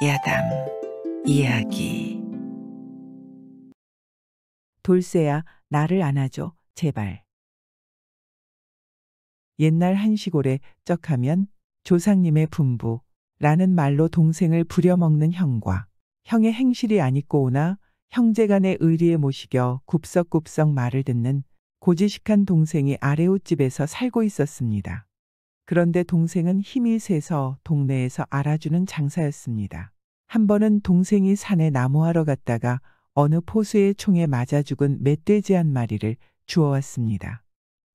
야담 이야기. 돌쇠야, 나를 안아줘, 제발. 옛날 한 시골에 쩍하면 조상님의 분부라는 말로 동생을 부려먹는 형과 형의 행실이 안 입고 오나 형제간의 의리에 모시겨 굽석굽석 말을 듣는 고지식한 동생이 아래옷집에서 살고 있었습니다. 그런데 동생은 힘이 세서 동네에서 알아주는 장사였습니다. 한 번은 동생이 산에 나무하러 갔다가 어느 포수의 총에 맞아 죽은 멧돼지 한 마리를 주워왔습니다.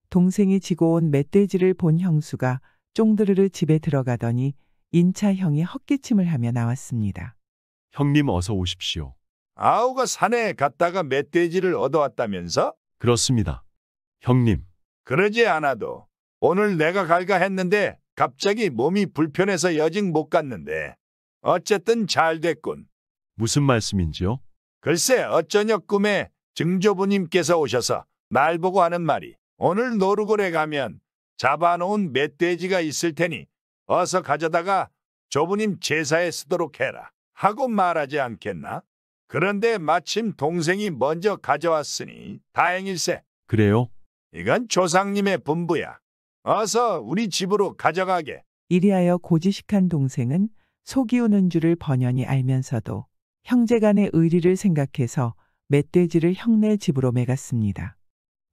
동생이 지고 온 멧돼지를 본 형수가 쫑드르르 집에 들어가더니 인차 형이 헛기침을 하며 나왔습니다. 형님 어서 오십시오. 아우가 산에 갔다가 멧돼지를 얻어왔다면서? 그렇습니다. 형님, 그러지 않아도 오늘 내가 갈까 했는데 갑자기 몸이 불편해서 여직 못 갔는데 어쨌든 잘 됐군. 무슨 말씀인지요? 글쎄 어쩌녁 꿈에 증조부님께서 오셔서 날 보고 하는 말이 오늘 노루골에 가면 잡아놓은 멧돼지가 있을 테니 어서 가져다가 조부님 제사에 쓰도록 해라 하고 말하지 않겠나? 그런데 마침 동생이 먼저 가져왔으니 다행일세. 그래요? 이건 조상님의 분부야. 어서 우리 집으로 가져가게. 이리하여 고지식한 동생은 속이 우는 줄을 번연히 알면서도 형제간의 의리를 생각해서 멧돼지를 형네 집으로 매갔습니다.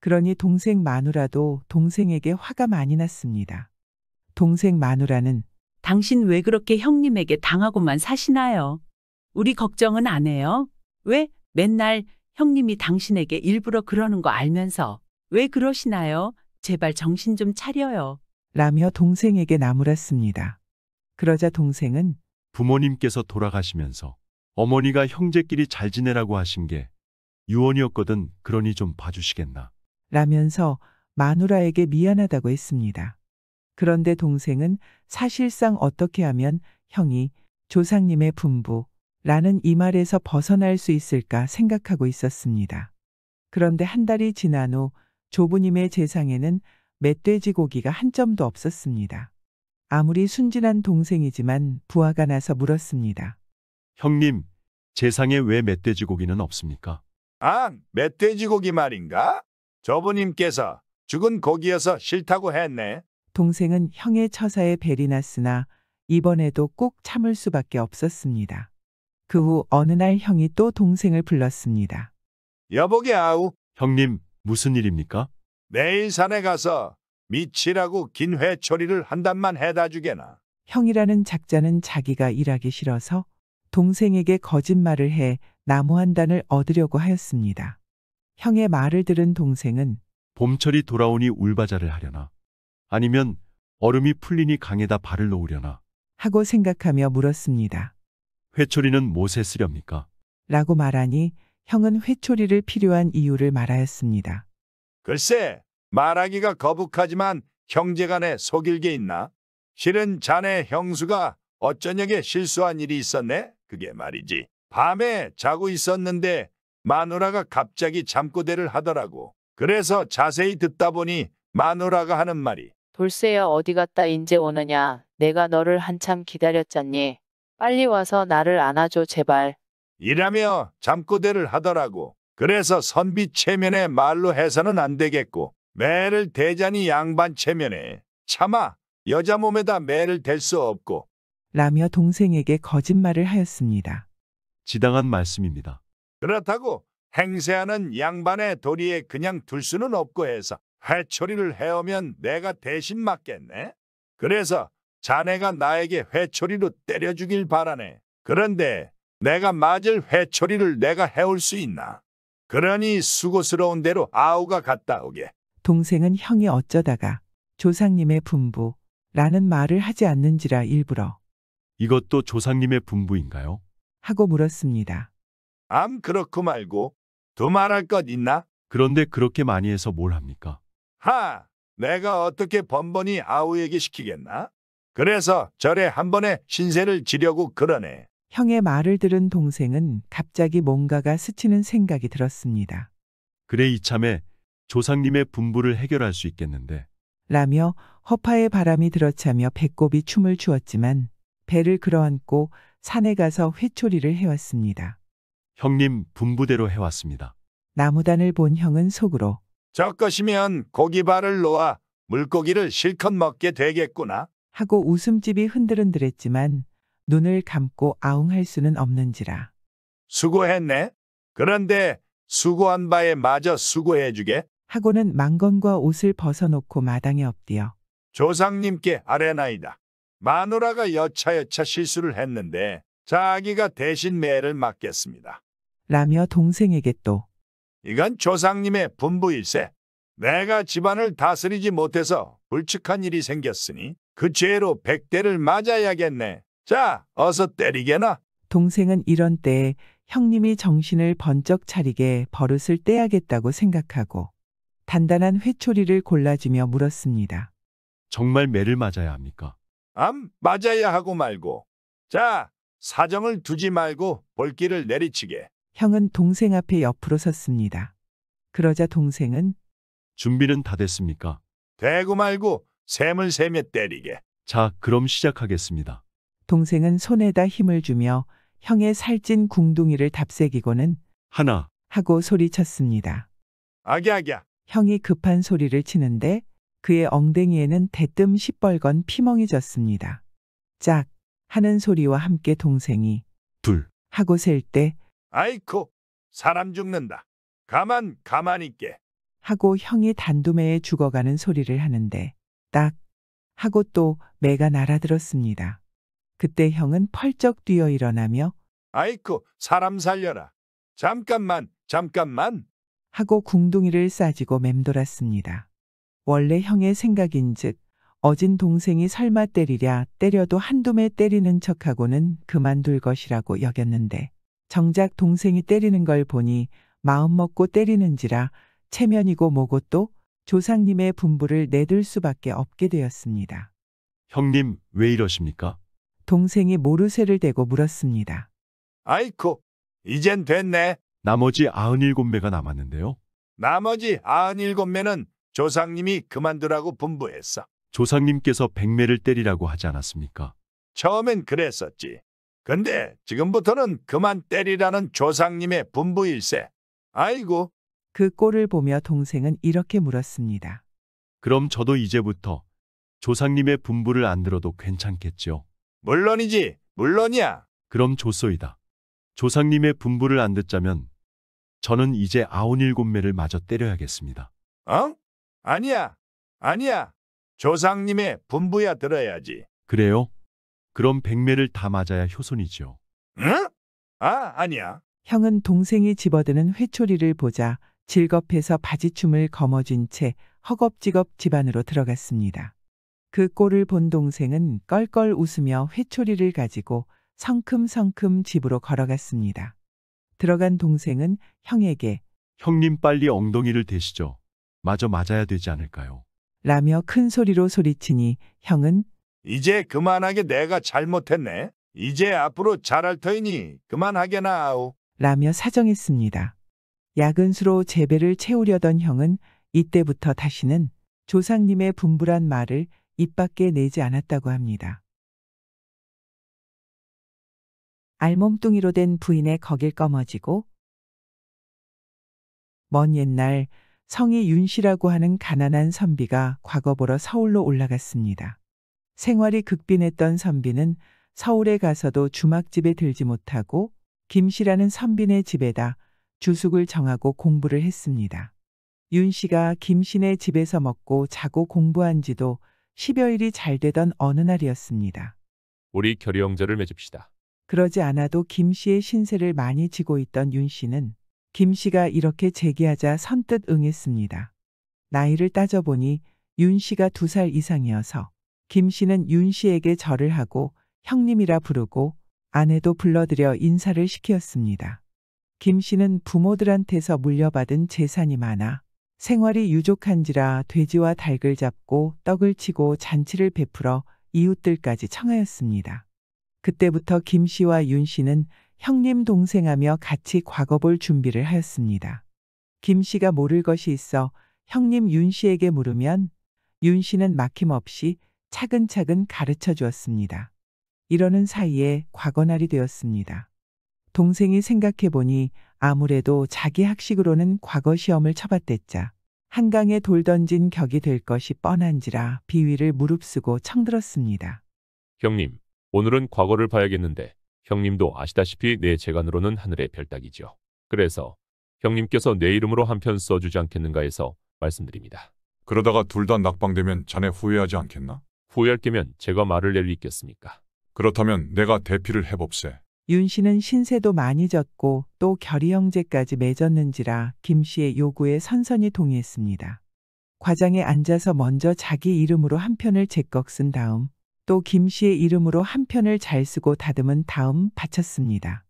그러니 동생 마누라도 동생에게 화가 많이 났습니다. 동생 마누라는 당신 왜 그렇게 형님에게 당하고만 사시나요? 우리 걱정은 안 해요? 왜 맨날 형님이 당신에게 일부러 그러는 거 알면서 왜 그러시나요? 제발 정신 좀 차려요. 라며 동생에게 나무랐습니다. 그러자 동생은 부모님께서 돌아가시면서 어머니가 형제끼리 잘 지내라고 하신 게 유언이었거든. 그러니 좀 봐주시겠나? 라면서 마누라에게 미안하다고 했습니다. 그런데 동생은 사실상 어떻게 하면 형이 조상님의 분부라는 이 말에서 벗어날 수 있을까 생각하고 있었습니다. 그런데 한 달이 지난 후 조부님의 제상에는 멧돼지 고기가 한 점도 없었습니다. 아무리 순진한 동생이지만 부하가 나서 물었습니다. 형님, 제상에 왜 멧돼지 고기는 없습니까? 아, 멧돼지 고기 말인가? 조부님께서 죽은 고기여서 싫다고 했네. 동생은 형의 처사에 벨이 났으나 이번에도 꼭 참을 수밖에 없었습니다. 그 후 어느 날 형이 또 동생을 불렀습니다. 여보게 아우, 형님, 무슨 일입니까? 내일 산에 가서 미치라고 긴 회초리를 한 단만 해다 주게나. 형이라는 작자는 자기가 일하기 싫어서 동생에게 거짓말을 해 나무 한 단을 얻으려고 하였습니다. 형의 말을 들은 동생은 봄철이 돌아오니 울바자를 하려나? 아니면 얼음이 풀리니 강에다 발을 놓으려나? 하고 생각하며 물었습니다. 회초리는 못에 쓰렵니까? 라고 말하니 형은 회초리를 필요한 이유를 말하였습니다. 글쎄, 말하기가 거북하지만 형제간에 속일 게 있나? 실은 자네 형수가 어쩌녁에 실수한 일이 있었네? 그게 말이지. 밤에 자고 있었는데 마누라가 갑자기 잠꼬대를 하더라고. 그래서 자세히 듣다 보니 마누라가 하는 말이 돌쇠야 어디 갔다 인제 오느냐. 내가 너를 한참 기다렸잖니. 빨리 와서 나를 안아줘 제발. 이라며 잠꼬대를 하더라고. 그래서 선비 체면에 말로 해서는 안 되겠고 매를 대자니 양반 체면에 차마 여자 몸에다 매를 댈 수 없고 라며 동생에게 거짓말을 하였습니다. 지당한 말씀입니다. 그렇다고 행세하는 양반의 도리에 그냥 둘 수는 없고 해서 회초리를 해오면 내가 대신 맞겠네. 그래서 자네가 나에게 회초리로 때려주길 바라네. 그런데 내가 맞을 회초리를 내가 해올 수 있나? 그러니 수고스러운 대로 아우가 갔다 오게. 동생은 형이 어쩌다가 조상님의 분부라는 말을 하지 않는지라 일부러 이것도 조상님의 분부인가요? 하고 물었습니다. 암 그렇고 말고 더 말할 것 있나? 그런데 그렇게 많이 해서 뭘 합니까? 하! 내가 어떻게 번번이 아우에게 시키겠나? 그래서 절에 한 번에 신세를 지려고 그러네. 형의 말을 들은 동생은 갑자기 뭔가가 스치는 생각이 들었습니다. 그래 이참에 조상님의 분부를 해결할 수 있겠는데. 라며 허파에 바람이 들어차며 배꼽이 춤을 추었지만 배를 끌어안고 산에 가서 회초리를 해왔습니다. 형님 분부대로 해왔습니다. 나무단을 본 형은 속으로 저 것이면 고기발을 놓아 물고기를 실컷 먹게 되겠구나. 하고 웃음집이 흔들흔들했지만 눈을 감고 아웅할 수는 없는지라. 수고했네. 그런데 수고한 바에 마저 수고해주게. 하고는 망건과 옷을 벗어놓고 마당에 엎드려 조상님께 아뢰나이다. 마누라가 여차여차 실수를 했는데 자기가 대신 매를 맡겠습니다. 라며 동생에게 또 이건 조상님의 분부일세. 내가 집안을 다스리지 못해서 불측한 일이 생겼으니 그 죄로 100대를 맞아야겠네. 자, 어서 때리게나. 동생은 이런 때에 형님이 정신을 번쩍 차리게 버릇을 떼야겠다고 생각하고 단단한 회초리를 골라주며 물었습니다. 정말 매를 맞아야 합니까? 맞아야 하고 말고. 자, 사정을 두지 말고 볼기를 내리치게. 형은 동생 앞에 옆으로 섰습니다. 그러자 동생은 준비는 다 됐습니까? 대고 말고 샘을 세며 때리게. 자, 그럼 시작하겠습니다. 동생은 손에다 힘을 주며 형의 살찐 궁둥이를 답새기고는 하나, 하고 소리쳤습니다. 악야. 형이 급한 소리를 치는데 그의 엉덩이에는 대뜸 시뻘건 피멍이 졌습니다. 짝 하는 소리와 함께 동생이 둘, 하고 셀 때 아이쿠, 사람 죽는다. 가만 있게. 하고 형이 단두매에 죽어가는 소리를 하는데 딱 하고 또 매가 날아들었습니다. 그때 형은 펄쩍 뛰어 일어나며 아이쿠, 사람 살려라. 잠깐만. 하고 궁둥이를 싸지고 맴돌았습니다. 원래 형의 생각인즉 어진 동생이 설마 때리랴 때려도 한두 매 때리는 척하고는 그만둘 것이라고 여겼는데 정작 동생이 때리는 걸 보니 마음먹고 때리는지라 체면이고 뭐고 또 조상님의 분부를 내들 수밖에 없게 되었습니다. 형님 왜 이러십니까? 동생이 모르쇠를 대고 물었습니다. 아이쿠, 이젠 됐네. 나머지 97매가 남았는데요. 나머지 97매는 조상님이 그만두라고 분부했어. 조상님께서 100매를 때리라고 하지 않았습니까? 처음엔 그랬었지. 근데 지금부터는 그만 때리라는 조상님의 분부일세. 아이고, 그 꼴을 보며 동생은 이렇게 물었습니다. 그럼 저도 이제부터 조상님의 분부를 안 들어도 괜찮겠죠? 물론이지, 물론이야. 그럼 좋소이다. 조상님의 분부를 안 듣자면 저는 이제 97매를 마저 때려야겠습니다. 어? 아니야. 조상님의 분부야 들어야지. 그래요? 그럼 100매를 다 맞아야 효손이죠. 응? 아니야. 형은 동생이 집어드는 회초리를 보자 질겁해서 바지춤을 거머쥔 채 허겁지겁 집 안으로 들어갔습니다. 그 꼴을 본 동생은 껄껄 웃으며 회초리를 가지고 성큼성큼 집으로 걸어갔습니다. 들어간 동생은 형에게 형님 빨리 엉덩이를 대시죠. 마저 맞아야 되지 않을까요? 라며 큰 소리로 소리치니 형은 이제 그만하게 내가 잘못했네. 이제 앞으로 잘할 터이니 그만하게나 아우. 라며 사정했습니다. 야근수로 재배를 채우려던 형은 이때부터 다시는 조상님의 분부란 말을 입 밖에 내지 않았다고 합니다. 알몸뚱이로 된 부인의 거길 꺼머지고 먼 옛날 성이 윤씨라고 하는 가난한 선비가 과거 보러 서울로 올라갔습니다. 생활이 극빈했던 선비는 서울에 가서도 주막집에 들지 못하고 김씨라는 선비네 집에다 주숙을 정하고 공부를 했습니다. 윤씨가 김씨네 집에서 먹고 자고 공부한 지도 10여일이 잘 되던 어느 날이었습니다. 우리 결의형제를 맺읍시다. 그러지 않아도 김씨의 신세를 많이 지고 있던 윤씨는 김씨가 이렇게 제기하자 선뜻 응했습니다. 나이를 따져보니 윤씨가 2살 이상이어서 김씨는 윤씨에게 절을 하고 형님이라 부르고 아내도 불러들여 인사를 시키었습니다. 김씨는 부모들한테서 물려받은 재산이 많아 생활이 유족한지라 돼지와 닭을 잡고 떡을 치고 잔치를 베풀어 이웃들까지 청하였습니다. 그때부터 김씨와 윤씨는 형님 동생하며 같이 과거 볼 준비를 하였습니다. 김씨가 모를 것이 있어 형님 윤씨에게 물으면 윤씨는 막힘없이 차근차근 가르쳐 주었습니다. 이러는 사이에 과거날이 되었습니다. 동생이 생각해보니 아무래도 자기 학식으로는 과거 시험을 쳐봤댔자 한강에 돌 던진 격이 될 것이 뻔한지라 비위를 무릅쓰고 청들었습니다. 형님, 오늘은 과거를 봐야겠는데 형님도 아시다시피 내 재간으로는 하늘의 별따기죠. 그래서 형님께서 내 이름으로 한 편 써주지 않겠는가 해서 말씀드립니다. 그러다가 둘 다 낙방되면 자네 후회하지 않겠나? 후회할 게면 제가 말을 낼 리 있겠습니까? 그렇다면 내가 대피를 해봅세. 윤 씨는 신세도 많이 졌고 또 결의 형제까지 맺었는지라 김 씨의 요구에 선선히 동의했습니다. 과장에 앉아서 먼저 자기 이름으로 한 편을 제꺽 쓴 다음 또 김 씨의 이름으로 한 편을 잘 쓰고 다듬은 다음 바쳤습니다.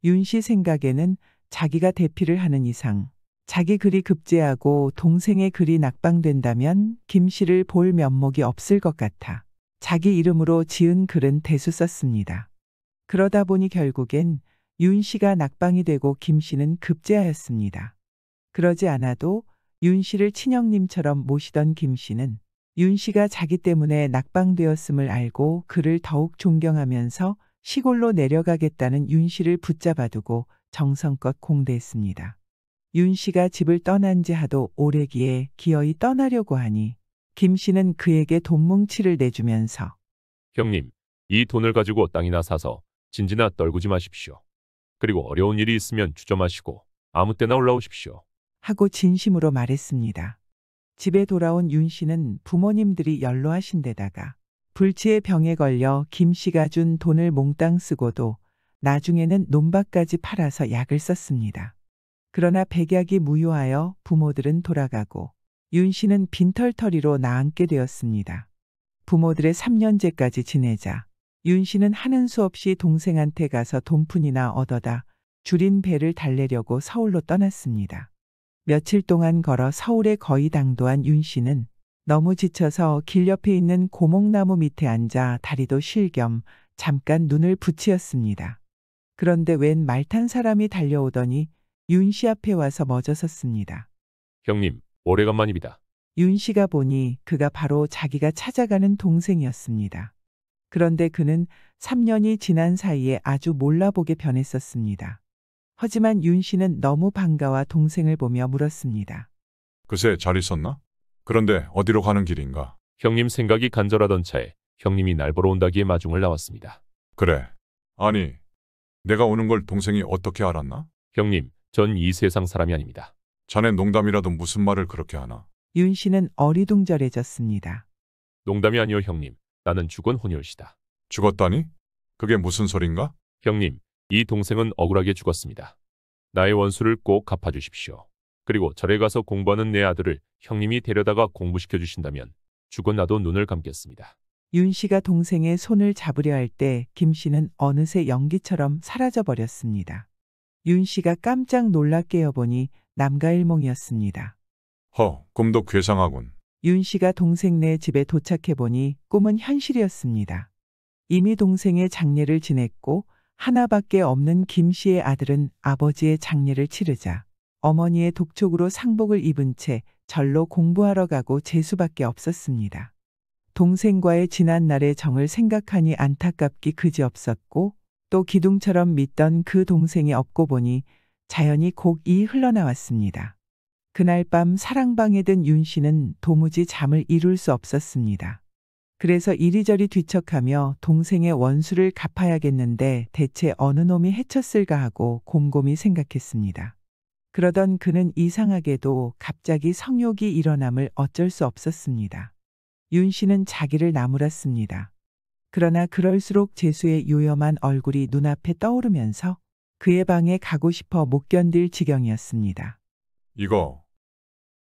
윤 씨 생각에는 자기가 대피를 하는 이상 자기 글이 급제하고 동생의 글이 낙방된다면 김 씨를 볼 면목이 없을 것 같아 자기 이름으로 지은 글은 대수 썼습니다. 그러다 보니 결국엔 윤 씨가 낙방이 되고 김 씨는 급제하였습니다. 그러지 않아도 윤 씨를 친형님처럼 모시던 김 씨는 윤 씨가 자기 때문에 낙방되었음을 알고 그를 더욱 존경하면서 시골로 내려가겠다는 윤 씨를 붙잡아두고 정성껏 공대했습니다. 윤 씨가 집을 떠난 지 하도 오래기에 기어이 떠나려고 하니 김 씨는 그에게 돈뭉치를 내주면서 형님, 이 돈을 가지고 땅이나 사서 진지나 떨구지 마십시오. 그리고 어려운 일이 있으면 주저마시고 아무 때나 올라오십시오. 하고 진심으로 말했습니다. 집에 돌아온 윤 씨는 부모님들이 연로하신 데다가 불치의 병에 걸려 김 씨가 준 돈을 몽땅 쓰고도 나중에는 논밭까지 팔아서 약을 썼습니다. 그러나 백약이 무효하여 부모들은 돌아가고 윤 씨는 빈털터리로 나앉게 되었습니다. 부모들의 3년째까지 지내자 윤 씨는 하는 수 없이 동생한테 가서 돈푼이나 얻어다 줄인 배를 달래려고 서울로 떠났습니다. 며칠 동안 걸어 서울에 거의 당도한 윤 씨는 너무 지쳐서 길 옆에 있는 고목나무 밑에 앉아 다리도 쉴 겸 잠깐 눈을 붙이었습니다. 그런데 웬 말 탄 사람이 달려오더니 윤 씨 앞에 와서 멎어섰습니다. 형님, 오래간만입니다. 윤 씨가 보니 그가 바로 자기가 찾아가는 동생이었습니다. 그런데 그는 3년이 지난 사이에 아주 몰라보게 변했었습니다. 하지만 윤 씨는 너무 반가워 동생을 보며 물었습니다. 그새 잘 있었나? 그런데 어디로 가는 길인가? 형님 생각이 간절하던 차에 형님이 날 보러 온다기에 마중을 나왔습니다. 그래. 아니, 내가 오는 걸 동생이 어떻게 알았나? 형님, 전 이 세상 사람이 아닙니다. 자네 농담이라도 무슨 말을 그렇게 하나? 윤 씨는 어리둥절해졌습니다. 농담이 아니오 형님. 나는 죽은 혼혈시다. 죽었다니? 그게 무슨 소린가? 형님, 이 동생은 억울하게 죽었습니다. 나의 원수를 꼭 갚아주십시오. 그리고 절에 가서 공부하는 내 아들을 형님이 데려다가 공부시켜 주신다면 죽은 나도 눈을 감겠습니다. 윤 씨가 동생의 손을 잡으려 할 때 김 씨는 어느새 연기처럼 사라져 버렸습니다. 윤 씨가 깜짝 놀라 깨어보니 남가일몽이었습니다. 꿈도 괴상하군. 윤 씨가 동생네 집에 도착해보니 꿈은 현실이었습니다. 이미 동생의 장례를 지냈고 하나밖에 없는 김 씨의 아들은 아버지의 장례를 치르자 어머니의 독촉으로 상복을 입은 채 절로 공부하러 가고 재수밖에 없었습니다. 동생과의 지난 날의 정을 생각하니 안타깝기 그지없었고 또 기둥처럼 믿던 그 동생이 없고 보니 자연히 곡이 흘러나왔습니다. 그날 밤 사랑방에 든 윤 씨는 도무지 잠을 이룰 수 없었습니다. 그래서 이리저리 뒤척하며 동생의 원수를 갚아야겠는데 대체 어느 놈이 해쳤을까 하고 곰곰이 생각했습니다. 그러던 그는 이상하게도 갑자기 성욕이 일어남을 어쩔 수 없었습니다. 윤 씨는 자기를 나무랐습니다. 그러나 그럴수록 재수의 요염한 얼굴이 눈앞에 떠오르면서 그의 방에 가고 싶어 못 견딜 지경이었습니다. 이거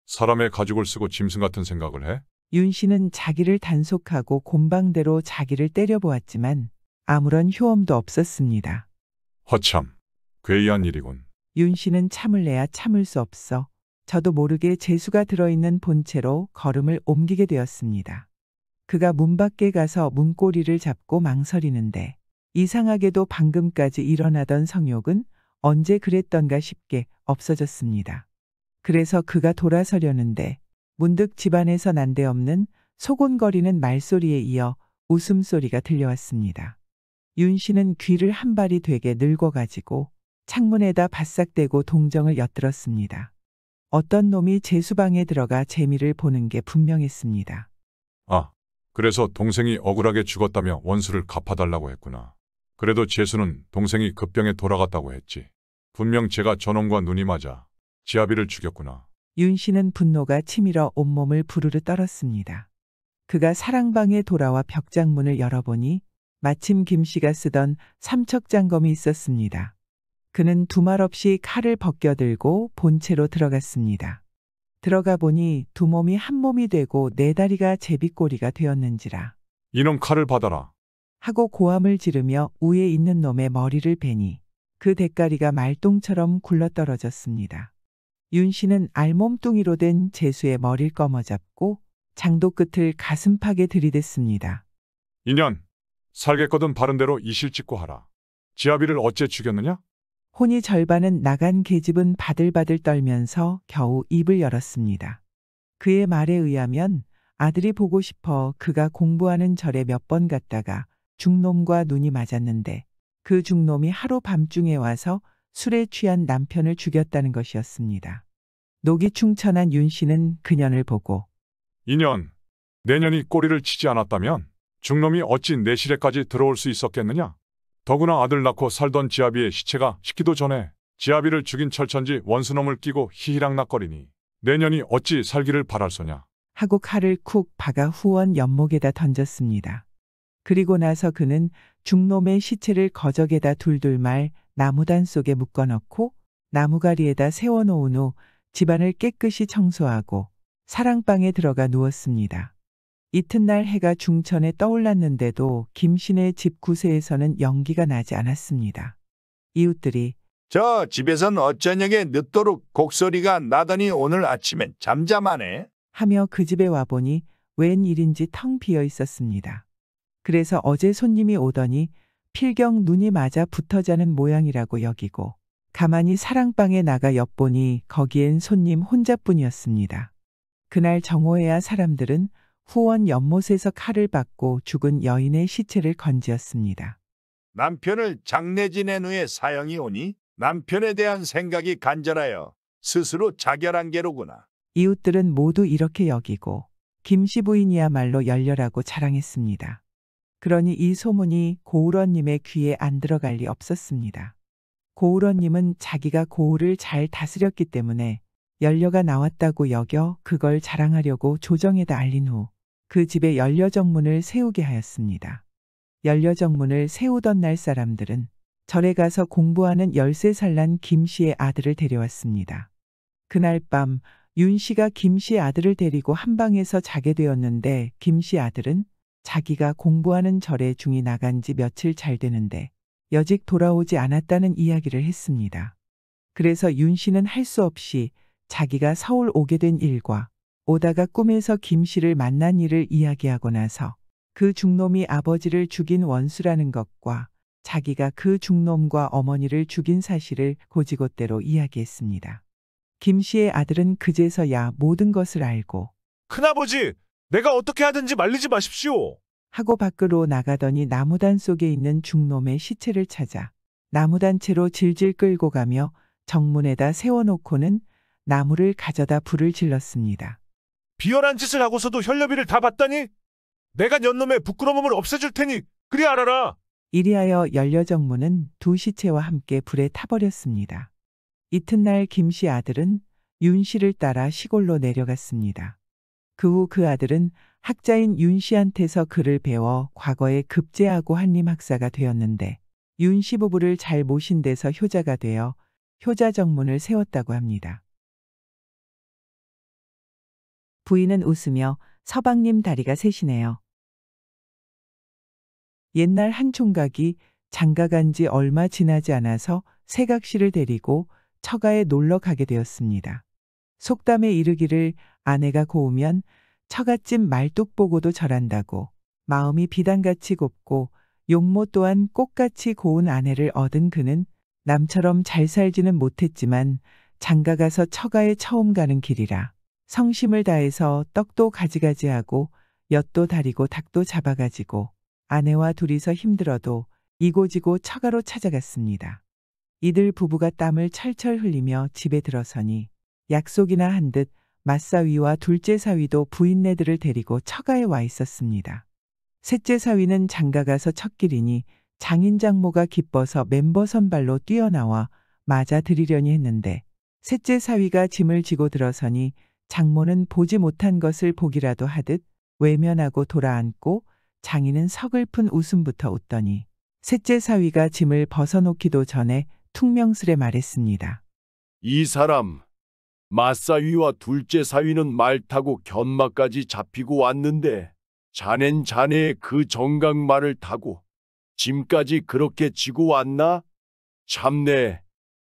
사람의 가죽을 쓰고 짐승 같은 생각을 해? 윤 씨는 자기를 단속하고 곰방대로 자기를 때려보았지만 아무런 효험도 없었습니다. 허참, 괴이한 일이군. 윤 씨는 참을 내야 참을 수 없어 저도 모르게 재수가 들어있는 본체로 걸음을 옮기게 되었습니다. 그가 문 밖에 가서 문고리를 잡고 망설이는데 이상하게도 방금까지 일어나던 성욕은 언제 그랬던가 싶게 없어졌습니다. 그래서 그가 돌아서려는데 문득 집안에서 난데없는 소곤거리는 말소리에 이어 웃음소리가 들려왔습니다. 윤 씨는 귀를 한 발이 되게 늙어가지고 창문에다 바싹 대고 동정을 엿들었습니다. 어떤 놈이 제수방에 들어가 재미를 보는 게 분명했습니다. 아, 그래서 동생이 억울하게 죽었다며 원수를 갚아달라고 했구나. 그래도 재수는 동생이 급병에 돌아갔다고 했지. 분명 제가 저놈과 눈이 맞아 지아비를 죽였구나. 윤 씨는 분노가 치밀어 온몸을 부르르 떨었습니다. 그가 사랑방에 돌아와 벽장문을 열어보니 마침 김 씨가 쓰던 삼척장검이 있었습니다. 그는 두말 없이 칼을 벗겨들고 본체로 들어갔습니다. 들어가 보니 두 몸이 한 몸이 되고 네 다리가 제비꼬리가 되었는지라 이놈 칼을 받아라. 하고 고함을 지르며 위에 있는 놈의 머리를 베니 그 대가리가 말똥처럼 굴러떨어졌습니다. 윤 씨는 알몸뚱이로 된 제수의 머리를 꺼머잡고 장도 끝을 가슴팍에 들이댔습니다. 인연, 살겠거든 바른 대로 이실 짓고 하라. 지아비를 어째 죽였느냐? 혼이 절반은 나간 계집은 바들바들 떨면서 겨우 입을 열었습니다. 그의 말에 의하면 아들이 보고 싶어 그가 공부하는 절에 몇 번 갔다가 중놈과 눈이 맞았는데 그 중놈이 하루 밤중에 와서 술에 취한 남편을 죽였다는 것이었습니다. 녹이 충천한 윤 씨는 그년을 보고 인연, 내년이 꼬리를 치지 않았다면 중놈이 어찌 내 시래까지 들어올 수 있었겠느냐? 더구나 아들 낳고 살던 지아비의 시체가 식기도 전에 지아비를 죽인 철천지 원수놈을 끼고 희희락락거리니 내년이 어찌 살기를 바랄소냐? 하고 칼을 쿡 박아 후원 연목에다 던졌습니다. 그리고 나서 그는 중놈의 시체를 거적에다 둘둘 말 나무단 속에 묶어넣고 나무가리에다 세워놓은 후 집안을 깨끗이 청소하고 사랑방에 들어가 누웠습니다. 이튿날 해가 중천에 떠올랐는데도 김씨네 집 구세에서는 연기가 나지 않았습니다. 이웃들이 저 집에선 어쩌냐게 늦도록 곡소리가 나더니 오늘 아침엔 잠잠하네. 하며 그 집에 와보니 웬일인지 텅 비어 있었습니다. 그래서 어제 손님이 오더니 필경 눈이 맞아 붙어 자는 모양이라고 여기고 가만히 사랑방에 나가 엿보니 거기엔 손님 혼자뿐이었습니다. 그날 정오에야 사람들은 후원 연못에서 칼을 받고 죽은 여인의 시체를 건지었습니다. 남편을 장례 지낸 후에 사형이 오니 남편에 대한 생각이 간절하여 스스로 자결한 게로구나. 이웃들은 모두 이렇게 여기고 김씨 부인이야말로 열렬하고 자랑했습니다. 그러니 이 소문이 고울원님의 귀에 안 들어갈 리 없었습니다. 고울원님은 자기가 고울을 잘 다스렸기 때문에 연려가 나왔다고 여겨 그걸 자랑하려고 조정에다 알린 후 그 집에 연려정문을 세우게 하였습니다. 연려정문을 세우던 날 사람들은 절에 가서 공부하는 13살 난 김씨의 아들을 데려왔습니다. 그날 밤 윤 씨가 김씨 아들을 데리고 한방에서 자게 되었는데 김씨 아들은 자기가 공부하는 절에 중이 나간 지 며칠 잘 되는데 여직 돌아오지 않았다는 이야기를 했습니다. 그래서 윤 씨는 할 수 없이 자기가 서울 오게 된 일과 오다가 꿈에서 김 씨를 만난 일을 이야기하고 나서 그 중놈이 아버지를 죽인 원수라는 것과 자기가 그 중놈과 어머니를 죽인 사실을 고지곳대로 이야기했습니다. 김 씨의 아들은 그제서야 모든 것을 알고 큰아버지, 내가 어떻게 하든지 말리지 마십시오. 하고 밖으로 나가더니 나무단 속에 있는 중놈의 시체를 찾아 나무단채로 질질 끌고 가며 정문에다 세워놓고는 나무를 가져다 불을 질렀습니다. 비열한 짓을 하고서도 혈려비를 다 받다니? 내가 년놈의 부끄러움을 없애줄 테니 그리 알아라. 이리하여 연려정문은 두 시체와 함께 불에 타버렸습니다. 이튿날 김씨 아들은 윤 씨를 따라 시골로 내려갔습니다. 그 후 그 아들은 학자인 윤 씨한테서 글을 배워 과거에 급제하고 한림 학사가 되었는데 윤 씨 부부를 잘 모신 데서 효자가 되어 효자정문을 세웠다고 합니다. 부인은 웃으며 서방님 다리가 셋이네요. 옛날 한 총각이 장가간 지 얼마 지나지 않아서 새각시를 데리고 처가에 놀러 가게 되었습니다. 속담에 이르기를 아내가 고우면 처갓집 말뚝 보고도 절한다고 마음이 비단같이 곱고 용모 또한 꽃같이 고운 아내를 얻은 그는 남처럼 잘 살지는 못했지만 장가가서 처가에 처음 가는 길이라 성심을 다해서 떡도 가지가지하고 엿도 다리고 닭도 잡아가지고 아내와 둘이서 힘들어도 이고지고 처가로 찾아갔습니다. 이들 부부가 땀을 철철 흘리며 집에 들어서니 약속이나 한 듯 맞사위와 둘째 사위도 부인네들을 데리고 처가에 와 있었습니다. 셋째 사위는 장가가서 첫 길이니 장인 장모가 기뻐서 맨버선발로 뛰어나와 맞아들이려니 했는데 셋째 사위가 짐을 지고 들어서니 장모는 보지 못한 것을 보기라도 하듯 외면하고 돌아앉고 장인은 서글픈 웃음부터 웃더니 셋째 사위가 짐을 벗어놓기도 전에 퉁명스레 말했습니다. 이 사람, 맞사위와 둘째 사위는 말 타고 견마까지 잡히고 왔는데 자넨 자네의 그 정강말을 타고 짐까지 그렇게 지고 왔나? 참내,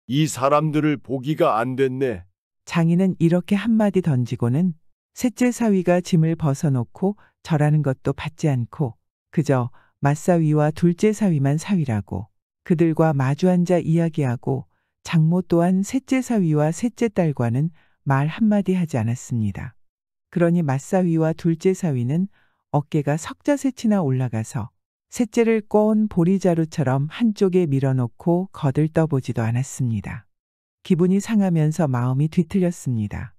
이 사람들을 보기가 안 됐네. 장인은 이렇게 한마디 던지고는 셋째 사위가 짐을 벗어놓고 절하는 것도 받지 않고 그저 맞사위와 둘째 사위만 사위라고 그들과 마주 앉아 이야기하고 장모 또한 셋째 사위와 셋째 딸과는 말 한마디 하지 않았습니다. 그러니 맞사위와 둘째 사위는 어깨가 석자새치나 올라가서 셋째를 꼬은 보리자루처럼 한쪽에 밀어놓고 거들떠보지도 않았습니다. 기분이 상하면서 마음이 뒤틀렸습니다.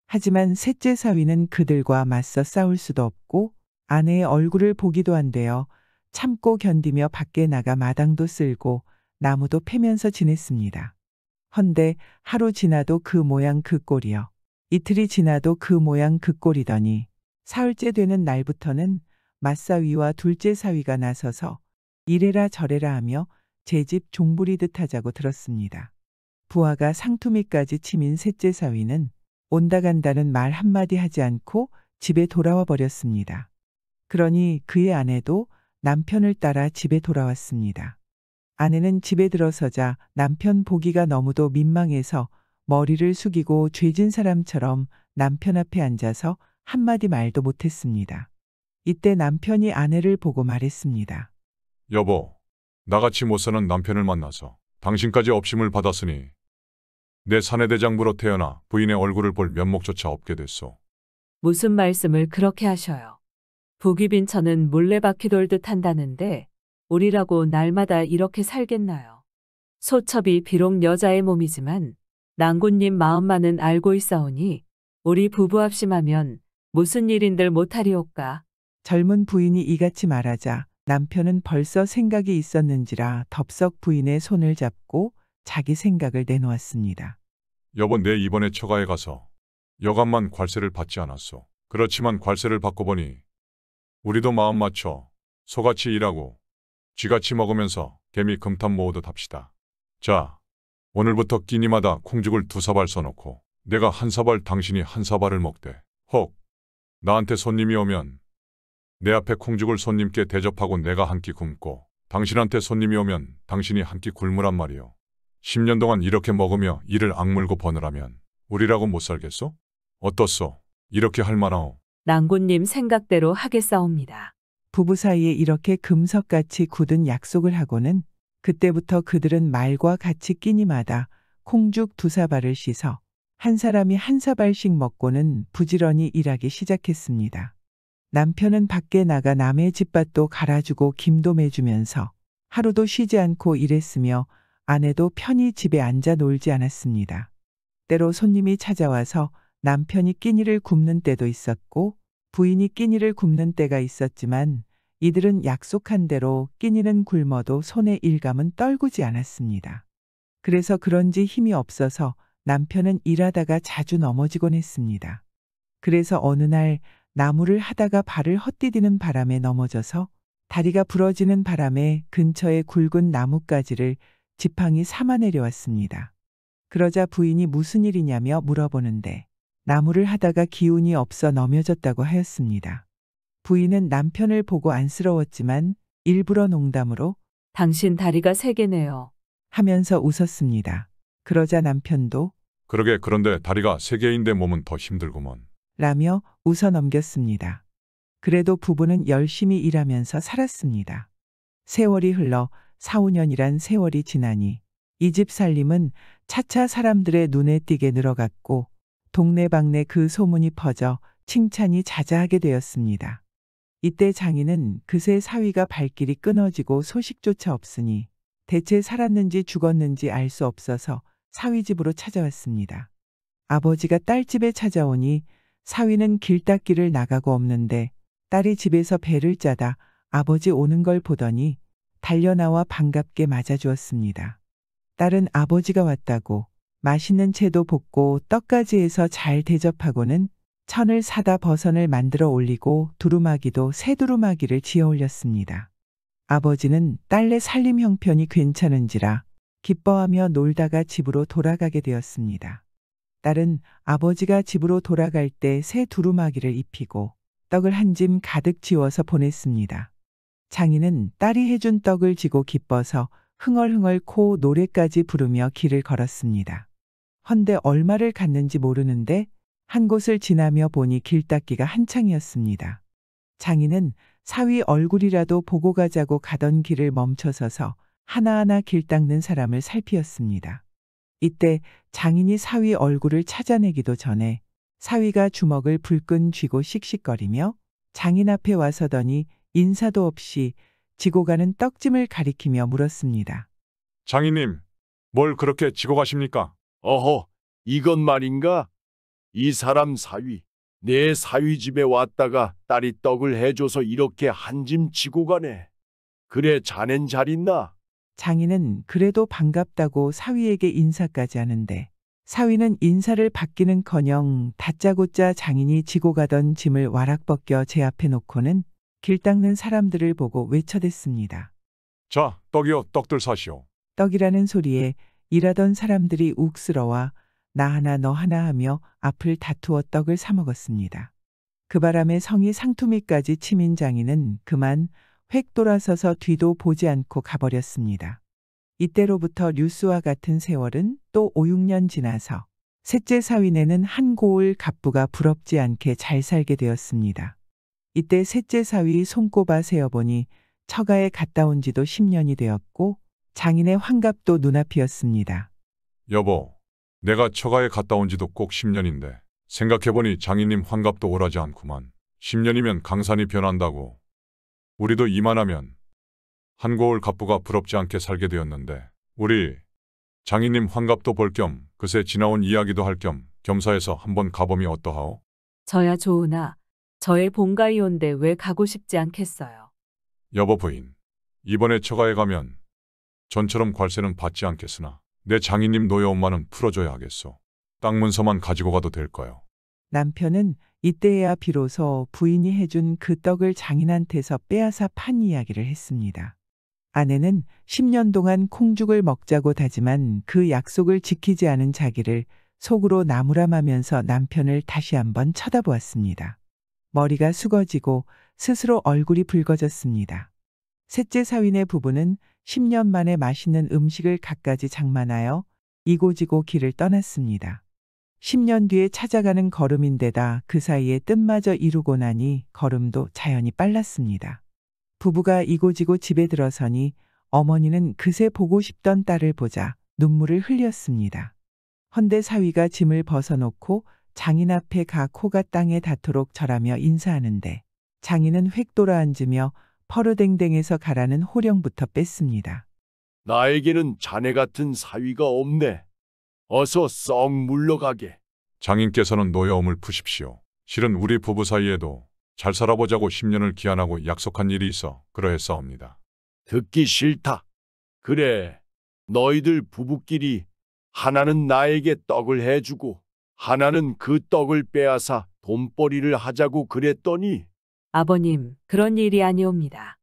하지만 셋째 사위는 그들과 맞서 싸울 수도 없고 아내의 얼굴을 보기도 안 되어 참고 견디며 밖에 나가 마당도 쓸고 나무도 패면서 지냈습니다. 헌데 하루 지나도 그 모양 그 꼴이요. 이틀이 지나도 그 모양 그 꼴이더니 사흘째 되는 날부터는 맞사위와 둘째 사위가 나서서 이래라 저래라 하며 제 집 종부리듯 하자고 들었습니다. 부하가 상투미까지 치민 셋째 사위는 온다 간다는 말 한마디 하지 않고 집에 돌아와 버렸습니다. 그러니 그의 아내도 남편을 따라 집에 돌아왔습니다. 아내는 집에 들어서자 남편 보기가 너무도 민망해서 머리를 숙이고 죄진 사람처럼 남편 앞에 앉아서 한마디 말도 못했습니다. 이때 남편이 아내를 보고 말했습니다. 여보, 나같이 못 사는 남편을 만나서 당신까지 업심을 받았으니 내 사내대장부로 태어나 부인의 얼굴을 볼 면목조차 없게 됐소. 무슨 말씀을 그렇게 하셔요. 부귀빈처는 몰래바퀴 돌듯 한다는데 우리라고 날마다 이렇게 살겠나요? 소첩이 비록 여자의 몸이지만 낭군님 마음만은 알고 있사오니 우리 부부 합심하면 무슨 일인들 못하리옵까. 젊은 부인이 이같이 말하자 남편은 벌써 생각이 있었는지라 덥석 부인의 손을 잡고 자기 생각을 내놓았습니다. 여보, 내 이번에 처가에 가서 여간만 관세를 받지 않았소. 그렇지만 관세를 받고 보니 우리도 마음 맞춰 소같이 일하고 쥐같이 먹으면서 개미 금탄 모으듯 합시다. 자, 오늘부터 끼니마다 콩죽을 2사발 써놓고 내가 1사발 당신이 1사발을 먹되 혹 나한테 손님이 오면 내 앞에 콩죽을 손님께 대접하고 내가 한 끼 굶고 당신한테 손님이 오면 당신이 한 끼 굶으란 말이요. 10년 동안 이렇게 먹으며 이를 악물고 버느라면 우리라고 못 살겠소? 어떻소? 이렇게 할 만하오. 낭군님 생각대로 하겠사옵니다. 부부 사이에 이렇게 금석같이 굳은 약속을 하고는 그때부터 그들은 말과 같이 끼니마다 콩죽 2사발을 씻어 한 사람이 1사발씩 먹고는 부지런히 일하기 시작했습니다. 남편은 밖에 나가 남의 집밭도 갈아주고 김도 매주면서 하루도 쉬지 않고 일했으며 아내도 편히 집에 앉아 놀지 않았습니다. 때로 손님이 찾아와서 남편이 끼니를 굽는 때도 있었고 부인이 끼니를 굽는 때가 있었지만 이들은 약속한 대로 끼니는 굶어도 손의 일감은 떨구지 않았습니다. 그래서 그런지 힘이 없어서 남편은 일하다가 자주 넘어지곤 했습니다. 그래서 어느 날 나무를 하다가 발을 헛디디는 바람에 넘어져서 다리가 부러지는 바람에 근처의 굵은 나뭇가지를 지팡이 삼아 내려왔습니다. 그러자 부인이 무슨 일이냐며 물어보는데 나무를 하다가 기운이 없어 넘어졌다고 하였습니다. 부인은 남편을 보고 안쓰러웠지만 일부러 농담으로 당신 다리가 3개네요. 하면서 웃었습니다. 그러자 남편도 그러게, 그런데 다리가 3개인데 몸은 더 힘들구먼. 라며 웃어 넘겼습니다. 그래도 부부는 열심히 일하면서 살았습니다. 세월이 흘러 4, 5년이란 세월이 지나니 이 집 살림은 차차 사람들의 눈에 띄게 늘어갔고 동네방네 그 소문이 퍼져 칭찬이 자자하게 되었습니다. 이때 장인은 그새 사위가 발길이 끊어지고 소식조차 없으니 대체 살았는지 죽었는지 알 수 없어서 사위 집으로 찾아왔습니다. 아버지가 딸 집에 찾아오니 사위는 길 닦기를 나가고 없는데 딸이 집에서 배를 짜다 아버지 오는 걸 보더니 달려나와 반갑게 맞아주었습니다. 딸은 아버지가 왔다고 맛있는 채도 볶고 떡까지 해서 잘 대접하고는 천을 사다 버선을 만들어 올리고 두루마기도 새 두루마기를 지어 올렸습니다. 아버지는 딸내 살림 형편이 괜찮은지라 기뻐하며 놀다가 집으로 돌아가게 되었습니다. 딸은 아버지가 집으로 돌아갈 때 새 두루마기를 입히고 떡을 한 짐 가득 지워서 보냈습니다. 장인은 딸이 해준 떡을 지고 기뻐서 흥얼흥얼 코 노래까지 부르며 길을 걸었습니다. 헌데 얼마를 갔는지 모르는데 한 곳을 지나며 보니 길 닦기가 한창이었습니다. 장인은 사위 얼굴이라도 보고 가자고 가던 길을 멈춰서서 하나하나 길 닦는 사람을 살피었습니다. 이때 장인이 사위 얼굴을 찾아내기도 전에 사위가 주먹을 불끈 쥐고 씩씩거리며 장인 앞에 와서더니 인사도 없이 지고 가는 떡짐을 가리키며 물었습니다. 장인님, 뭘 그렇게 지고 가십니까? 어허, 이건 말인가? 이 사람 사위, 내 사위 집에 왔다가 딸이 떡을 해줘서 이렇게 한 짐 지고 가네. 그래, 자넨 잘 있나? 장인은 그래도 반갑다고 사위에게 인사까지 하는데 사위는 인사를 받기는커녕 다짜고짜 장인이 지고 가던 짐을 와락 벗겨 제 앞에 놓고는 길 닦는 사람들을 보고 외쳐댔습니다. 자, 떡이요, 떡들 사시오. 떡이라는 소리에 일하던 사람들이 욱스러워 나 하나 너 하나 하며 앞을 다투어 떡을 사 먹었습니다. 그 바람에 성이 상투미까지 치민 장인은 그만 획 돌아서서 뒤도 보지 않고 가버렸습니다. 이때로부터 류스와 같은 세월은 또 5, 6년 지나서 셋째 사위네는 한 고을 갑부가 부럽지 않게 잘 살게 되었습니다. 이때 셋째 사위 손꼽아 세어보니 처가에 갔다 온 지도 10년이 되었고 장인의 환갑도 눈앞이었습니다. 여보, 내가 처가에 갔다 온 지도 꼭 10년인데 생각해보니 장인님 환갑도 오라지 않구만. 10년이면 강산이 변한다고. 우리도 이만하면 한 고을 갑부가 부럽지 않게 살게 되었는데 우리 장인님 환갑도 볼 겸 그새 지나온 이야기도 할 겸 겸사해서 한번 가봄이 어떠하오? 저야 좋으나 저의 본가이온데 왜 가고 싶지 않겠어요. 여보 부인, 이번에 처가에 가면 전처럼 관세는 받지 않겠으나 내 장인님 노여 엄마는 풀어줘야 하겠소. 땅 문서만 가지고 가도 될까요? 남편은 이때야 비로소 부인이 해준 그 떡을 장인한테서 빼앗아 판 이야기를 했습니다. 아내는 10년 동안 콩죽을 먹자고 다짐한 그 약속을 지키지 않은 자기를 속으로 나무람하면서 남편을 다시 한번 쳐다보았습니다. 머리가 숙어지고 스스로 얼굴이 붉어졌습니다. 셋째 사위네 부부는 10년 만에 맛있는 음식을 갖가지 장만하여 이고지고 길을 떠났습니다. 10년 뒤에 찾아가는 걸음인데다 그 사이에 뜻마저 이루고 나니 걸음도 자연히 빨랐습니다. 부부가 이고지고 집에 들어서니 어머니는 그새 보고 싶던 딸을 보자 눈물을 흘렸습니다. 헌데 사위가 짐을 벗어놓고 장인 앞에 가 코가 땅에 닿도록 절하며 인사하는데 장인은 획 돌아앉으며 퍼르댕댕에서 가라는 호령부터 뺐습니다. 나에게는 자네 같은 사위가 없네. 어서 썩 물러가게. 장인께서는 노여움을 푸십시오. 실은 우리 부부 사이에도 잘 살아보자고 10년을 기한하고 약속한 일이 있어 그러했사옵니다. 듣기 싫다. 그래, 너희들 부부끼리 하나는 나에게 떡을 해주고 하나는 그 떡을 빼앗아 돈벌이를 하자고 그랬더니 아버님, 그런 일이 아니옵니다.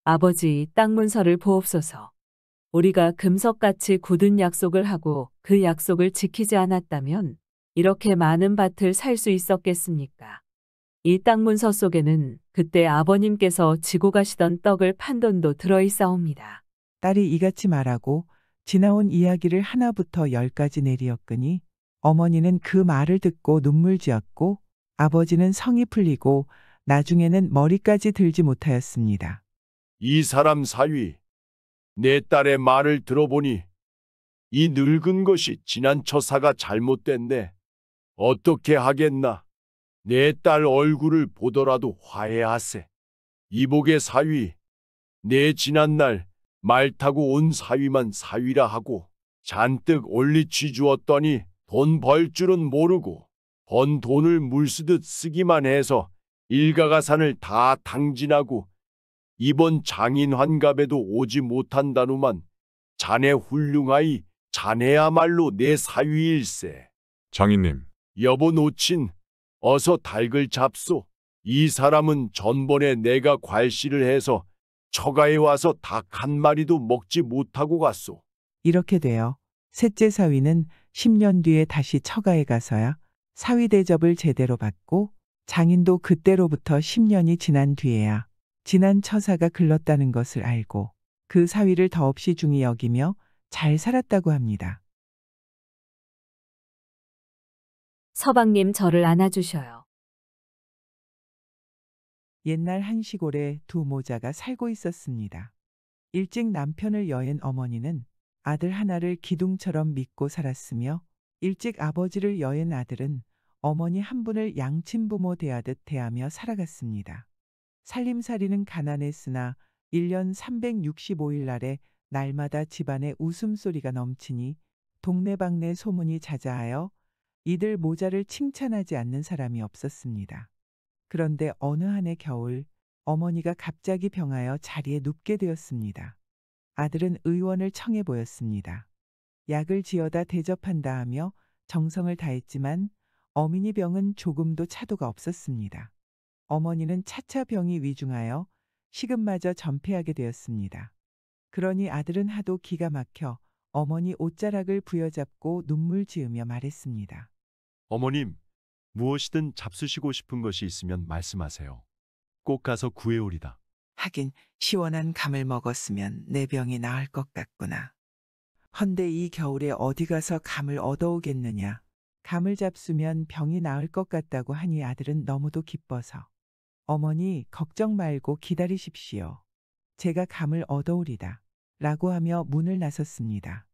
아버지, 땅 문서를 보옵소서. 우리가 금석같이 굳은 약속을 하고 그 약속을 지키지 않았다면 이렇게 많은 밭을 살 수 있었겠습니까? 이 땅 문서 속에는 그때 아버님께서 지고 가시던 떡을 판 돈도 들어있사옵니다. 딸이 이같이 말하고 지나온 이야기를 하나부터 10까지 내리었으니 어머니는 그 말을 듣고 눈물 지었고 아버지는 성이 풀리고 나중에는 머리까지 들지 못하였습니다. 이 사람 사위, 내 딸의 말을 들어보니 이 늙은 것이 지난 처사가 잘못됐네. 어떻게 하겠나. 내 딸 얼굴을 보더라도 화해하세. 이복의 사위, 내 지난날 말 타고 온 사위만 사위라 하고 잔뜩 올리치 주었더니 돈 벌 줄은 모르고 번 돈을 물쓰듯 쓰기만 해서 일가가산을 다 탕진하고 이번 장인 환갑에도 오지 못한다누만 자네 훌륭하이 자네야말로 내 사위일세. 장인님, 여보 노친 어서 닭을 잡소. 이 사람은 전번에 내가 괄시를 해서 처가에 와서 닭 한 마리도 먹지 못하고 갔소. 이렇게 되어 셋째 사위는 10년 뒤에 다시 처가에 가서야 사위 대접을 제대로 받고 장인도 그때로부터 10년이 지난 뒤에야 지난 처사가 글렀다는 것을 알고 그 사위를 더없이 중히 여기며 잘 살았다고 합니다. 서방님 저를 안아주셔요. 옛날 한 시골에 두 모자가 살고 있었습니다. 일찍 남편을 여행 어머니는 아들 하나를 기둥처럼 믿고 살았으며 일찍 아버지를 여행 아들은 어머니 한 분을 양친부모 대하듯 대하며 살아갔습니다. 살림살이는 가난했으나 1년 365일 날에 날마다 집안에 웃음소리가 넘치니 동네방네 소문이 자자하여 이들 모자를 칭찬하지 않는 사람이 없었습니다. 그런데 어느 한 해 겨울 어머니가 갑자기 병하여 자리에 눕게 되었습니다. 아들은 의원을 청해 보였습니다. 약을 지어다 대접한다 하며 정성을 다했지만 어머니 병은 조금도 차도가 없었습니다. 어머니는 차차 병이 위중하여 식음마저 전폐하게 되었습니다. 그러니 아들은 하도 기가 막혀 어머니 옷자락을 부여잡고 눈물 지으며 말했습니다. 어머님, 무엇이든 잡수시고 싶은 것이 있으면 말씀하세요. 꼭 가서 구해오리다. 하긴 시원한 감을 먹었으면 내 병이 나을 것 같구나. 헌데 이 겨울에 어디 가서 감을 얻어오겠느냐. 감을 잡수면 병이 나을 것 같다고 하니 아들은 너무도 기뻐서 어머니 걱정 말고 기다리십시오. 제가 감을 얻어오리다. 라고 하며 문을 나섰습니다.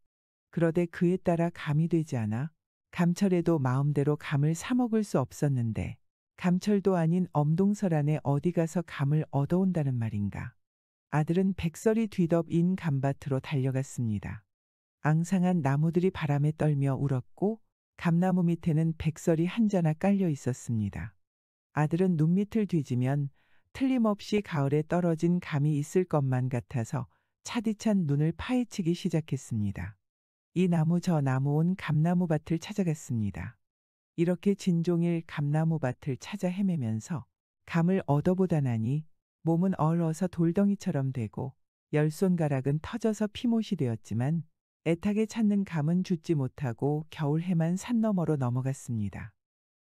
그러되 그에 따라 감이 되지 않아 감철에도 마음대로 감을 사 먹을 수 없었는데 감철도 아닌 엄동설 안에 어디 가서 감을 얻어온다는 말인가. 아들은 백설이 뒤덮인 감밭으로 달려갔습니다. 앙상한 나무들이 바람에 떨며 울었고 감나무 밑에는 백설이 한자나 깔려 있었습니다. 아들은 눈밑을 뒤지면 틀림없이 가을에 떨어진 감이 있을 것만 같아서 차디찬 눈을 파헤치기 시작했습니다. 이 나무 저 나무 온 감나무 밭을 찾아갔습니다. 이렇게 진종일 감나무 밭을 찾아 헤매면서 감을 얻어보다 나니 몸은 얼어서 돌덩이처럼 되고 열 손가락은 터져서 피못이 되었지만 애타게 찾는 감은 죽지 못하고 겨울 해만 산 너머로 넘어갔습니다.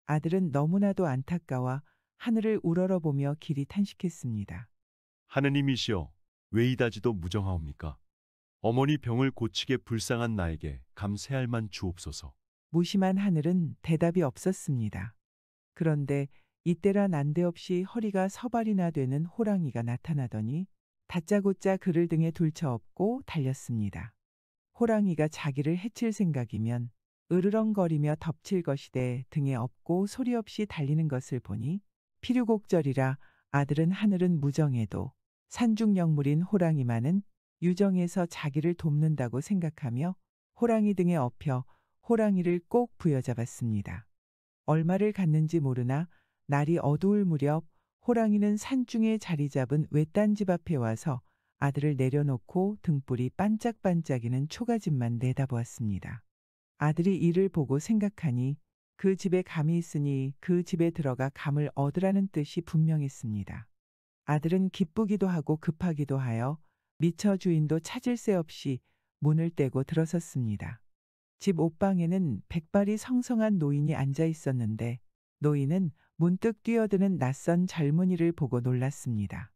아들은 너무나도 안타까워 하늘을 우러러보며 길이 탄식했습니다. 하느님이시여, 왜 이다지도 무정하옵니까? 어머니 병을 고치게 불쌍한 나에게 감 세 알만 주옵소서. 무심한 하늘은 대답이 없었습니다. 그런데 이때라 난데없이 허리가 서발이나 되는 호랑이가 나타나더니 다짜고짜 그를 등에 둘쳐업고 달렸습니다. 호랑이가 자기를 해칠 생각이면 으르렁거리며 덮칠 것이되 등에 업고 소리 없이 달리는 것을 보니 필요곡절이라 아들은 하늘은 무정해도 산중영물인 호랑이만은 유정해서 자기를 돕는다고 생각하며 호랑이 등에 업혀 호랑이를 꼭 부여잡았습니다. 얼마를 갔는지 모르나 날이 어두울 무렵 호랑이는 산중에 자리 잡은 외딴 집 앞에 와서 아들을 내려놓고 등불이 반짝반짝이는 초가집만 내다보았습니다. 아들이 이를 보고 생각하니 그 집에 감이 있으니 그 집에 들어가 감을 얻으라는 뜻이 분명했습니다. 아들은 기쁘기도 하고 급하기도 하여 미처 주인도 찾을 새 없이 문을 떼고 들어섰습니다. 집 옷방에는 백발이 성성한 노인이 앉아 있었는데 노인은 문득 뛰어드는 낯선 젊은이를 보고 놀랐습니다.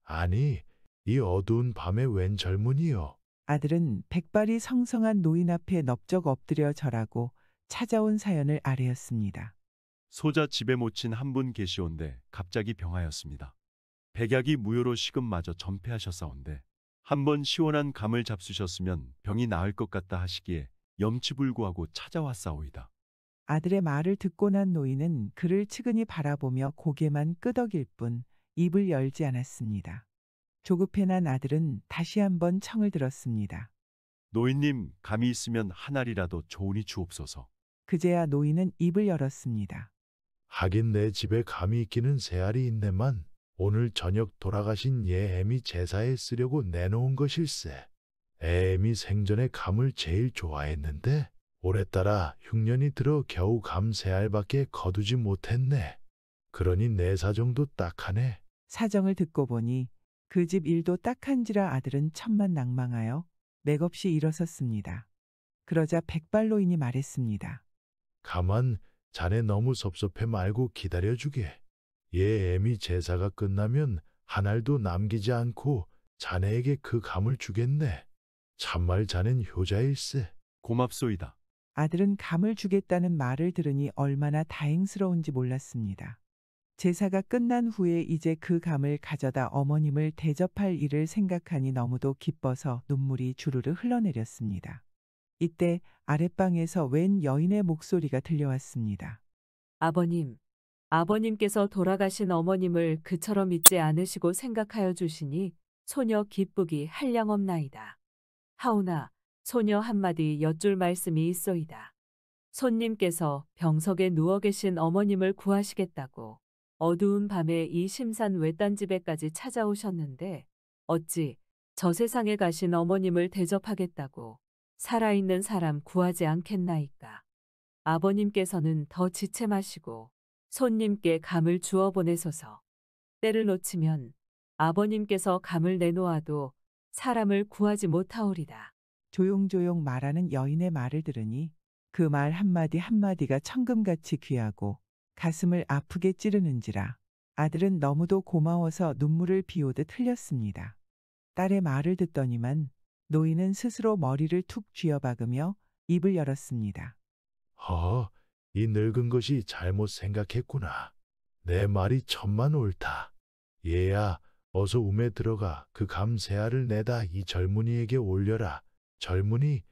아니, 이 어두운 밤에 웬 젊은이요? 아들은 백발이 성성한 노인 앞에 넙적 엎드려 절하고 찾아온 사연을 아뢰었습니다. 소자 집에 모친 한 분 계시온데 갑자기 병하였습니다. 백약이 무효로 식음마저 전폐하셨사온데 한번 시원한 감을 잡수셨으면 병이 나을 것 같다 하시기에 염치불구하고 찾아왔사오이다. 아들의 말을 듣고 난 노인은 그를 측은히 바라보며 고개만 끄덕일 뿐 입을 열지 않았습니다. 조급해 난 아들은 다시 한번 청을 들었습니다. 노인님, 감이 있으면 한 알이라도 좋으니 주옵소서. 그제야 노인은 입을 열었습니다. 하긴 내 집에 감이 있기는 세 알이 있네만 오늘 저녁 돌아가신 얘 애미 제사에 쓰려고 내놓은 것일세. 애미 생전에 감을 제일 좋아했는데 오래따라 흉년이 들어 겨우 감 세 알밖에 거두지 못했네. 그러니 내 사정도 딱하네. 사정을 듣고 보니 그 집 일도 딱한지라 아들은 천만낭망하여 맥없이 일어섰습니다. 그러자 백발노인이 말했습니다. 가만, 자네 너무 섭섭해 말고 기다려주게. 얘 애미 제사가 끝나면 한 알도 남기지 않고 자네에게 그 감을 주겠네. 참말 자넨 효자일세. 고맙소이다. 아들은 감을 주겠다는 말을 들으니 얼마나 다행스러운지 몰랐습니다. 제사가 끝난 후에 이제 그 감을 가져다 어머님을 대접할 일을 생각하니 너무도 기뻐서 눈물이 주르르 흘러내렸습니다. 이때 아랫방에서 웬 여인의 목소리가 들려왔습니다. 아버님, 아버님께서 돌아가신 어머님을 그처럼 잊지 않으시고 생각하여 주시니 소녀 기쁘기 한량없나이다. 하오나 소녀 한마디 여쭐 말씀이 있소이다. 손님께서 병석에 누워 계신 어머님을 구하시겠다고 어두운 밤에 이 심산 외딴 집에까지 찾아오셨는데 어찌 저 세상에 가신 어머님을 대접하겠다고 살아있는 사람 구하지 않겠나이까. 아버님께서는 더 지체 마시고 손님께 감을 주어 보내소서. 때를 놓치면 아버님께서 감을 내놓아도 사람을 구하지 못하오리다. 조용조용 말하는 여인의 말을 들으니 그 말 한마디 한마디가 천금같이 귀하고 가슴을 아프게 찌르는지라 아들은 너무도 고마워서 눈물을 비오듯 흘렸습니다. 딸의 말을 듣더니만 노인은 스스로 머리를 툭 쥐어박으며 입을 열었습니다. 이 늙은 것이 잘못 생각했구나. 내 말이 천만 옳다. 얘야, 어서 움에 들어가 그 감 세 알을 내다 이 젊은이에게 올려라. 젊은이,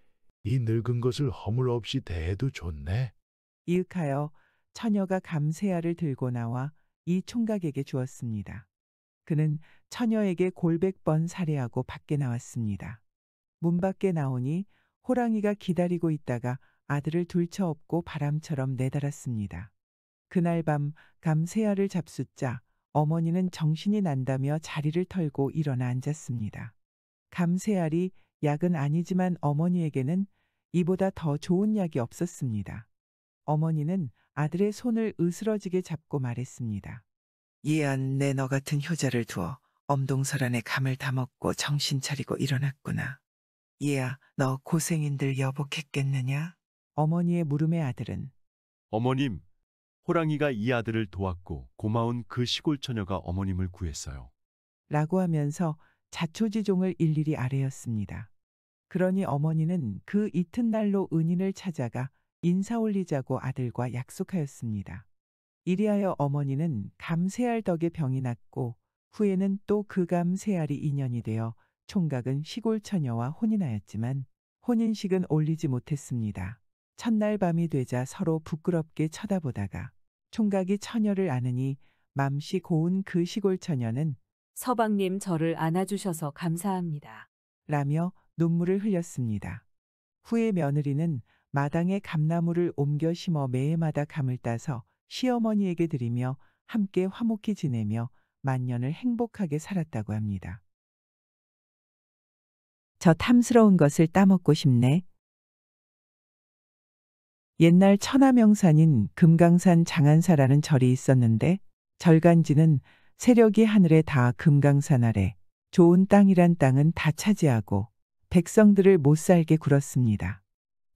이 늙은 것을 허물 없이 대해도 좋네. 이윽하여 처녀가 감 세 알을 들고 나와 이 총각에게 주었습니다. 그는 처녀에게 골백번 살해하고 밖에 나왔습니다. 문 밖에 나오니 호랑이가 기다리고 있다가 아들을 둘쳐업고 바람처럼 내달았습니다. 그날 밤 감 세 알을 잡숫자 어머니는 정신이 난다며 자리를 털고 일어나 앉았습니다. 감 세 알이 약은 아니지만 어머니에게는 이보다 더 좋은 약이 없었습니다. 어머니는 아들의 손을 으스러지게 잡고 말했습니다. 얘안 내 너 같은 효자를 두어 엄동설 안에 감을 다 먹고 정신 차리고 일어났구나. 얘야, 너 고생인들 여복했겠느냐? 어머니의 물음에 아들은 어머님, 호랑이가 이 아들을 도왔고 고마운 그 시골 처녀가 어머님을 구했어요. 라고 하면서 자초지종을 일일이 아뢰었습니다. 그러니 어머니는 그 이튿날로 은인을 찾아가 인사 올리자고 아들과 약속하였습니다. 이리하여 어머니는 감 세 알 덕에 병이 났고 후에는 또 그 감 세 알이 인연이 되어 총각은 시골 처녀와 혼인하였지만 혼인식은 올리지 못했습니다. 첫날 밤이 되자 서로 부끄럽게 쳐다보다가 총각이 처녀를 아느니 맘씨 고운 그 시골 처녀는 서방님 저를 안아주셔서 감사합니다. 라며 눈물을 흘렸습니다. 후에 며느리는 마당에 감나무를 옮겨 심어 매해마다 감을 따서 시어머니에게 드리며 함께 화목히 지내며 만년을 행복하게 살았다고 합니다. 저 탐스러운 것을 따먹고 싶네. 옛날 천하명산인 금강산 장안사라는 절이 있었는데 절간지는 세력이 하늘에 닿아 금강산 아래 좋은 땅이란 땅은 다 차지하고 백성들을 못살게 굴었습니다.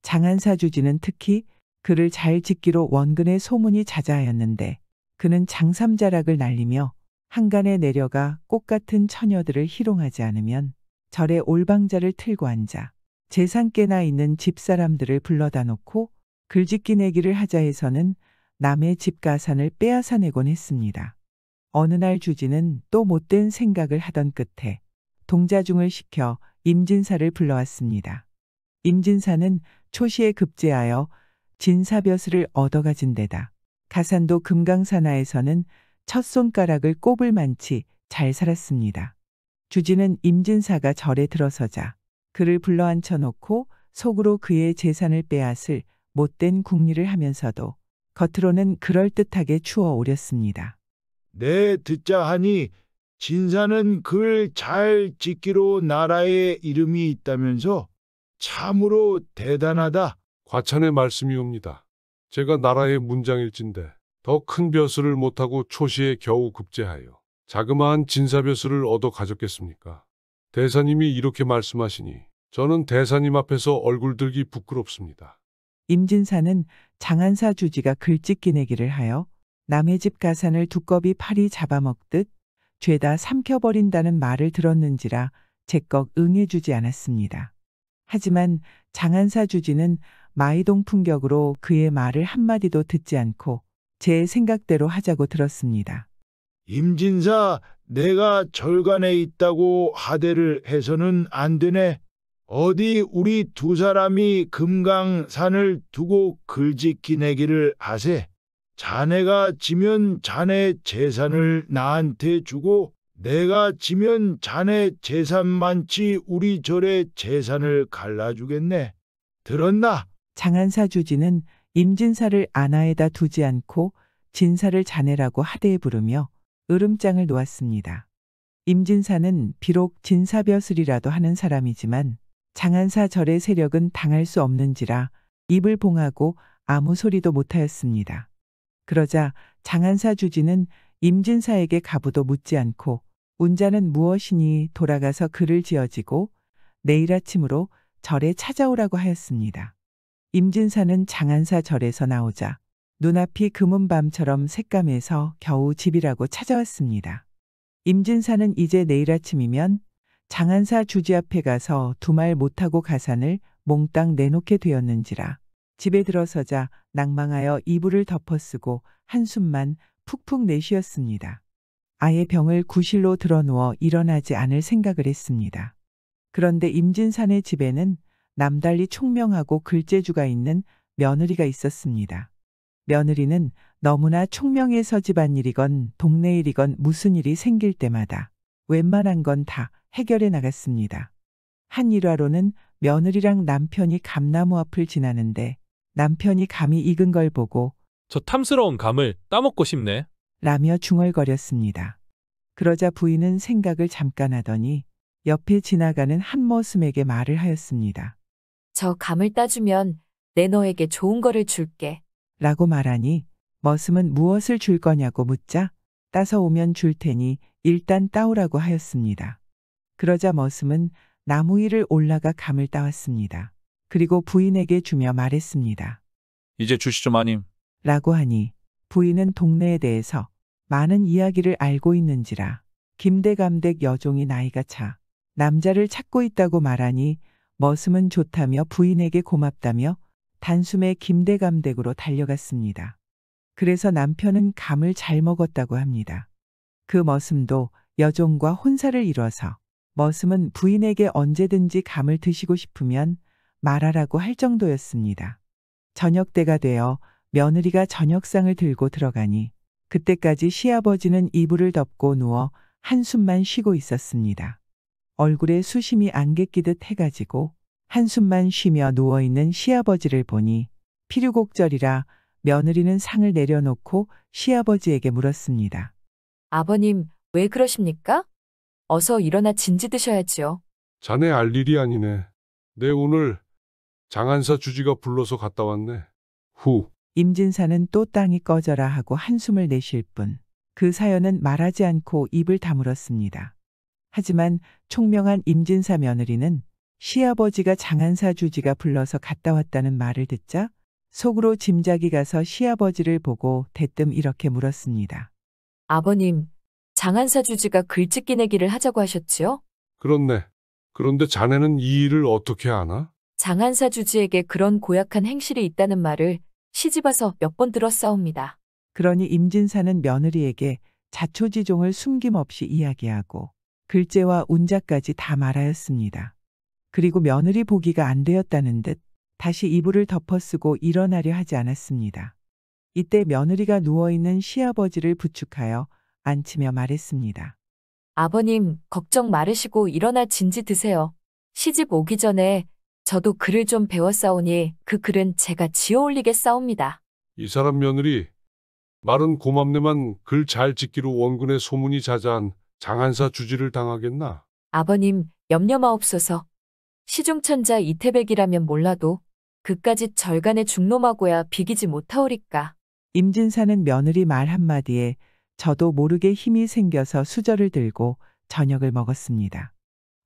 장안사 주지는 특히 그를 잘 짓기로 원근의 소문이 자자하였는데 그는 장삼자락을 날리며 한간에 내려가 꽃같은 처녀들을 희롱하지 않으면 절에 올방자를 틀고 앉아 재산께나 있는 집사람들을 불러다 놓고 글짓기 내기를 하자 해서는 남의 집가산을 빼앗아내곤 했습니다. 어느 날 주지는 또 못된 생각을 하던 끝에 동자중을 시켜 임진사를 불러왔습니다. 임진사는 초시에 급제하여 진사벼슬을 얻어가진 데다 가산도 금강산하에서는 첫 손가락을 꼽을 만치 잘 살았습니다. 주지는 임진사가 절에 들어서자 그를 불러 앉혀놓고 속으로 그의 재산을 빼앗을 못된 궁리를 하면서도 겉으로는 그럴듯하게 추어 오렸습니다. 내 듣자 하니 진사는 글 잘 짓기로 나라에 이름이 있다면서 참으로 대단하다. 과찬의 말씀이옵니다. 제가 나라의 문장일진데 더 큰 벼슬을 못하고 초시에 겨우 급제하여 자그마한 진사벼슬을 얻어 가졌겠습니까? 대사님이 이렇게 말씀하시니 저는 대사님 앞에서 얼굴 들기 부끄럽습니다. 임진사는 장안사 주지가 글짓기 내기를 하여 남의 집 가산을 두꺼비 파리 잡아먹듯 죄다 삼켜버린다는 말을 들었는지라 제껏 응해주지 않았습니다. 하지만 장안사 주지는 마이동 풍격으로 그의 말을 한마디도 듣지 않고 제 생각대로 하자고 들었습니다. 임진사, 내가 절간에 있다고 하대를 해서는 안 되네. 어디 우리 두 사람이 금강산을 두고 글짓기 내기를 하세. 자네가 지면 자네 재산을 나한테 주고 내가 지면 자네 재산만치 우리 절의 재산을 갈라주겠네. 들었나? 장안사 주지는 임진사를 안하에다 두지 않고 진사를 자네라고 하대에 부르며 으름장을 놓았습니다. 임진사는 비록 진사벼슬이라도 하는 사람이지만 장안사 절의 세력은 당할 수 없는지라 입을 봉하고 아무 소리도 못하였습니다. 그러자 장안사 주지는 임진사에게 가부도 묻지 않고 운자는 무엇이니 돌아가서 글을 지어지고 내일 아침으로 절에 찾아오라고 하였습니다. 임진사는 장안사 절에서 나오자 눈앞이 금은 밤처럼 새까매서 겨우 집이라고 찾아왔습니다. 임진사는 이제 내일 아침이면 장안사 주지 앞에 가서 두말 못하고 가산을 몽땅 내놓게 되었는지라 집에 들어서자 낭망하여 이불을 덮어쓰고 한숨만 푹푹 내쉬었습니다. 아예 병을 구실로 들어누워 일어나지 않을 생각을 했습니다. 그런데 임진사네 집에는 남달리 총명하고 글재주가 있는 며느리가 있었습니다. 며느리는 너무나 총명해서 집안일이건 동네 일이건 무슨 일이 생길 때마다 웬만한 건 다 해결해 나갔습니다. 한 일화로는 며느리랑 남편이 감나무 앞을 지나는데 남편이 감이 익은 걸 보고 저 탐스러운 감을 따먹고 싶네. 라며 중얼거렸습니다. 그러자 부인은 생각을 잠깐 하더니 옆에 지나가는 한 머슴에게 말을 하였습니다. 저 감을 따주면 내 너에게 좋은 거를 줄게. 라고 말하니 머슴은 무엇을 줄 거냐고 묻자 따서 오면 줄 테니 일단 따오라고 하였습니다. 그러자 머슴은 나무 위를 올라가 감을 따왔습니다. 그리고 부인에게 주며 말했습니다. 이제 주시죠 마님. 라고 하니 부인은 동네에 대해서 많은 이야기를 알고 있는지라 김대감댁 여종이 나이가 차 남자를 찾고 있다고 말하니 머슴은 좋다며 부인에게 고맙다며 단숨에 김대감댁으로 달려갔습니다. 그래서 남편은 감을 잘 먹었다고 합니다. 그 머슴도 여종과 혼사를 이뤄서 머슴은 부인에게 언제든지 감을 드시고 싶으면 말하라고 할 정도였습니다. 저녁 때가 되어 며느리가 저녁상을 들고 들어가니 그때까지 시아버지는 이불을 덮고 누워 한숨만 쉬고 있었습니다. 얼굴에 수심이 안개 끼듯 해가지고 한숨만 쉬며 누워있는 시아버지를 보니 필요곡절이라 며느리는 상을 내려놓고 시아버지에게 물었습니다. 아버님, 왜 그러십니까? 어서 일어나 진지 드셔야지요. 자네 알 일이 아니네. 내 오늘 장안사 주지가 불러서 갔다 왔네. 후. 임진사는 또 땅이 꺼져라 하고 한숨을 내쉴 뿐 그 사연은 말하지 않고 입을 다물었습니다. 하지만 총명한 임진사 며느리는 시아버지가 장안사 주지가 불러서 갔다 왔다는 말을 듣자 속으로 짐작이 가서 시아버지를 보고 대뜸 이렇게 물었습니다. 아버님, 장안사 주지가 글짓기 내기를 하자고 하셨지요? 그렇네. 그런데 자네는 이 일을 어떻게 아나? 장안사 주지에게 그런 고약한 행실이 있다는 말을 시집와서 몇 번 들었사옵니다. 그러니 임진사는 며느리에게 자초지종을 숨김없이 이야기하고 글재와 운자까지 다 말하였습니다. 그리고 며느리 보기가 안 되었다는 듯 다시 이불을 덮어쓰고 일어나려 하지 않았습니다. 이때 며느리가 누워있는 시아버지를 부축하여 앉히며 말했습니다. 아버님, 걱정 말으시고 일어나 진지 드세요. 시집 오기 전에 저도 글을 좀 배웠사오니 그 글은 제가 지어 올리겠사옵니다. 이 사람 며느리 말은 고맙네만 글 잘 짓기로 원군의 소문이 자자한 장한사 주지를 당하겠나? 아버님, 염려 마옵소서. 시중천자 이태백이라면 몰라도 그까짓 절간의 중놈하고야 비기지 못하오리까. 임진사는 며느리 말 한마디에 저도 모르게 힘이 생겨서 수저를 들고 저녁을 먹었습니다.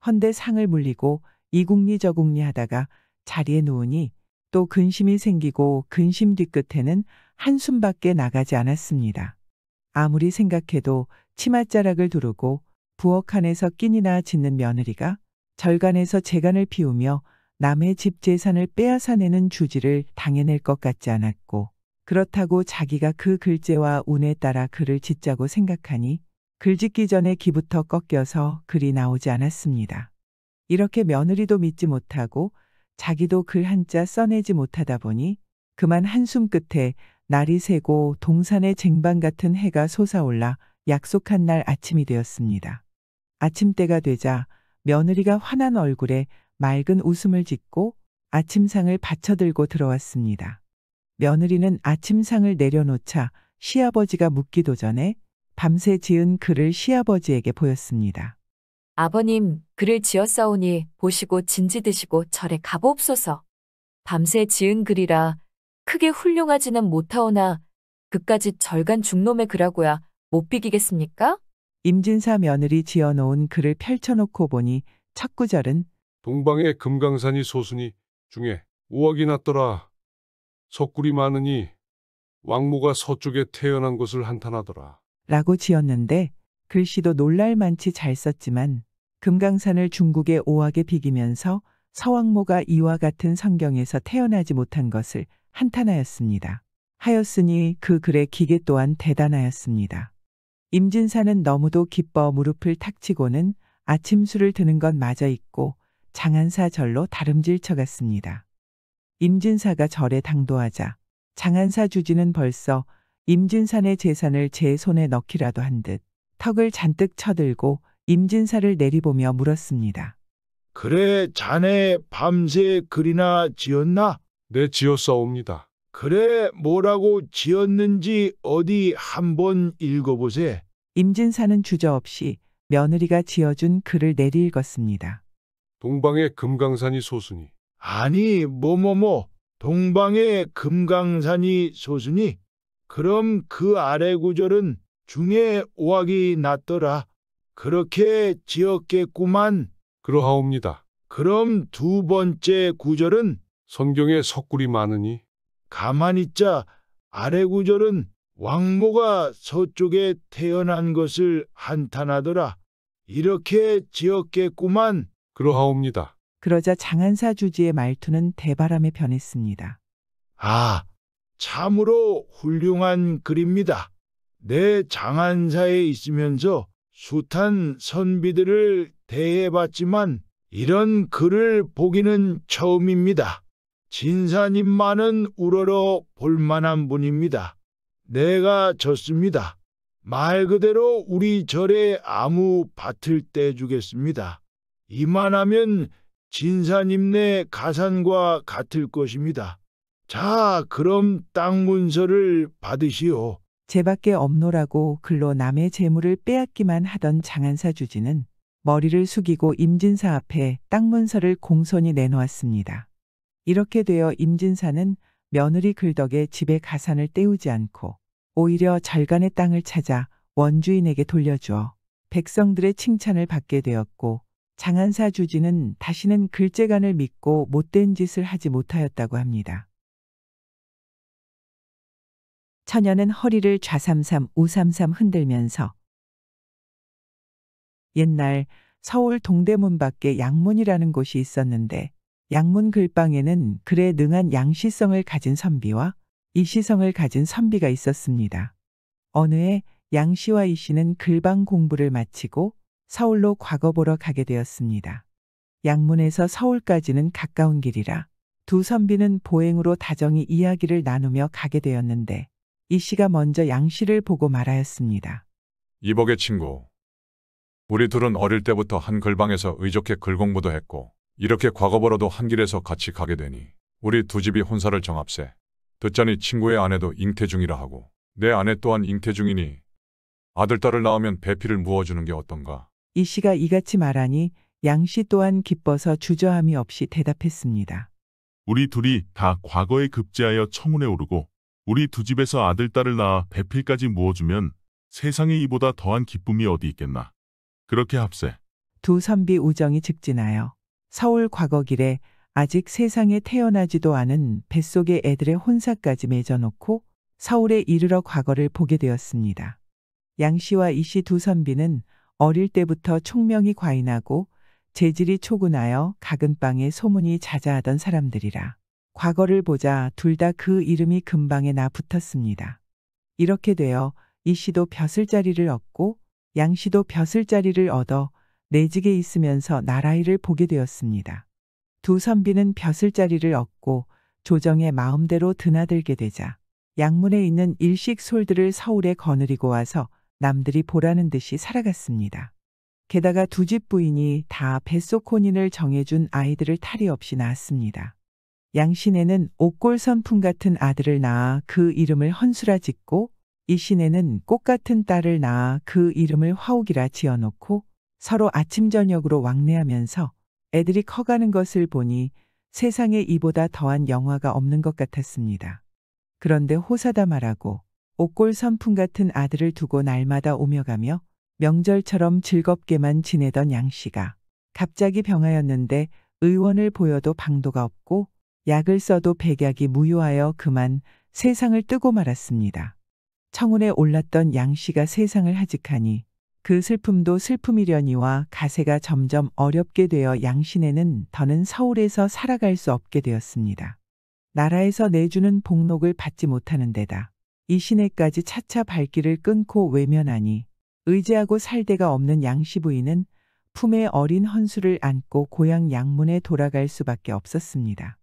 헌데 상을 물리고 이국리 저국리 하다가 자리에 누우니 또 근심이 생기고 근심 뒤끝에는 한숨밖에 나가지 않았습니다. 아무리 생각해도 치맛자락을 두르고 부엌 안에서 끼니나 짖는 며느리가 절간에서 재간을 피우며 남의 집 재산을 빼앗아내는 주지를 당해낼 것 같지 않았고, 그렇다고 자기가 그 글재와 운에 따라 글을 짓자고 생각하니 글 짓기 전에 기부터 꺾여서 글이 나오지 않았습니다. 이렇게 며느리도 믿지 못하고 자기도 글 한자 써내지 못하다 보니 그만 한숨 끝에 날이 새고 동산의 쟁반 같은 해가 솟아올라 약속한 날 아침이 되었습니다. 아침때가 되자 며느리가 환한 얼굴에 맑은 웃음을 짓고 아침상을 받쳐들고 들어왔습니다. 며느리는 아침상을 내려놓자 시아버지가 묻기도 전에 밤새 지은 글을 시아버지에게 보였습니다. 아버님, 글을 지었사오니 보시고 진지 드시고 절에 가보옵소서. 밤새 지은 글이라 크게 훌륭하지는 못하오나 그까짓 절간 중놈의 글하고야 못 비기겠습니까? 임진사 며느리 지어놓은 글을 펼쳐놓고 보니 첫 구절은 동방에 금강산이 소순이 중에 우악이 났더라. 석굴이 많으니 왕모가 서쪽에 태어난 것을 한탄하더라. 라고 지었는데 글씨도 놀랄만치 잘 썼지만 금강산을 중국의 오악에 비기면서 서왕모가 이와 같은 성경에서 태어나지 못한 것을 한탄하였습니다. 하였으니 그 글의 기계 또한 대단하였습니다. 임진사는 너무도 기뻐 무릎을 탁 치고는 아침술을 드는 것 마저 잊고 장한사 절로 다름질 쳐갔습니다. 임진사가 절에 당도하자 장한사 주지는 벌써 임진산의 재산을 제 손에 넣기라도 한 듯 턱을 잔뜩 쳐들고 임진사를 내리보며 물었습니다. 그래, 자네 밤새 글이나 지었나? 네, 지었사옵니다. 그래, 뭐라고 지었는지 어디 한번 읽어보세. 임진사는 주저없이 며느리가 지어준 글을 내리 읽었습니다. 동방에 금강산이 소순이. 아니, 동방에 금강산이 소순이? 그럼 그 아래 구절은 중에 오악이 났더라. 그렇게 지었겠구만. 그러하옵니다. 그럼 두 번째 구절은 성경에 석굴이 많으니. 가만히 있자. 아래 구절은 왕모가 서쪽에 태어난 것을 한탄하더라. 이렇게 지었겠구만. 그러하옵니다. 그러자 장한사 주지의 말투는 대바람에 변했습니다. 아, 참으로 훌륭한 글입니다. 내 장한사에 있으면서 숱한 선비들을 대해봤지만 이런 글을 보기는 처음입니다. 진사님만은 우러러 볼만한 분입니다. 내가 졌습니다. 말 그대로 우리 절에 아무 밭을 떼주겠습니다. 이만하면 진사님네 가산과 같을 것입니다. 자, 그럼 땅 문서를 받으시오. 제밖에 없노라고 글로 남의 재물을 빼앗기만 하던 장한사 주지는 머리를 숙이고 임진사 앞에 땅 문서를 공손히 내놓았습니다. 이렇게 되어 임진사는 며느리 글덕에 집에 가산을 때우지 않고 오히려 절간의 땅을 찾아 원주인에게 돌려주어 백성들의 칭찬을 받게 되었고, 장한사 주지는 다시는 글재간을 믿고 못된 짓을 하지 못하였다고 합니다. 처녀는 허리를 좌삼삼 우삼삼 흔들면서 옛날 서울 동대문 밖에 양문이라는 곳이 있었는데 양문 글방에는 글에 능한 양시성을 가진 선비와 이시성을 가진 선비가 있었습니다. 어느 해 양씨와 이씨는 글방 공부를 마치고 서울로 과거 보러 가게 되었습니다. 양문에서 서울까지는 가까운 길이라 두 선비는 보행으로 다정히 이야기를 나누며 가게 되었는데 이씨가 먼저 양씨를 보고 말하였습니다. 이복의 친구. 우리 둘은 어릴 때부터 한 글방에서 의좋게 글 공부도 했고 이렇게 과거보러도 한 길에서 같이 가게 되니 우리 두 집이 혼사를 정합세. 듣자니 친구의 아내도 잉태 중이라 하고 내 아내 또한 잉태 중이니 아들 딸을 낳으면 배필을 무어주는 게 어떤가. 이 씨가 이같이 말하니 양 씨 또한 기뻐서 주저함이 없이 대답했습니다. 우리 둘이 다 과거에 급제하여 청운에 오르고 우리 두 집에서 아들 딸을 낳아 배필까지 무어주면 세상에 이보다 더한 기쁨이 어디 있겠나. 그렇게 합세. 두 선비 우정이 직진하여 서울 과거길에 아직 세상에 태어나지도 않은 뱃속의 애들의 혼사까지 맺어놓고 서울에 이르러 과거를 보게 되었습니다. 양 씨와 이 씨 두 선비는 어릴 때부터 총명이 과인하고 재질이 초군하여 각은 방에 소문이 자자하던 사람들이라 과거를 보자 둘 다 그 이름이 금방에 나 붙었습니다. 이렇게 되어 이 씨도 벼슬자리를 얻고 양 씨도 벼슬자리를 얻어 내직에 있으면서 나라일을 보게 되었습니다. 두 선비는 벼슬자리를 얻고 조정의 마음대로 드나들게 되자 양문에 있는 일식 솔들을 서울에 거느리고 와서 남들이 보라는 듯이 살아갔습니다. 게다가 두 집 부인이 다 뱃속 혼인을 정해준 아이들을 탈이 없이 낳았습니다. 양신에는 옥골 선풍 같은 아들을 낳아 그 이름을 헌수라 짓고 이 신에는 꽃 같은 딸을 낳아 그 이름을 화옥이라 지어놓고 서로 아침 저녁으로 왕래하면서 애들이 커가는 것을 보니 세상에 이보다 더한 영화가 없는 것 같았습니다. 그런데 호사다 말하고 옥골 선풍 같은 아들을 두고 날마다 오며 가며 명절처럼 즐겁게만 지내던 양 씨가 갑자기 병하였는데 의원을 보여도 방도가 없고 약을 써도 백약이 무효하여 그만 세상을 뜨고 말았습니다. 청운에 올랐던 양 씨가 세상을 하직하니 그 슬픔도 슬픔이려니와 가세가 점점 어렵게 되어 양신에는 더는 서울에서 살아갈 수 없게 되었습니다. 나라에서 내주는 복록을 받지 못하는 데다 이 시내까지 차차 발길을 끊고 외면하니 의지하고 살 데가 없는 양씨 부인은 품에 어린 헌수를 안고 고향 양문에 돌아갈 수밖에 없었습니다.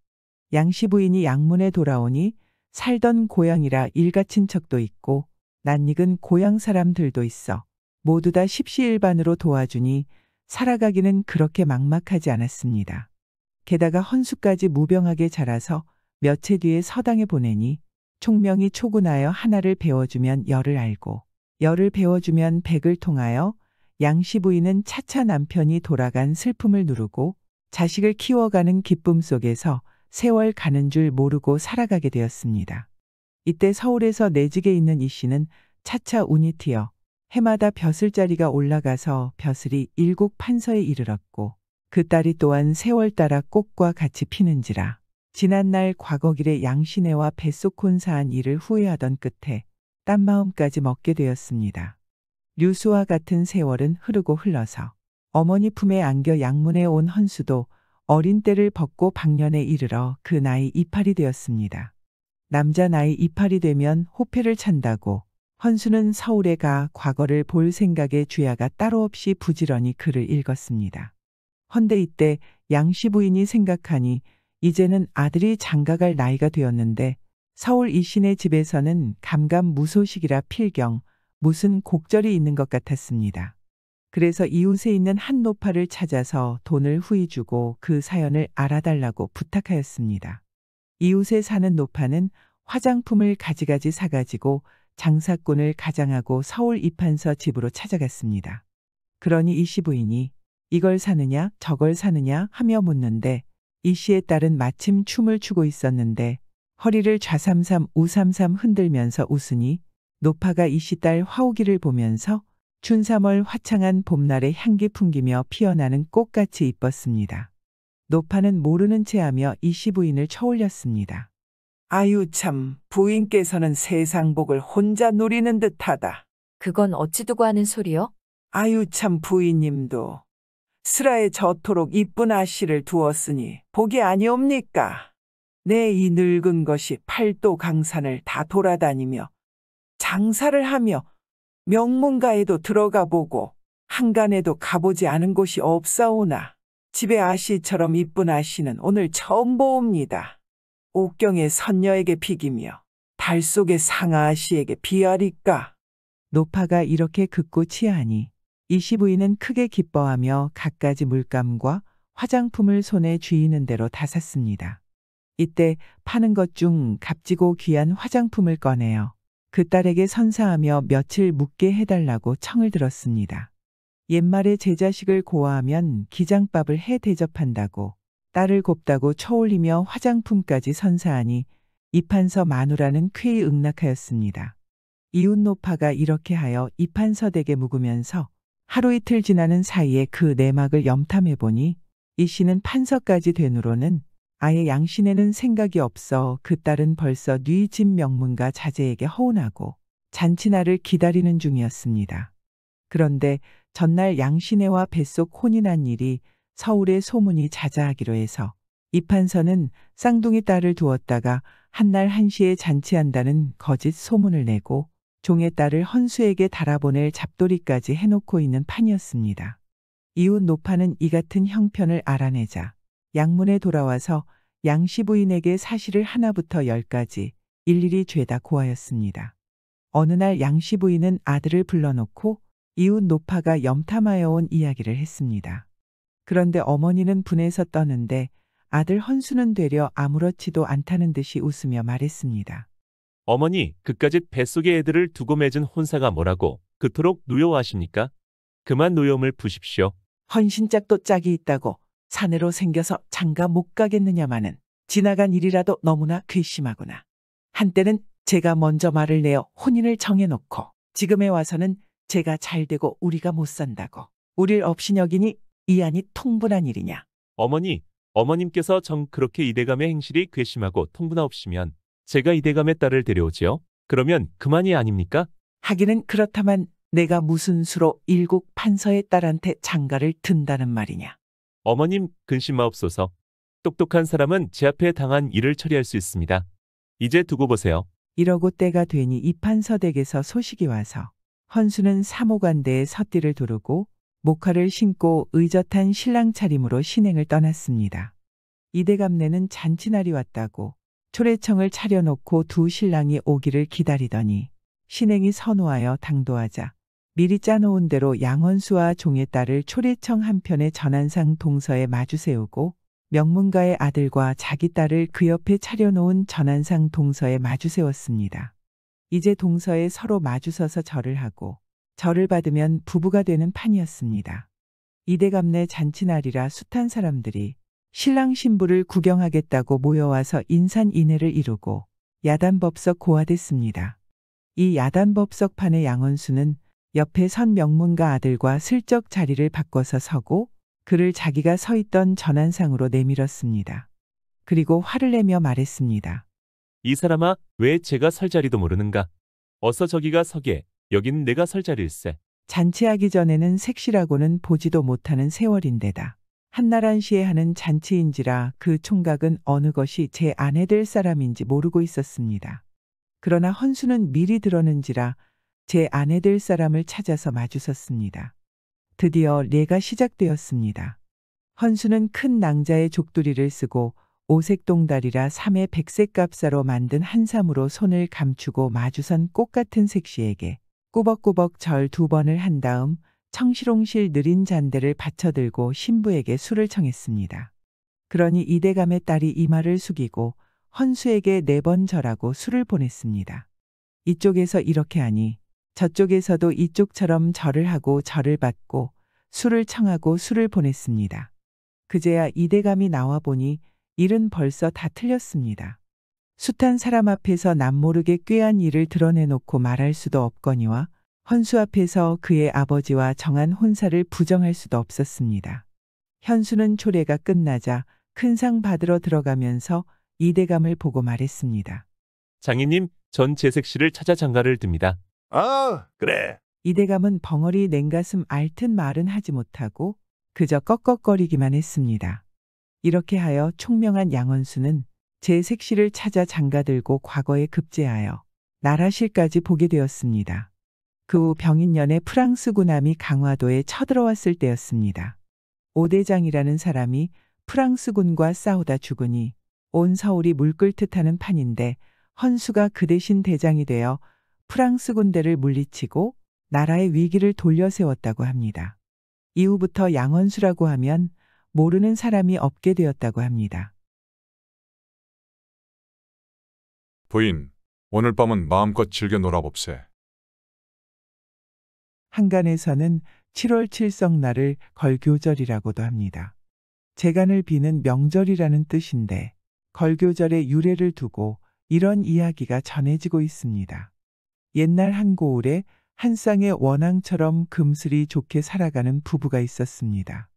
양씨 부인이 양문에 돌아오니 살던 고향이라 일가친척도 있고 낯익은 고향 사람들도 있어 모두 다 십시일반으로 도와주니 살아가기는 그렇게 막막하지 않았습니다. 게다가 헌수까지 무병하게 자라서 몇 해 뒤에 서당에 보내니 총명이 초군하여 하나를 배워주면 열을 알고 열을 배워주면 백을 통하여 양씨 부인은 차차 남편이 돌아간 슬픔을 누르고 자식을 키워가는 기쁨 속에서 세월 가는 줄 모르고 살아가게 되었습니다. 이때 서울에서 내직에 있는 이 씨는 차차 운이 튀어 해마다 벼슬자리가 올라가서 벼슬이 일국 판서에 이르렀고 그 딸이 또한 세월 따라 꽃과 같이 피는지라 지난날 과거길에 양신애와 뱃속 혼사한 일을 후회하던 끝에 딴 마음까지 먹게 되었습니다. 류수와 같은 세월은 흐르고 흘러서 어머니 품에 안겨 양문에 온 헌수도 어린 때를 벗고 방년에 이르러 그 나이 이팔이 되었습니다. 남자 나이 이팔이 되면 호패를 찬다고 헌수는 서울에 가 과거를 볼 생각에 주야가 따로 없이 부지런히 글을 읽었습니다. 헌데 이때 양씨 부인이 생각하니 이제는 아들이 장가갈 나이가 되었는데 서울 이신의 집에서는 감감무소식이라 필경 무슨 곡절이 있는 것 같았습니다. 그래서 이웃에 있는 한 노파를 찾아서 돈을 후히 주고 그 사연을 알아달라고 부탁하였습니다. 이웃에 사는 노파는 화장품을 가지가지 사가지고 장사꾼을 가장하고 서울 이판서 집으로 찾아갔습니다. 그러니 이 씨 부인이 이걸 사느냐 저걸 사느냐 하며 묻는데 이 씨의 딸은 마침 춤을 추고 있었는데 허리를 좌삼삼 우삼삼 흔들면서 웃으니 노파가 이 씨 딸 화오기를 보면서 춘삼월 화창한 봄날의 향기 풍기며 피어나는 꽃같이 이뻤습니다. 노파는 모르는 체하며 이 씨 부인을 쳐올렸습니다. 아유 참 부인께서는 세상 복을 혼자 누리는 듯하다. 그건 어찌 두고 하는 소리요? 아유 참 부인님도 슬하에 저토록 이쁜 아씨를 두었으니 복이 아니옵니까? 내 이 늙은 것이 팔도 강산을 다 돌아다니며 장사를 하며 명문가에도 들어가 보고 한간에도 가보지 않은 곳이 없사오나 집에 아씨처럼 이쁜 아씨는 오늘 처음 보옵니다. 옥경의 선녀에게 비기며 달 속의 상아 아씨에게 비하리까? 노파가 이렇게 극구 치하하니 이씨 부인은 크게 기뻐하며 갖가지 물감과 화장품을 손에 쥐이는 대로 다 샀습니다. 이때 파는 것 중 값지고 귀한 화장품을 꺼내어 그 딸에게 선사하며 며칠 묵게 해달라고 청을 들었습니다. 옛말에 제 자식을 고아하면 기장밥을 해 대접한다고 딸을 곱다고 쳐올리며 화장품까지 선사하니 이판서 마누라는 쾌히 응낙하였습니다. 이웃 노파가 이렇게 하여 이판서댁에 묵으면서 하루 이틀 지나는 사이에 그 내막을 염탐해보니 이 씨는 판서까지 된 후로는 아예 양신에는 생각이 없어 그 딸은 벌써 뉘집 명문가 자제에게 허운하고 잔치날을 기다리는 중이었습니다. 그런데 전날 양신애와 뱃속 혼이 난 일이 서울에 소문이 자자하기로 해서 이판서는 쌍둥이 딸을 두었다가 한날 한시에 잔치한다는 거짓 소문을 내고 종의 딸을 헌수에게 달아보낼 잡돌이까지 해놓고 있는 판이었습니다. 이웃 노파는 이 같은 형편을 알아내자 양문에 돌아와서 양씨 부인에게 사실을 하나부터 열까지 일일이 죄다 고하였습니다. 어느 날 양씨 부인은 아들을 불러놓고 이웃 노파가 염탐하여 온 이야기를 했습니다. 그런데 어머니는 분해서 떠는데 아들 헌수는 되려 아무렇지도 않다는 듯이 웃으며 말했습니다. 어머니, 그까짓 뱃속의 애들을 두고 맺은 혼사가 뭐라고 그토록 노여워하십니까? 그만 노여움을 푸십시오. 헌신짝도 짝이 있다고 사내로 생겨서 장가 못 가겠느냐마는 지나간 일이라도 너무나 괘씸하구나. 한때는 제가 먼저 말을 내어 혼인을 정해놓고 지금에 와서는 제가 잘되고 우리가 못 산다고 우릴 없이 여기니 이 안이 통분한 일이냐. 어머니, 어머님께서 정 그렇게 이대감의 행실이 괘씸하고 통분하옵시면 제가 이대감의 딸을 데려오지요. 그러면 그만이 아닙니까? 하기는 그렇다만 내가 무슨 수로 일국 판서의 딸한테 장가를 든다는 말이냐. 어머님, 근심 마옵소서. 똑똑한 사람은 제 앞에 당한 일을 처리할 수 있습니다. 이제 두고 보세요. 이러고 때가 되니 이판서댁에서 소식이 와서 헌수는 사모관대에 섣띠를 두르고 목화를 신고 의젓한 신랑 차림으로 신행을 떠났습니다. 이대감네는 잔치날이 왔다고 초래청을 차려놓고 두 신랑이 오기를 기다리더니 신행이 선호하여 당도하자 미리 짜놓은 대로 양헌수와 종의 딸을 초래청 한편의 전한상 동서에 마주 세우고 명문가의 아들과 자기 딸을 그 옆에 차려놓은 전한상 동서에 마주 세웠습니다. 이제 동서에 서로 마주서서 절을 하고 절을 받으면 부부가 되는 판이었습니다. 이대감네 잔치날이라 숱한 사람들이 신랑 신부를 구경하겠다고 모여와서 인산인해를 이루고 야단법석 고하됐습니다. 이 야단법석판의 양헌수는 옆에 선 명문가 아들과 슬쩍 자리를 바꿔서 서고 그를 자기가 서 있던 전한상으로 내밀었습니다. 그리고 화를 내며 말했습니다. 이 사람아, 왜 제가 설 자리도 모르는가? 어서 저기가 서게. 여긴 내가 설 자리일세. 잔치하기 전에는 색시라고는 보지도 못하는 세월인데다 한날 한시에 하는 잔치인지라 그 총각은 어느 것이 제 아내 될 사람인지 모르고 있었습니다. 그러나 헌수는 미리 들었는지라 제 아내 될 사람을 찾아서 마주섰습니다. 드디어례가 시작되었습니다. 헌수는 큰 낭자의 족두리를 쓰고 오색동다리라 3의 백색 값사로 만든 한삼으로 손을 감추고 마주선 꽃 같은 색시에게 꾸벅꾸벅 절 2번을 한 다음 청시롱실 느린 잔대를 받쳐들고 신부에게 술을 청했습니다. 그러니 이대감의 딸이 이마를 숙이고 헌수에게 4번 절하고 술을 보냈습니다. 이쪽에서 이렇게 하니 저쪽에서도 이쪽처럼 절을 하고 절을 받고 술을 청하고 술을 보냈습니다. 그제야 이대감이 나와 보니 일은 벌써 다 틀렸습니다. 숱한 사람 앞에서 남모르게 꾀한 일을 드러내놓고 말할 수도 없거니와 헌수 앞에서 그의 아버지와 정한 혼사를 부정할 수도 없었습니다. 현수는 초례가 끝나자 큰 상 받으러 들어가면서 이대감을 보고 말했습니다. 장인님, 전 제색씨를 찾아 장가를 듭니다. 그래. 이대감은 벙어리 냉가슴 앓듯 말은 하지 못하고 그저 꺽꺽거리기만 했습니다. 이렇게 하여 총명한 양헌수는 제 색시를 찾아 장가들고 과거에 급제하여 나라실까지 보게 되었습니다. 그 후 병인년에 프랑스 군함이 강화도에 쳐들어왔을 때였습니다. 오대장이라는 사람이 프랑스 군과 싸우다 죽으니 온 서울이 물끓듯 하는 판인데 헌수가 그 대신 대장이 되어 프랑스 군대를 물리치고 나라의 위기를 돌려세웠다고 합니다. 이후부터 양원수라고 하면 모르는 사람이 없게 되었다고 합니다. 부인, 오늘 밤은 마음껏 즐겨 놀아봅세. 한간에서는 7월 칠성날을 걸교절이라고도 합니다. 재간을 비는 명절이라는 뜻인데 걸교절의 유래를 두고 이런 이야기가 전해지고 있습니다. 옛날 한 고을에 한 쌍의 원앙처럼 금슬이 좋게 살아가는 부부가 있었습니다.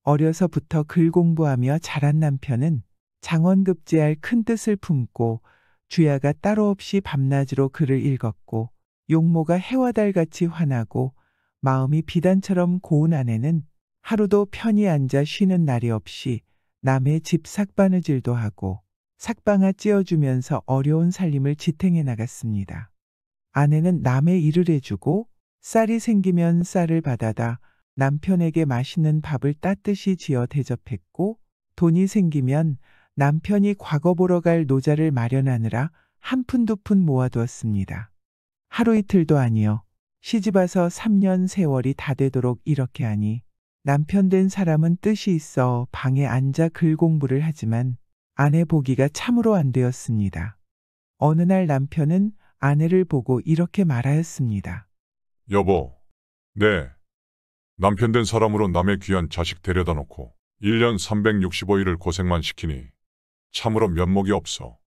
어려서부터 글 공부하며 자란 남편은 장원급제할 큰 뜻을 품고 주야가 따로 없이 밤낮으로 글을 읽었고 용모가 해와 달같이 환하고 마음이 비단처럼 고운 아내는 하루도 편히 앉아 쉬는 날이 없이 남의 집 삭바느질도 하고 삭방아 찧어주면서 어려운 살림을 지탱해 나갔습니다. 아내는 남의 일을 해주고 쌀이 생기면 쌀을 받아다 남편에게 맛있는 밥을 따뜻이 지어 대접했고 돈이 생기면 남편이 과거 보러 갈 노자를 마련하느라 한 푼 두 푼 모아두었습니다. 하루 이틀도 아니요. 시집와서 3년 세월이 다 되도록 이렇게 하니 남편 된 사람은 뜻이 있어 방에 앉아 글 공부를 하지만 아내 보기가 참으로 안 되었습니다. 어느 날 남편은 아내를 보고 이렇게 말하였습니다. 여보, 네. 남편 된 사람으로 남의 귀한 자식 데려다 놓고 1년 365일을 고생만 시키니 참으로 면목이 없어.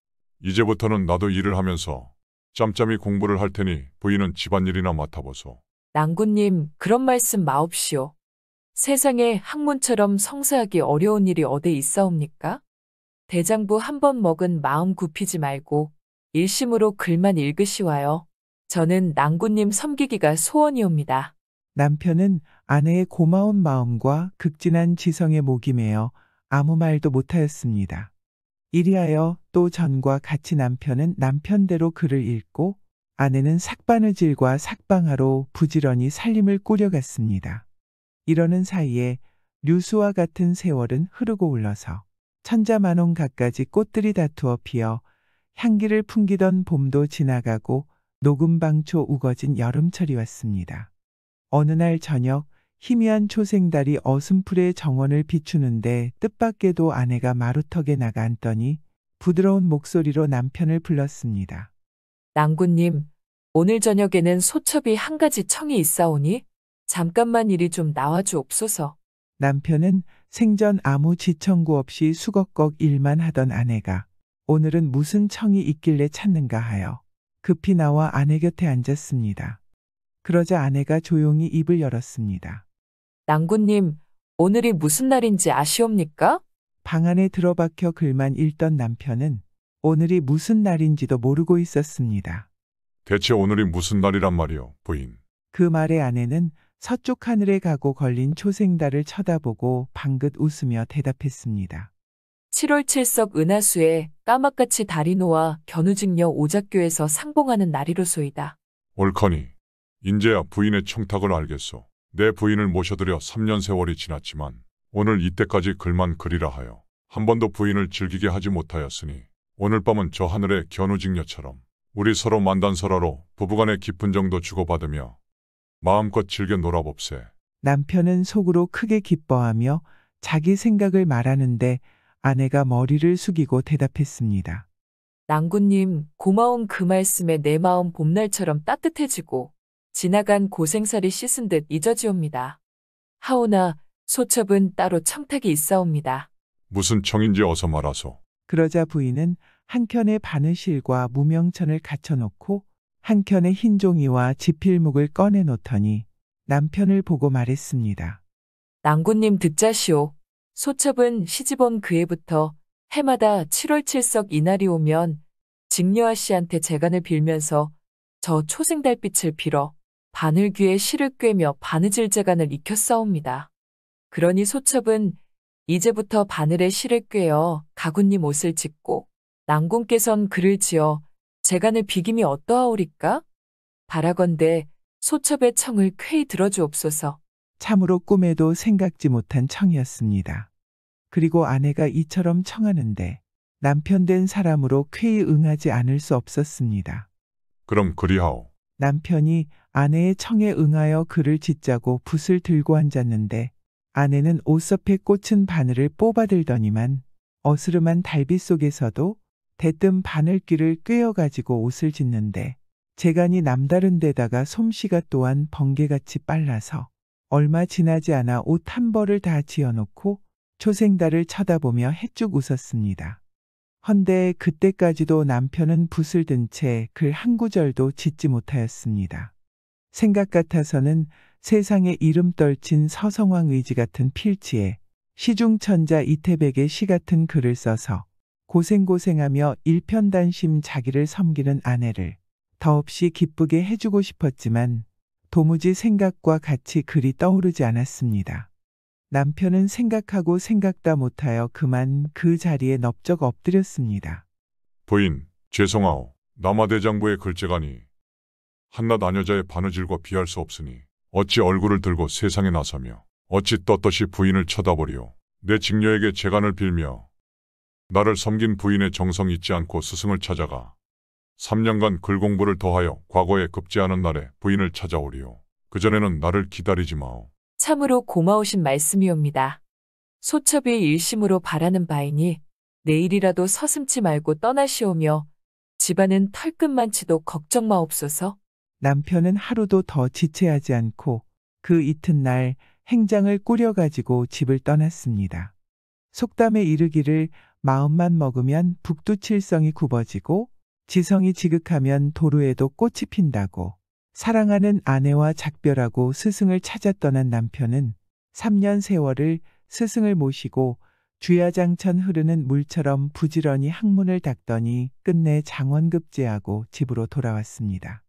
이제부터는 나도 일을 하면서 짬짬이 공부를 할 테니 부인은 집안일이나 맡아보소. 낭군님, 그런 말씀 마옵시오. 세상에 학문처럼 성사하기 어려운 일이 어디 있사옵니까? 대장부 한 번 먹은 마음 굽히지 말고 일심으로 글만 읽으시와요. 저는 낭군님 섬기기가 소원이옵니다. 남편은 아내의 고마운 마음과 극진한 지성에 목이 메어 아무 말도 못하였습니다. 이리하여 또 전과 같이 남편은 남편대로 글을 읽고 아내는 삭바느질과 삭방하로 부지런히 살림을 꾸려갔습니다. 이러는 사이에 류수와 같은 세월은 흐르고 흘러서 천자만원 갖가지 꽃들이 다투어 피어 향기를 풍기던 봄도 지나가고 녹음방초 우거진 여름철이 왔습니다. 어느 날 저녁 희미한 초생달이 어슴풀의 정원을 비추는데 뜻밖에도 아내가 마루턱에 나가 앉더니 부드러운 목소리로 남편을 불렀습니다. 낭군님, 오늘 저녁에는 소첩이 한 가지 청이 있사오니 잠깐만 이리 좀 나와주옵소서. 남편은 생전 아무 지청구 없이 수거꺽 일만 하던 아내가 오늘은 무슨 청이 있길래 찾는가 하여 급히 나와 아내 곁에 앉았습니다. 그러자 아내가 조용히 입을 열었습니다. 낭군님, 오늘이 무슨 날인지 아시옵니까? 방 안에 들어박혀 글만 읽던 남편은 오늘이 무슨 날인지도 모르고 있었습니다. 대체 오늘이 무슨 날이란 말이오, 부인. 그 말에 아내는 서쪽 하늘에 가고 걸린 초생달을 쳐다보고 방긋 웃으며 대답했습니다. 7월 7석 은하수에 까맣같이 달이 놓아 견우직녀 오작교에서 상봉하는 날이로소이다. 옳거니 인제야 부인의 청탁을 알겠소. 내 부인을 모셔드려 3년 세월이 지났지만 오늘 이때까지 글만 그리라 하여 한 번도 부인을 즐기게 하지 못하였으니 오늘 밤은 저 하늘의 견우직녀처럼 우리 서로 만단설화로 부부간의 깊은 정도 주고받으며 마음껏 즐겨 놀아봅세. 남편은 속으로 크게 기뻐하며 자기 생각을 말하는데 아내가 머리를 숙이고 대답했습니다. 낭군님, 고마운 그 말씀에 내 마음 봄날처럼 따뜻해지고 지나간 고생살이 씻은 듯 잊어지옵니다. 하오나 소첩은 따로 청탁이 있사옵니다. 무슨 청인지 어서 말하소. 그러자 부인은 한켠에 바느실과 무명천을 갖춰놓고 한켠에 흰 종이와 지필묵을 꺼내놓더니 남편을 보고 말했습니다. 낭군님 듣자시오. 소첩은 시집온 그해부터 해마다 7월 7석 이날이 오면 직녀아 씨한테 재간을 빌면서 저 초생달빛을 빌어 바늘귀에 실을 꿰며 바느질 재간을 익혔사옵니다. 그러니 소첩은 이제부터 바늘에 실을 꿰어 가군님 옷을 짓고 낭군께선 글을 지어 재간을 비김이 어떠하오리까? 바라건대 소첩의 청을 쾌히 들어주옵소서. 참으로 꿈에도 생각지 못한 청이었습니다. 그리고 아내가 이처럼 청하는데 남편 된 사람으로 쾌히 응하지 않을 수 없었습니다. 그럼 그리하오. 남편이 아내의 청에 응하여 그를 짓자고 붓을 들고 앉았는데 아내는 옷섭에 꽂힌 바늘을 뽑아들더니만 어스름한 달빛 속에서도 대뜸 바늘귀를 꿰어가지고 옷을 짓는데 재간이 남다른 데다가 솜씨가 또한 번개같이 빨라서 얼마 지나지 않아 옷 한 벌을 다 지어놓고 초생달을 쳐다보며 해쭉 웃었습니다. 헌데 그때까지도 남편은 붓을 든 채 글 한 구절도 짓지 못하였습니다. 생각 같아서는 세상에 이름 떨친 서성왕 의지 같은 필지에 시중천자 이태백의 시 같은 글을 써서 고생고생하며 일편단심 자기를 섬기는 아내를 더없이 기쁘게 해주고 싶었지만 도무지 생각과 같이 글이 떠오르지 않았습니다. 남편은 생각하고 생각다 못하여 그만 그 자리에 넙적 엎드렸습니다. 부인, 죄송하오. 남아대장부의 글재가니 한낱 아녀자의 바느질과 비할 수 없으니 어찌 얼굴을 들고 세상에 나서며 어찌 떳떳이 부인을 쳐다보리오. 내 직녀에게 재간을 빌며 나를 섬긴 부인의 정성 잊지 않고 스승을 찾아가 3년간 글 공부를 더하여 과거에 급제하는 날에 부인을 찾아오리오. 그전에는 나를 기다리지 마오. 참으로 고마우신 말씀이옵니다. 소첩이 일심으로 바라는 바이니 내일이라도 서슴지 말고 떠나시오며 집안은 털끝만치도 걱정 마옵소서. 남편은 하루도 더 지체하지 않고 그 이튿날 행장을 꾸려가지고 집을 떠났습니다. 속담에 이르기를 마음만 먹으면 북두칠성이 굽어지고 지성이 지극하면 도루에도 꽃이 핀다고 사랑하는 아내와 작별하고 스승을 찾아 떠난 남편은 3년 세월을 스승을 모시고 주야장천 흐르는 물처럼 부지런히 학문을 닦더니 끝내 장원급제하고 집으로 돌아왔습니다.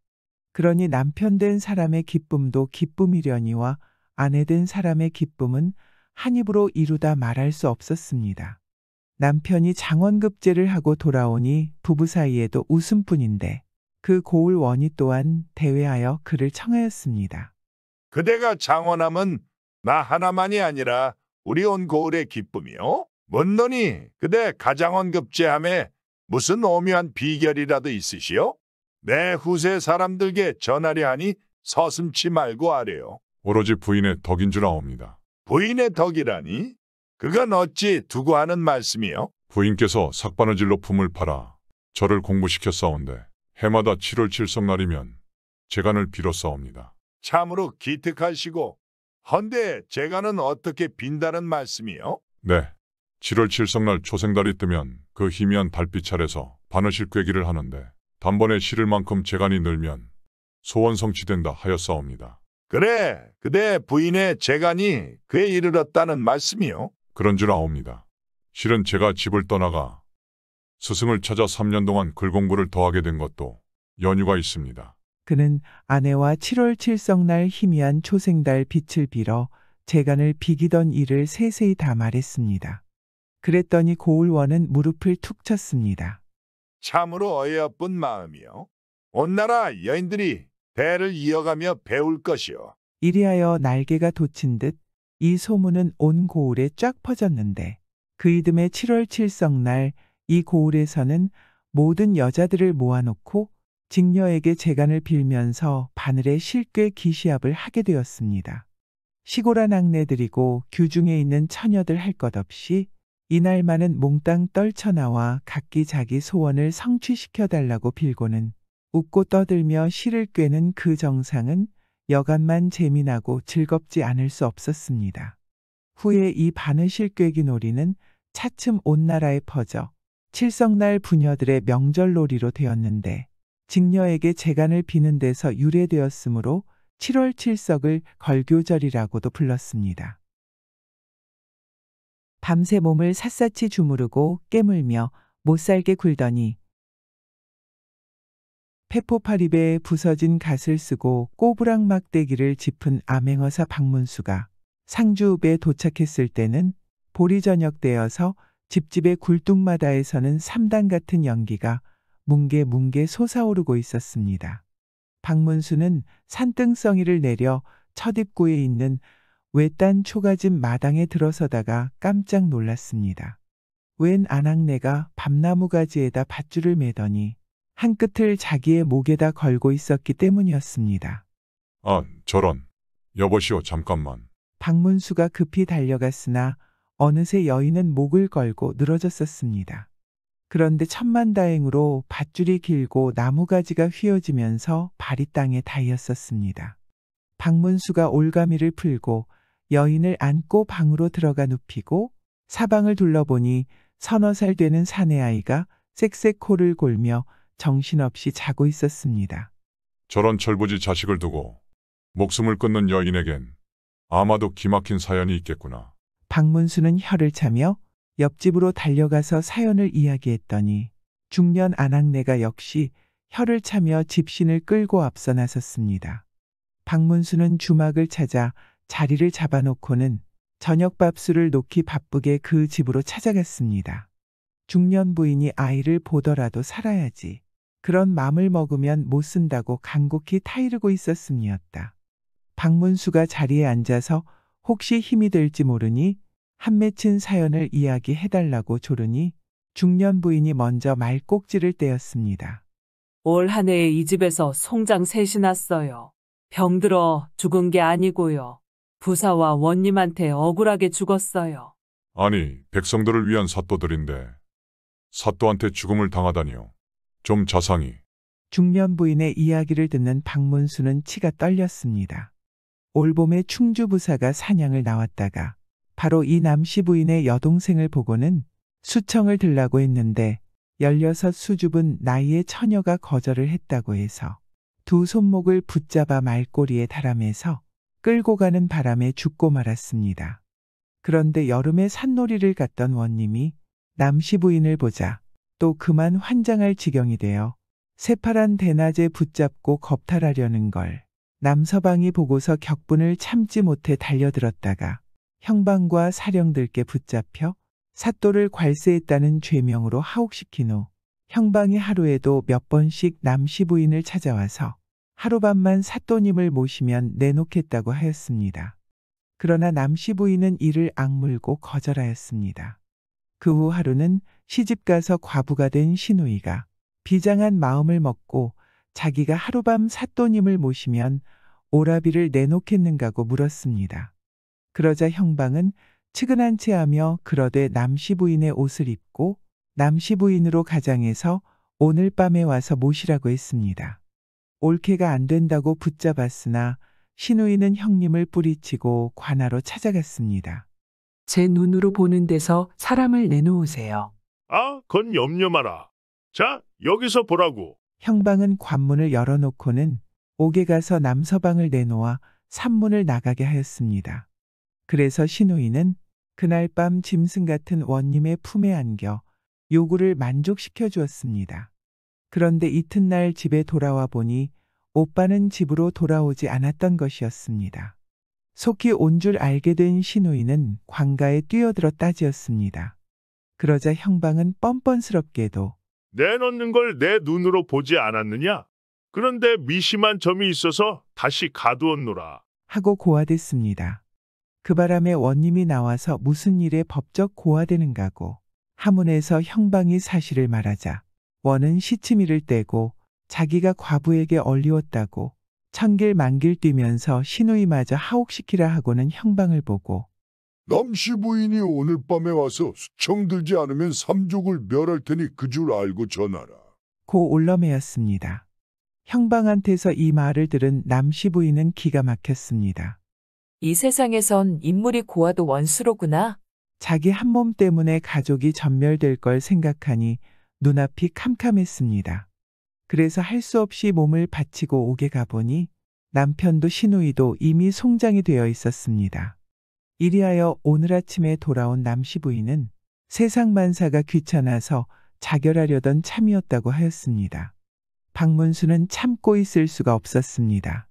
그러니 남편 된 사람의 기쁨도 기쁨이려니와 아내 된 사람의 기쁨은 한 입으로 이루다 말할 수 없었습니다. 남편이 장원급제를 하고 돌아오니 부부 사이에도 웃음뿐인데 그 고울 원희 또한 대회하여 그를 청하였습니다. 그대가 장원함은 나 하나만이 아니라 우리 온 고을의 기쁨이요. 뭔노니 그대 가장원급제함에 무슨 오묘한 비결이라도 있으시오? 내 후세 사람들께 전하려 하니 서슴지 말고 하래요. 오로지 부인의 덕인 줄 아옵니다. 부인의 덕이라니? 그건 어찌 두고 하는 말씀이요? 부인께서 삭바느질로 품을 팔아 저를 공부시켜 싸운데 해마다 7월 7석 날이면 재간을 빌어 싸웁니다. 참으로 기특하시고 헌데 재간은 어떻게 빈다는 말씀이요? 네. 7월 7석 날 초생달이 뜨면 그 희미한 달빛 아래서 바느실 꿰기를 하는데 단번에 실을 만큼 재간이 늘면 소원 성취된다 하였사옵니다. 그래, 그대 부인의 재간이 그에 이르렀다는 말씀이요? 그런 줄 아옵니다. 실은 제가 집을 떠나가 스승을 찾아 3년 동안 글 공부를 더하게 된 것도 연유가 있습니다. 그는 아내와 7월 7석날 희미한 초생달 빛을 빌어 재간을 비기던 일을 세세히 다 말했습니다. 그랬더니 고울원은 무릎을 툭 쳤습니다. 참으로 어여쁜 마음이요. 온 나라 여인들이 대를 이어가며 배울 것이요. 이리하여 날개가 돋친 듯 이 소문은 온 고을에 쫙 퍼졌는데 그 이듬해 7월 7석날 이 고을에서는 모든 여자들을 모아놓고 직녀에게 재간을 빌면서 바늘에 실꽤 기시합을 하게 되었습니다. 시골아 낙내들이고 규중에 있는 처녀들 할 것 없이 이날만은 몽땅 떨쳐나와 각기 자기 소원을 성취시켜달라고 빌고는 웃고 떠들며 실을 꿰는 그 정상은 여간만 재미나고 즐겁지 않을 수 없었습니다. 후에 이 바느실 꿰기 놀이는 차츰 온 나라에 퍼져 칠석날 부녀들의 명절놀이로 되었는데 직녀에게 재간을 비는 데서 유래되었으므로 7월 7석을 걸교절이라고도 불렀습니다. 밤새 몸을 샅샅이 주무르고 깨물며 못살게 굴더니 페포파립에 부서진 갓을 쓰고 꼬부랑 막대기를 짚은 암행어사 박문수가 상주읍에 도착했을 때는 보리 저녁 되어서 집집의 굴뚝마다에서는 삼단 같은 연기가 뭉게뭉게 솟아오르고 있었습니다. 박문수는 산등성이를 내려 첫 입구에 있는 외딴 초가집 마당에 들어서다가 깜짝 놀랐습니다. 웬 아낙네가 밤나무 가지에다 밧줄을 매더니 한 끝을 자기의 목에다 걸고 있었기 때문이었습니다. 아, 저런. 여보시오, 잠깐만. 박문수가 급히 달려갔으나 어느새 여인은 목을 걸고 늘어졌었습니다. 그런데 천만다행으로 밧줄이 길고 나무가지가 휘어지면서 발이 땅에 닿였었습니다. 박문수가 올가미를 풀고 여인을 안고 방으로 들어가 눕히고 사방을 둘러보니 서너 살 되는 사내아이가 쌕쌕 코를 골며 정신없이 자고 있었습니다. 저런 철부지 자식을 두고 목숨을 끊는 여인에겐 아마도 기막힌 사연이 있겠구나. 박문수는 혀를 차며 옆집으로 달려가서 사연을 이야기했더니 중년 아낙네가 역시 혀를 차며 집신을 끌고 앞서 나섰습니다. 박문수는 주막을 찾아 자리를 잡아놓고는 저녁 밥술을 놓기 바쁘게 그 집으로 찾아갔습니다. 중년 부인이 아이를 보더라도 살아야지. 그런 맘을 먹으면 못 쓴다고 간곡히 타이르고 있었음이었다. 박문수가 자리에 앉아서 혹시 힘이 될지 모르니 한 맺힌 사연을 이야기해달라고 조르니 중년 부인이 먼저 말꼭지를 떼었습니다. 올 한 해에 이 집에서 송장 셋이 났어요. 병들어 죽은 게 아니고요. 부사와 원님한테 억울하게 죽었어요. 아니, 백성들을 위한 사또들인데 사또한테 죽음을 당하다니요. 좀 자상히. 중년 부인의 이야기를 듣는 박문수는 치가 떨렸습니다. 올봄에 충주부사가 사냥을 나왔다가 바로 이 남씨 부인의 여동생을 보고는 수청을 들라고 했는데 16 수줍은 나이의 처녀가 거절을 했다고 해서 두 손목을 붙잡아 말꼬리에 달아매서 끌고 가는 바람에 죽고 말았습니다. 그런데 여름에 산놀이를 갔던 원님이 남씨 부인을 보자 또 그만 환장할 지경이 되어 새파란 대낮에 붙잡고 겁탈하려는 걸 남서방이 보고서 격분을 참지 못해 달려들었다가 형방과 사령들께 붙잡혀 사또를 괄세했다는 죄명으로 하옥시킨 후 형방이 하루에도 몇 번씩 남씨 부인을 찾아와서 하룻밤만 사또님을 모시면 내놓겠다고 하였습니다. 그러나 남씨 부인은 이를 악물고 거절하였습니다. 그 후 하루는 시집가서 과부가 된 시누이가 비장한 마음을 먹고 자기가 하룻밤 사또님을 모시면 오라비를 내놓겠는가고 물었습니다. 그러자 형방은 측은한 체하며 그러되 남씨 부인의 옷을 입고 남씨 부인으로 가장해서 오늘 밤에 와서 모시라고 했습니다. 옳게가 안 된다고 붙잡았으나 시누이는 형님을 뿌리치고 관하로 찾아갔습니다. 제 눈으로 보는 데서 사람을 내놓으세요. 아, 건 염려 마라. 자, 여기서 보라고. 형방은 관문을 열어놓고는 옥에 가서 남서방을 내놓아 산문을 나가게 하였습니다. 그래서 시누이는 그날 밤 짐승 같은 원님의 품에 안겨 요구를 만족시켜 주었습니다. 그런데 이튿날 집에 돌아와 보니 오빠는 집으로 돌아오지 않았던 것이었습니다. 속히 온 줄 알게 된 시누이는 관가에 뛰어들어 따지었습니다. 그러자 형방은 뻔뻔스럽게도 내놓는 걸 내 눈으로 보지 않았느냐? 그런데 미심한 점이 있어서 다시 가두었노라. 하고 고하댔습니다. 그 바람에 원님이 나와서 무슨 일에 법적 고하되는가고 하문에서 형방이 사실을 말하자 원은 시치미를 떼고 자기가 과부에게 얼리웠다고 천길 만길 뛰면서 시누이마저 하옥시키라 하고는 형방을 보고 남씨 부인이 오늘 밤에 와서 수청 들지 않으면 삼족을 멸할 테니 그 줄 알고 전하라. 고 올러매였습니다. 형방한테서 이 말을 들은 남씨 부인은 기가 막혔습니다. 이 세상에선 인물이 고와도 원수로구나. 자기 한 몸 때문에 가족이 전멸될 걸 생각하니 눈앞이 캄캄했습니다. 그래서 할 수 없이 몸을 바치고 옥에 가보니 남편도 시누이도 이미 송장이 되어 있었습니다. 이리하여 오늘 아침에 돌아온 남씨 부인은 세상 만사가 귀찮아서 자결하려던 참이었다고 하였습니다. 박문수는 참고 있을 수가 없었습니다.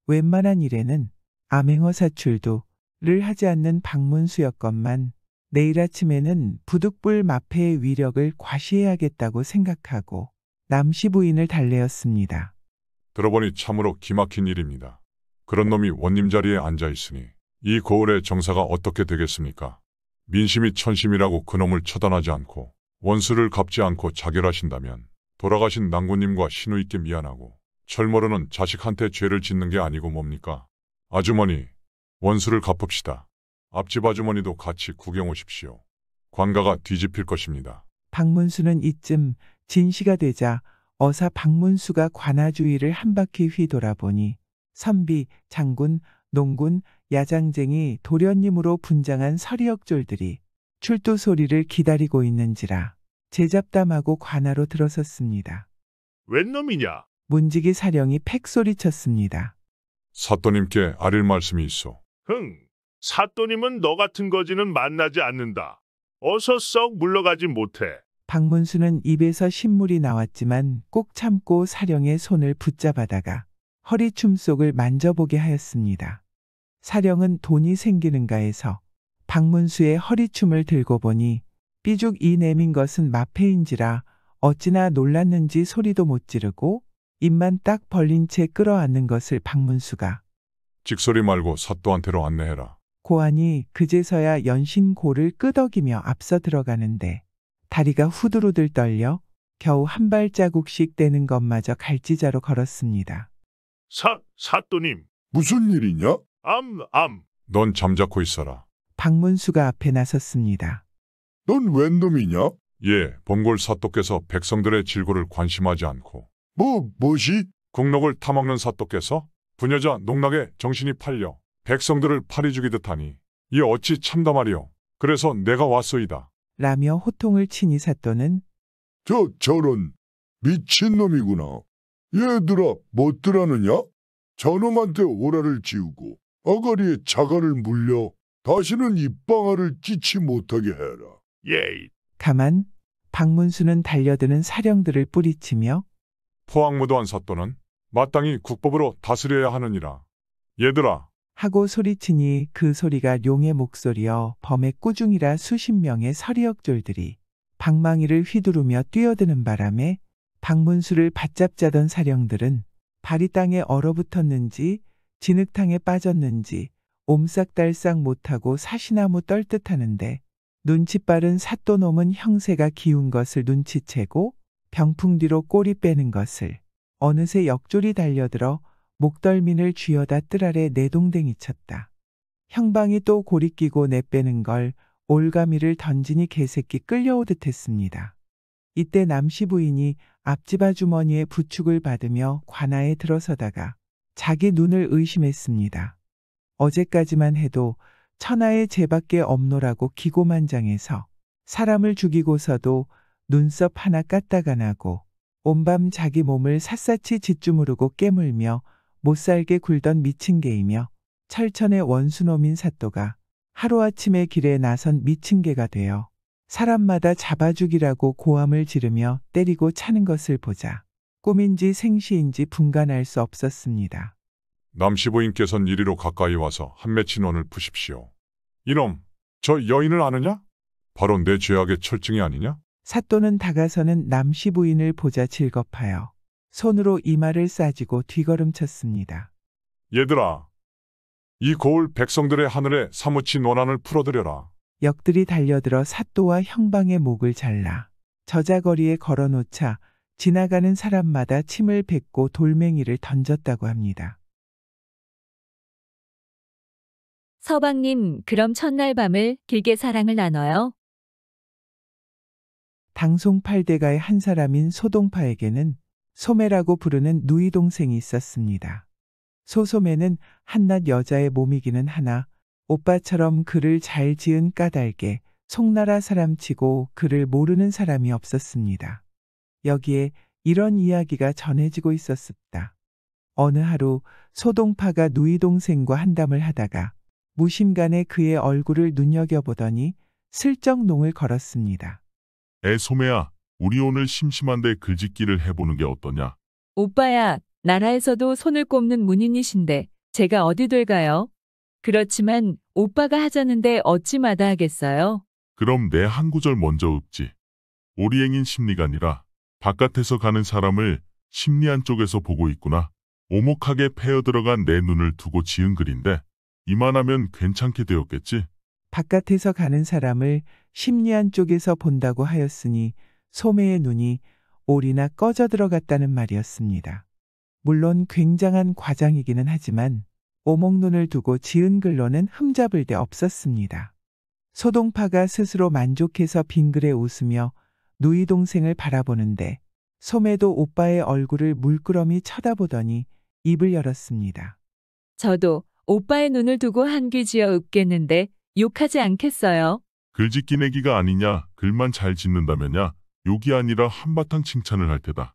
웬만한 일에는 암행어 사출도 를 하지 않는 박문수였건만 내일 아침에는 부득불 마패의 위력을 과시해야겠다고 생각하고 남씨 부인을 달래었습니다. 들어보니 참으로 기막힌 일입니다. 그런 놈이 원님 자리에 앉아 있으니 이 고을의 정사가 어떻게 되겠습니까? 민심이 천심이라고 그놈을 처단하지 않고 원수를 갚지 않고 자결하신다면 돌아가신 낭구님과 신우이께 미안하고 철모르는 자식한테 죄를 짓는 게 아니고 뭡니까? 아주머니, 원수를 갚읍시다. 앞집 아주머니도 같이 구경 오십시오. 관가가 뒤집힐 것입니다. 박문수는 이쯤 진시가 되자 어사 박문수가 관아주위를 한 바퀴 휘돌아보니 선비, 장군, 농군, 야장쟁이, 도련님으로 분장한 서리역졸들이 출두 소리를 기다리고 있는지라 제잡담하고 관아로 들어섰습니다. 웬 놈이냐? 문지기 사령이 팩 소리쳤습니다. 사또님께 아릴 말씀이 있어. 사또님은 너 같은 거지는 만나지 않는다. 어서 썩 물러가지 못해. 박문수는 입에서 신물이 나왔지만 꼭 참고 사령의 손을 붙잡아다가 허리춤속을 만져보게 하였습니다. 사령은 돈이 생기는가 해서 박문수의 허리춤을 들고 보니 삐죽 이 내민 것은 마패인지라 어찌나 놀랐는지 소리도 못 지르고 입만 딱 벌린 채 끌어안는 것을 박문수가 찍소리 말고 사또한테로 안내해라. 고하니 그제서야 연신고를 끄덕이며 앞서 들어가는데 다리가 후들후들 떨려 겨우 한 발자국씩 떼는 것마저 갈지자로 걸었습니다. 사또님. 무슨 일이냐? 넌 잠자코 있어라. 박문수가 앞에 나섰습니다. 넌 웬 놈이냐? 예, 범골 사또께서 백성들의 질고를 관심하지 않고 무엇이? 국록을 타먹는 사또께서 부녀자 농락에 정신이 팔려 백성들을 파리 죽이듯 하니 이 어찌 참담하리요. 그래서 내가 왔소이다. 라며 호통을 치니 사또는 저런 미친놈이구나. 얘들아 못들 하느냐? 저놈한테 오라를 지우고 아가리에 자갈을 물려 다시는 입방아를 찢지 못하게 해라. 예. 가만 박문수는 달려드는 사령들을 뿌리치며 포악무도한 사또는 마땅히 국법으로 다스려야 하느니라. 얘들아. 하고 소리치니 그 소리가 용의 목소리여 범의 꾸중이라 수십 명의 서리역졸들이 방망이를 휘두르며 뛰어드는 바람에 박문수를 바짝자던 사령들은 발이 땅에 얼어붙었는지 진흙탕에 빠졌는지 옴싹달싹 못하고 사시나무 떨듯하는데 눈치 빠른 사또놈은 형세가 기운 것을 눈치채고 병풍 뒤로 꼬리 빼는 것을 어느새 역졸이 달려들어 목덜민을 쥐어다 뜰 아래 내동댕이 쳤다. 형방이 또 고리 끼고 내빼는 걸 올가미를 던지니 개새끼 끌려오듯 했습니다. 이때 남씨 부인이 앞집 아주머니의 부축을 받으며 관아에 들어서다가 자기 눈을 의심했습니다. 어제까지만 해도 천하의 죄밖에 없노라고 기고만장해서 사람을 죽이고서도 눈썹 하나 까딱 안 하고 온밤 자기 몸을 샅샅이 짓주무르고 깨물며 못살게 굴던 미친 개이며 철천의 원수놈인 사또가 하루아침에 길에 나선 미친 개가 되어 사람마다 잡아 죽이라고 고함을 지르며 때리고 차는 것을 보자 꿈인지 생시인지 분간할 수 없었습니다. 남씨 부인께선 이리로 가까이 와서 한 맺힌 원을 푸십시오. 이놈, 저 여인을 아느냐? 바로 내 죄악의 철증이 아니냐? 사또는 다가서는 남씨 부인을 보자 질겁하여 손으로 이마를 싸지고 뒤걸음쳤습니다. 얘들아, 이 고을 백성들의 하늘에 사무치 논한을 풀어드려라. 역들이 달려들어 사또와 형방의 목을 잘라 저자거리에 걸어놓자 지나가는 사람마다 침을 뱉고 돌멩이를 던졌다고 합니다. 서방님, 그럼 첫날 밤을 길게 사랑을 나눠요. 당송팔대가의 한 사람인 소동파에게는 소매라고 부르는 누이 동생이 있었습니다. 소소매는 한낱 여자의 몸이기는 하나 오빠처럼 글을 잘 지은 까닭에 송나라 사람치고 글을 모르는 사람이 없었습니다. 여기에 이런 이야기가 전해지고 있었습니다. 어느 하루 소동파가 누이 동생과 한담을 하다가 무심간에 그의 얼굴을 눈여겨보더니 슬쩍 농을 걸었습니다. 소매야, 우리 오늘 심심한데 글짓기를 해보는 게 어떠냐? 오빠야, 나라에서도 손을 꼽는 문인이신데 제가 어디 될까요? 그렇지만 오빠가 하자는데 어찌 마다하겠어요? 그럼 내 한 구절 먼저 읊지. 오리행인 심리가니라. 바깥에서 가는 사람을 심리 안쪽에서 보고 있구나. 오목하게 패어 들어간 내 눈을 두고 지은 글인데 이만하면 괜찮게 되었겠지? 바깥에서 가는 사람을 심리 안쪽에서 본다고 하였으니 소매의 눈이 올이나 꺼져 들어갔다는 말이었습니다. 물론 굉장한 과장이기는 하지만 오목눈을 두고 지은 글로는 흠잡을 데 없었습니다. 소동파가 스스로 만족해서 빙그레 웃으며 누이 동생을 바라보는데 소매도 오빠의 얼굴을 물끄러미 쳐다보더니 입을 열었습니다. 저도 오빠의 눈을 두고 한귀 지어 읊겠는데 욕하지 않겠어요? 글짓기 내기가 아니냐, 글만 잘 짓는다면야, 욕이 아니라 한바탕 칭찬을 할 테다.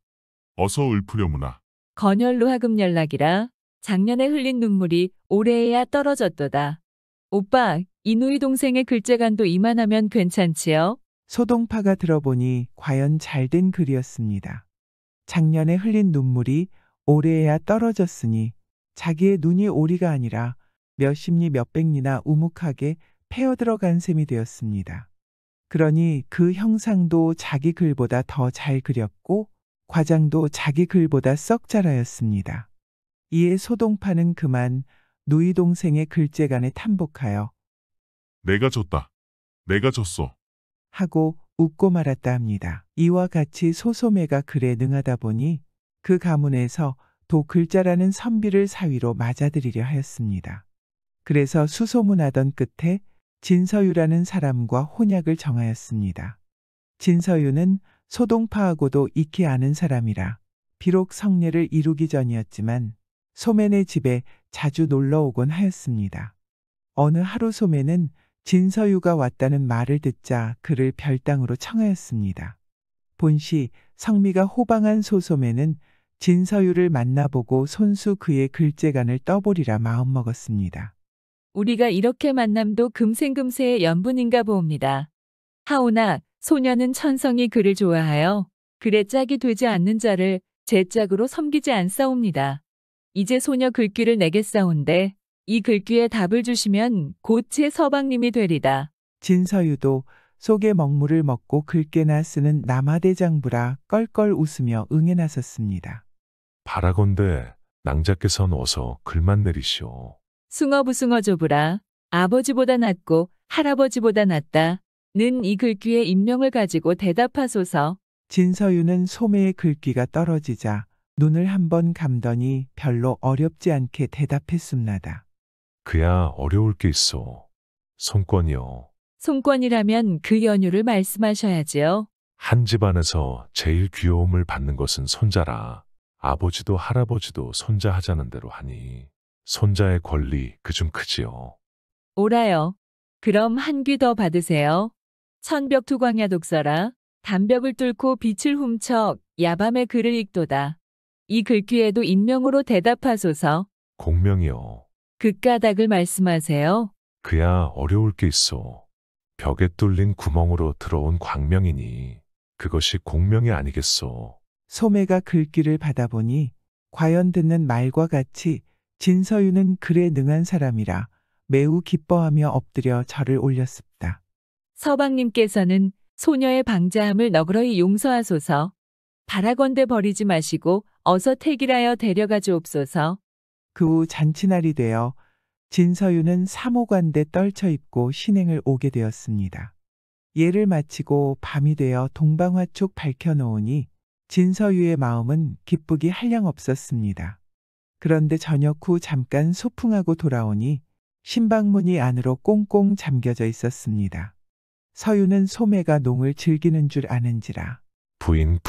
어서 읊으려무나. 건열로 하금 연락이라 작년에 흘린 눈물이 올해에야 떨어졌도다. 오빠, 이 누이 동생의 글재간도 이만하면 괜찮지요? 소동파가 들어보니 과연 잘된 글이었습니다. 작년에 흘린 눈물이 올해에야 떨어졌으니 자기의 눈이 오리가 아니라 몇십리 몇백리나 우묵하게 패어 들어간 셈이 되었습니다. 그러니 그 형상도 자기 글보다 더 잘 그렸고 과장도 자기 글보다 썩 잘하였습니다. 이에 소동파는 그만 누이 동생의 글재간에 탐복하여 내가 졌다. 내가 졌어. 하고 웃고 말았다 합니다. 이와 같이 소소매가 글에 능하다 보니 그 가문에서 도 글자라는 선비를 사위로 맞아들이려 하였습니다. 그래서 수소문하던 끝에 진서유라는 사람과 혼약을 정하였습니다. 진서유는 소동파하고도 익히 아는 사람이라 비록 성례를 이루기 전이었지만 소매네 집에 자주 놀러 오곤 하였습니다. 어느 하루 소매는 진서유가 왔다는 말을 듣자 그를 별당으로 청하였습니다. 본시 성미가 호방한 소소매는 진서유를 만나보고 손수 그의 글재간을 떠보리라 마음먹었습니다. 우리가 이렇게 만남도 금생금세의 연분인가 보옵니다. 하오나 소녀는 천성이 그를 좋아하여 글의 짝이 되지 않는 자를 제 짝으로 섬기지 않사옵니다. 이제 소녀 글귀를 내겠사온데 이 글귀에 답을 주시면 곧 제 서방님이 되리다. 진서유도 속에 먹물을 먹고 글깨나 쓰는 남하대장부라 껄껄 웃으며 응해 나섰습니다. 바라건대 낭자께선 어서 글만 내리시오. 숭어부숭어조부라 아버지보다 낫고 할아버지보다 낫다. 는 이 글귀의 인명을 가지고 대답하소서. 진서유는 소매의 글귀가 떨어지자 눈을 한번 감더니 별로 어렵지 않게 대답했습니다. 그야 어려울 게 있어. 손권이요. 손권이라면 그 연유를 말씀하셔야지요. 한 집안에서 제일 귀여움을 받는 것은 손자라. 아버지도 할아버지도 손자 하자는 대로 하니 손자의 권리 그중 크지요. 옳아요. 그럼 한 귀 더 받으세요. 천벽투광야 독서라. 담벽을 뚫고 빛을 훔쳐 야밤의 글을 읽도다. 이 글귀에도 인명으로 대답하소서. 공명이요. 그 까닭을 말씀하세요. 그야 어려울 게 있어. 벽에 뚫린 구멍으로 들어온 광명이니 그것이 공명이 아니겠소. 소매가 글귀를 받아보니 과연 듣는 말과 같이 진서유는 글에 능한 사람이라 매우 기뻐하며 엎드려 절을 올렸습니다. 서방님께서는 소녀의 방자함을 너그러이 용서하소서. 바라건대 버리지 마시고 어서 택일하여 데려가 주옵소서. 그 후 잔치날이 되어 진서유는 사모관대 떨쳐 입고 신행을 오게 되었습니다. 예를 마치고 밤이 되어 동방화촉 밝혀놓으니 진서유의 마음은 기쁘기 한량없었습니다. 그런데 저녁 후 잠깐 소풍하고 돌아오니 신방문이 안으로 꽁꽁 잠겨져 있었습니다. 서유는 소매가 농을 즐기는 줄 아는지라 부인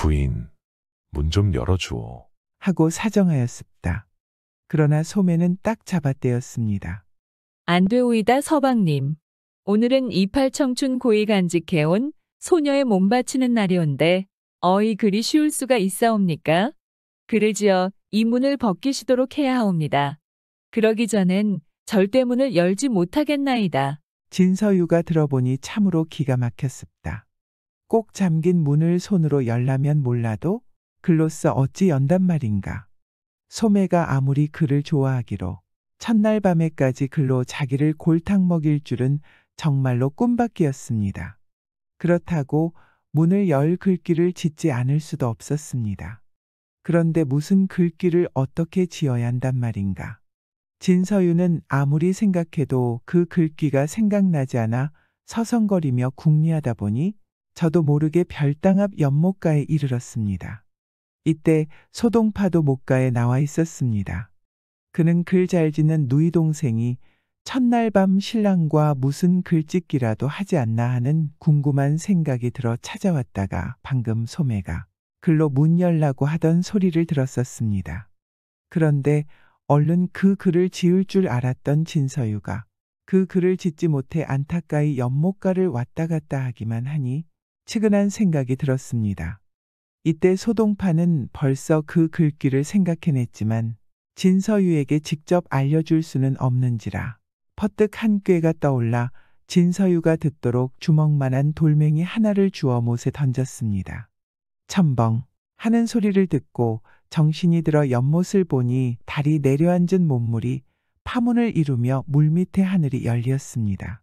문 좀 열어주오. 하고 사정하였습니다. 그러나 소매는 딱 잡아떼었습니다. 안 되오이다 서방님. 오늘은 이팔청춘 고이 간직해온 소녀의 몸 바치는 날이온데 어이 그리 쉬울 수가 있사옵니까? 글을 지어 이 문을 벗기시도록 해야 하옵니다. 그러기 전엔 절대 문을 열지 못하겠나이다. 진서유가 들어보니 참으로 기가 막혔습니다. 꼭 잠긴 문을 손으로 열라면 몰라도 글로써 어찌 연단 말인가. 소매가 아무리 글을 좋아하기로 첫날 밤에까지 글로 자기를 골탕 먹일 줄은 정말로 꿈밖이었습니다. 그렇다고 문을 열 글귀를 짓지 않을 수도 없었습니다. 그런데 무슨 글귀를 어떻게 지어야 한단 말인가. 진서유는 아무리 생각해도 그 글귀가 생각나지 않아 서성거리며 궁리하다 보니 저도 모르게 별당 앞 연못가에 이르렀습니다. 이때 소동파도 못가에 나와 있었습니다. 그는 글 잘 짓는 누이 동생이 첫날 밤 신랑과 무슨 글짓기라도 하지 않나 하는 궁금한 생각이 들어 찾아왔다가 방금 소매가 글로 문 열라고 하던 소리를 들었었습니다. 그런데 얼른 그 글을 지을 줄 알았던 진서유가 그 글을 짓지 못해 안타까이 연못가를 왔다 갔다 하기만 하니 측은한 생각이 들었습니다. 이때 소동파는 벌써 그 글귀를 생각해냈지만 진서유에게 직접 알려줄 수는 없는지라 퍼뜩 한 꾀가 떠올라 진서유가 듣도록 주먹만한 돌멩이 하나를 주워 못에 던졌습니다. 첨벙 하는 소리를 듣고 정신이 들어 연못을 보니 달이 내려앉은 못물이 파문을 이루며 물밑에 하늘이 열렸습니다.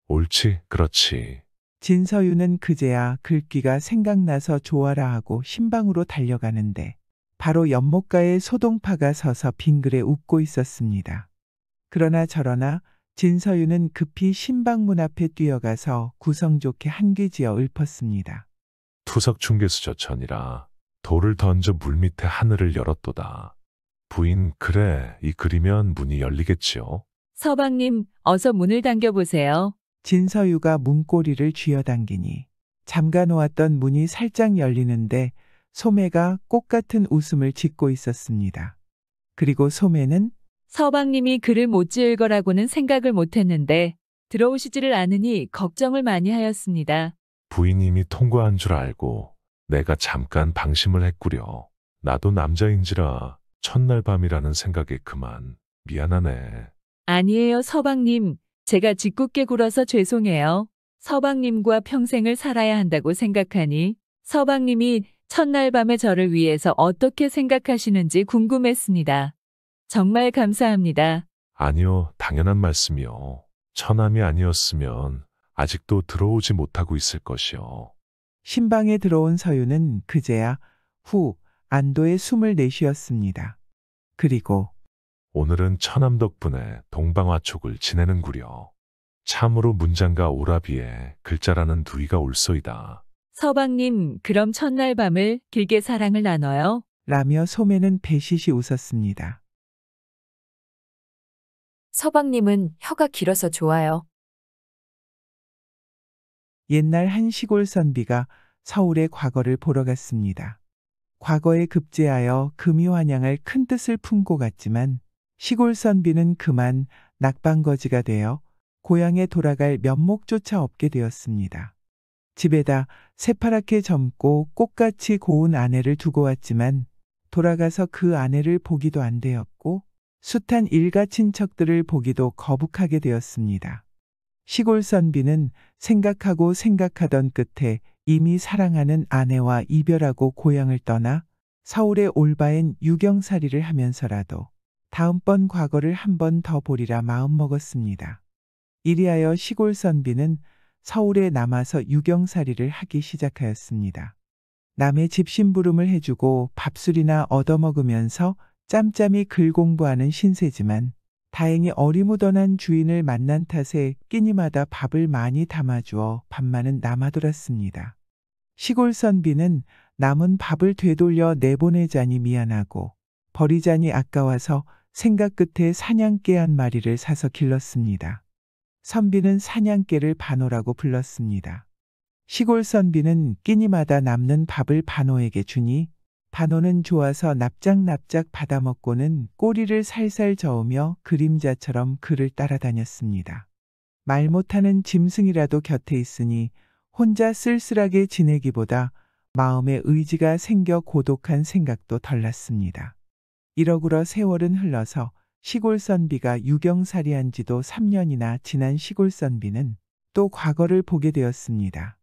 옳지, 그렇지. 진서유는 그제야 글귀가 생각나서 좋아라 하고 신방으로 달려가는데 바로 연못가에 소동파가 서서 빙그레 웃고 있었습니다. 그러나 저러나 진서유는 급히 신방문 앞에 뛰어가서 구성 좋게 한귀지어 읊었습니다. 투석 중개수저천이라 돌을 던져 물밑에 하늘을 열었도다. 부인, 그래, 이 글이면 문이 열리겠지요. 서방님, 어서 문을 당겨보세요. 진서유가 문고리를 쥐어당기니 잠가놓았던 문이 살짝 열리는데 소매가 꽃 같은 웃음을 짓고 있었습니다. 그리고 소매는 서방님이 글을 못 지을 거라고는 생각을 못했는데 들어오시지를 않으니 걱정을 많이 하였습니다. 부인님이 통과한 줄 알고 내가 잠깐 방심을 했구려. 나도 남자인지라 첫날 밤이라는 생각에 그만. 미안하네. 아니에요, 서방님. 제가 짓궂게 굴어서 죄송해요. 서방님과 평생을 살아야 한다고 생각하니 서방님이 첫날 밤에 저를 위해서 어떻게 생각하시는지 궁금했습니다. 정말 감사합니다. 아니요, 당연한 말씀이요. 처남이 아니었으면 아직도 들어오지 못하고 있을 것이요. 신방에 들어온 서유는 그제야 후 안도의 숨을 내쉬었습니다. 그리고 오늘은 처남 덕분에 동방화촉을 지내는구려. 참으로 문장과 오라비에 글자라는 누이가 올소이다. 서방님, 그럼 첫날 밤을 길게 사랑을 나눠요? 라며 소매는 배시시 웃었습니다. 서방님은 혀가 길어서 좋아요. 옛날 한 시골 선비가 서울의 과거를 보러 갔습니다. 과거에 급제하여 금이환양할 큰 뜻을 품고 갔지만 시골 선비는 그만 낙방거지가 되어 고향에 돌아갈 면목조차 없게 되었습니다. 집에다 새파랗게 젊고 꽃같이 고운 아내를 두고 왔지만 돌아가서 그 아내를 보기도 안 되었고 숱한 일가 친척들을 보기도 거북하게 되었습니다. 시골 선비는 생각하고 생각하던 끝에 이미 사랑하는 아내와 이별하고 고향을 떠나 서울에 올바엔 유경살이를 하면서라도 다음번 과거를 한 번 더 보리라 마음먹었습니다. 이리하여 시골 선비는 서울에 남아서 유경살이를 하기 시작하였습니다. 남의 집 심부름을 해주고 밥술이나 얻어먹으면서 짬짬이 글 공부하는 신세지만 다행히 어리무던한 주인을 만난 탓에 끼니마다 밥을 많이 담아주어 밥만은 남아돌았습니다. 시골 선비는 남은 밥을 되돌려 내보내자니 미안하고 버리자니 아까워서 생각 끝에 사냥개 한 마리를 사서 길렀습니다. 선비는 사냥개를 반호라고 불렀습니다. 시골 선비는 끼니마다 남는 밥을 반호에게 주니 반호는 좋아서 납작납작 받아먹고는 꼬리를 살살 저으며 그림자처럼 그를 따라다녔습니다. 말 못하는 짐승이라도 곁에 있으니 혼자 쓸쓸하게 지내기보다 마음에 의지가 생겨 고독한 생각도 덜 났습니다. 이러구러 세월은 흘러서 시골 선비가 유경살이한 지도 3년이나 지난 시골 선비는 또 과거를 보게 되었습니다.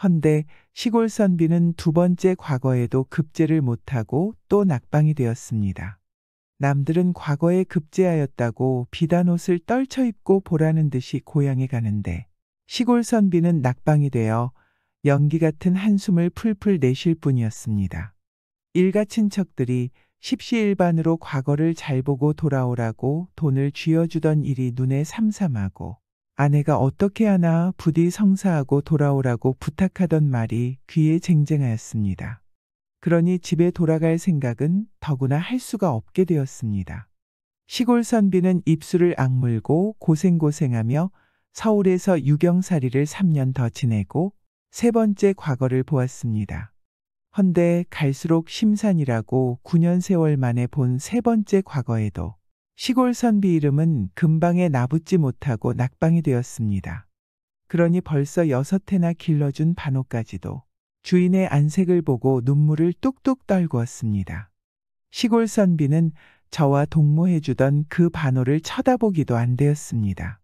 헌데 시골 선비는 두 번째 과거에도 급제를 못하고 또 낙방이 되었습니다. 남들은 과거에 급제하였다고 비단옷을 떨쳐 입고 보라는 듯이 고향에 가는데 시골 선비는 낙방이 되어 연기 같은 한숨을 풀풀 내쉴 뿐이었습니다. 일가 친척들이 십시일반으로 과거를 잘 보고 돌아오라고 돈을 쥐어주던 일이 눈에 삼삼하고 아내가 어떻게 하나 부디 성사하고 돌아오라고 부탁하던 말이 귀에 쟁쟁하였습니다. 그러니 집에 돌아갈 생각은 더구나 할 수가 없게 되었습니다. 시골 선비는 입술을 악물고 고생고생하며 서울에서 유경살이를 3년 더 지내고 세 번째 과거를 보았습니다. 헌데 갈수록 심산이라고 9년 세월 만에 본 세 번째 과거에도 시골 선비 이름은 금방에 나붙지 못하고 낙방이 되었습니다. 그러니 벌써 6해나 길러준 반호까지도 주인의 안색을 보고 눈물을 뚝뚝 떨구었습니다. 시골 선비는 저와 동무해주던 그 반호를 쳐다보기도 안 되었습니다.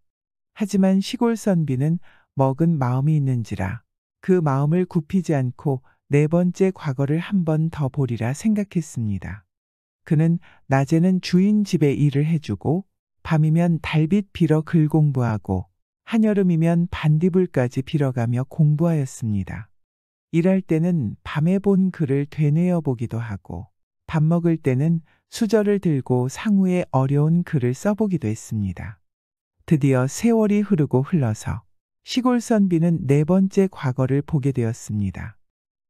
하지만 시골 선비는 먹은 마음이 있는지라 그 마음을 굽히지 않고 네 번째 과거를 한 번 더 보리라 생각했습니다. 그는 낮에는 주인 집에 일을 해주고 밤이면 달빛 빌어 글 공부하고 한여름이면 반딧불까지 빌어가며 공부하였습니다. 일할 때는 밤에 본 글을 되뇌어 보기도 하고 밥 먹을 때는 수저를 들고 상우에 어려운 글을 써보기도 했습니다. 드디어 세월이 흐르고 흘러서 시골 선비는 네 번째 과거를 보게 되었습니다.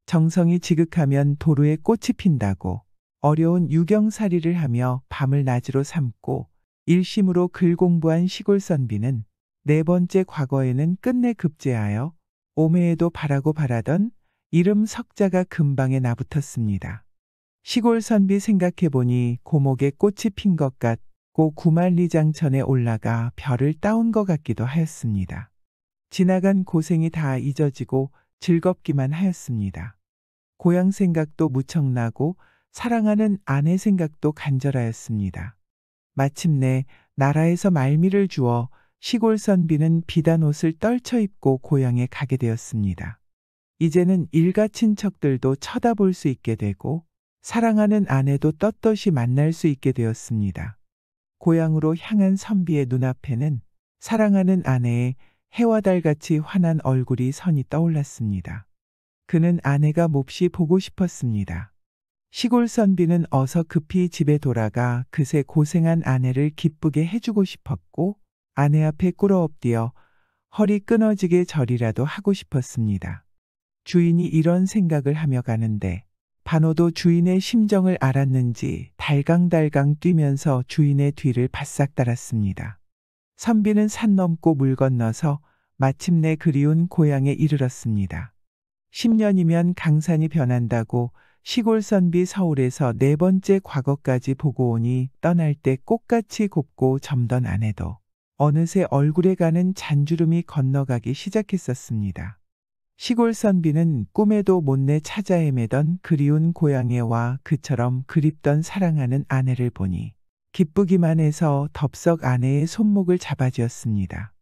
정성이 지극하면 도루에 꽃이 핀다고 어려운 유경살이를 하며 밤을 낮으로 삼고 일심으로 글 공부한 시골 선비는 네 번째 과거에는 끝내 급제하여 오매에도 바라고 바라던 이름 석자가 금방에 나붙었습니다. 시골 선비 생각해보니 고목에 꽃이 핀 것 같고 구만리장천에 올라가 별을 따온 것 같기도 하였습니다. 지나간 고생이 다 잊어지고 즐겁기만 하였습니다. 고향 생각도 무척 나고 사랑하는 아내 생각도 간절하였습니다. 마침내 나라에서 말미를 주어 시골 선비는 비단 옷을 떨쳐 입고 고향에 가게 되었습니다. 이제는 일가 친척들도 쳐다볼 수 있게 되고 사랑하는 아내도 떳떳이 만날 수 있게 되었습니다. 고향으로 향한 선비의 눈앞에는 사랑하는 아내의 해와 달같이 환한 얼굴이 선이 떠올랐습니다. 그는 아내가 몹시 보고 싶었습니다. 시골 선비는 어서 급히 집에 돌아가 그새 고생한 아내를 기쁘게 해주고 싶었고 아내 앞에 꿇어엎드려 허리 끊어지게 절이라도 하고 싶었습니다. 주인이 이런 생각을 하며 가는데 반호도 주인의 심정을 알았는지 달강달강 뛰면서 주인의 뒤를 바싹 따랐습니다. 선비는 산 넘고 물 건너서 마침내 그리운 고향에 이르렀습니다. 10년이면 강산이 변한다고 시골 선비 서울에서 네 번째 과거까지 보고 오니 떠날 때 꽃같이 곱고 젊던 아내도 어느새 얼굴에 가는 잔주름이 건너가기 시작했었습니다. 시골 선비는 꿈에도 못내 찾아 헤매던 그리운 고향에 와 그처럼 그립던 사랑하는 아내를 보니 기쁘기만 해서 덥석 아내의 손목을 잡아쥐었습니다.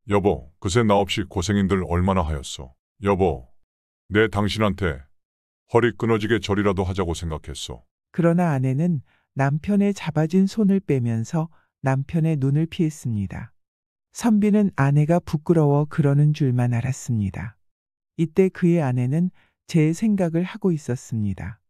여보, 그새 나 없이 고생인들 얼마나 하였어. 여보, 내 당신한테 허리 끊어지게 절이라도 하자고 생각했어. 그러나 아내는 남편의 잡아진 손을 빼면서 남편의 눈을 피했습니다. 선비는 아내가 부끄러워 그러는 줄만 알았습니다. 이때 그의 아내는 제 생각을 하고 있었습니다.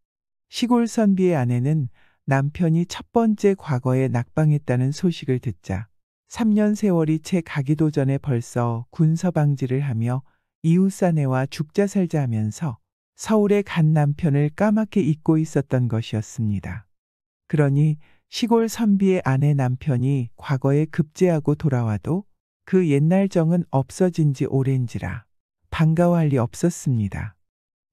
시골 선비의 아내는 남편이 첫 번째 과거에 낙방했다는 소식을 듣자 3년 세월이 채 가기도 전에 벌써 군서방지를 하며 이웃사내와 죽자 살자 하면서 서울에 간 남편을 까맣게 잊고 있었던 것이었습니다. 그러니 시골 선비의 아내 남편이 과거에 급제하고 돌아와도 그 옛날 정은 없어진 지 오랜지라 반가워할 리 없었습니다.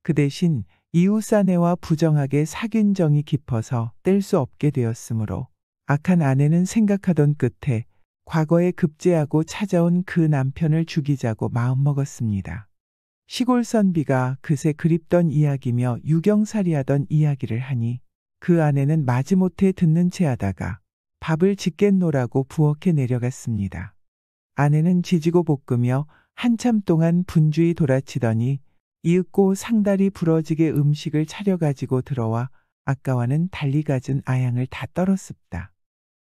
그 대신 이웃사내와 부정하게 사귄 정이 깊어서 뗄 수 없게 되었으므로 악한 아내는 생각하던 끝에 과거에 급제하고 찾아온 그 남편을 죽이자고 마음먹었습니다. 시골 선비가 그새 그립던 이야기며 유경살이하던 이야기를 하니 그 아내는 마지못해 듣는 채 하다가 밥을 짓겠노라고 부엌에 내려갔습니다. 아내는 지지고 볶으며 한참 동안 분주히 돌아치더니 이윽고 상다리 부러지게 음식을 차려가지고 들어와 아까와는 달리 갖은 아양을 다 떨었습니다.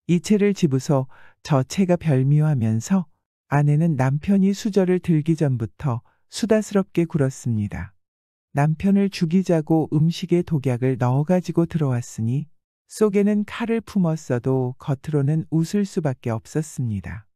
이 채를 집으소 저 채가 별미워하면서 아내는 남편이 수저를 들기 전부터 수다스럽게 굴었습니다. 남편을 죽이자고 음식에 독약을 넣어가지고 들어왔으니 속에는 칼을 품었어도 겉으로는 웃을 수밖에 없었습니다.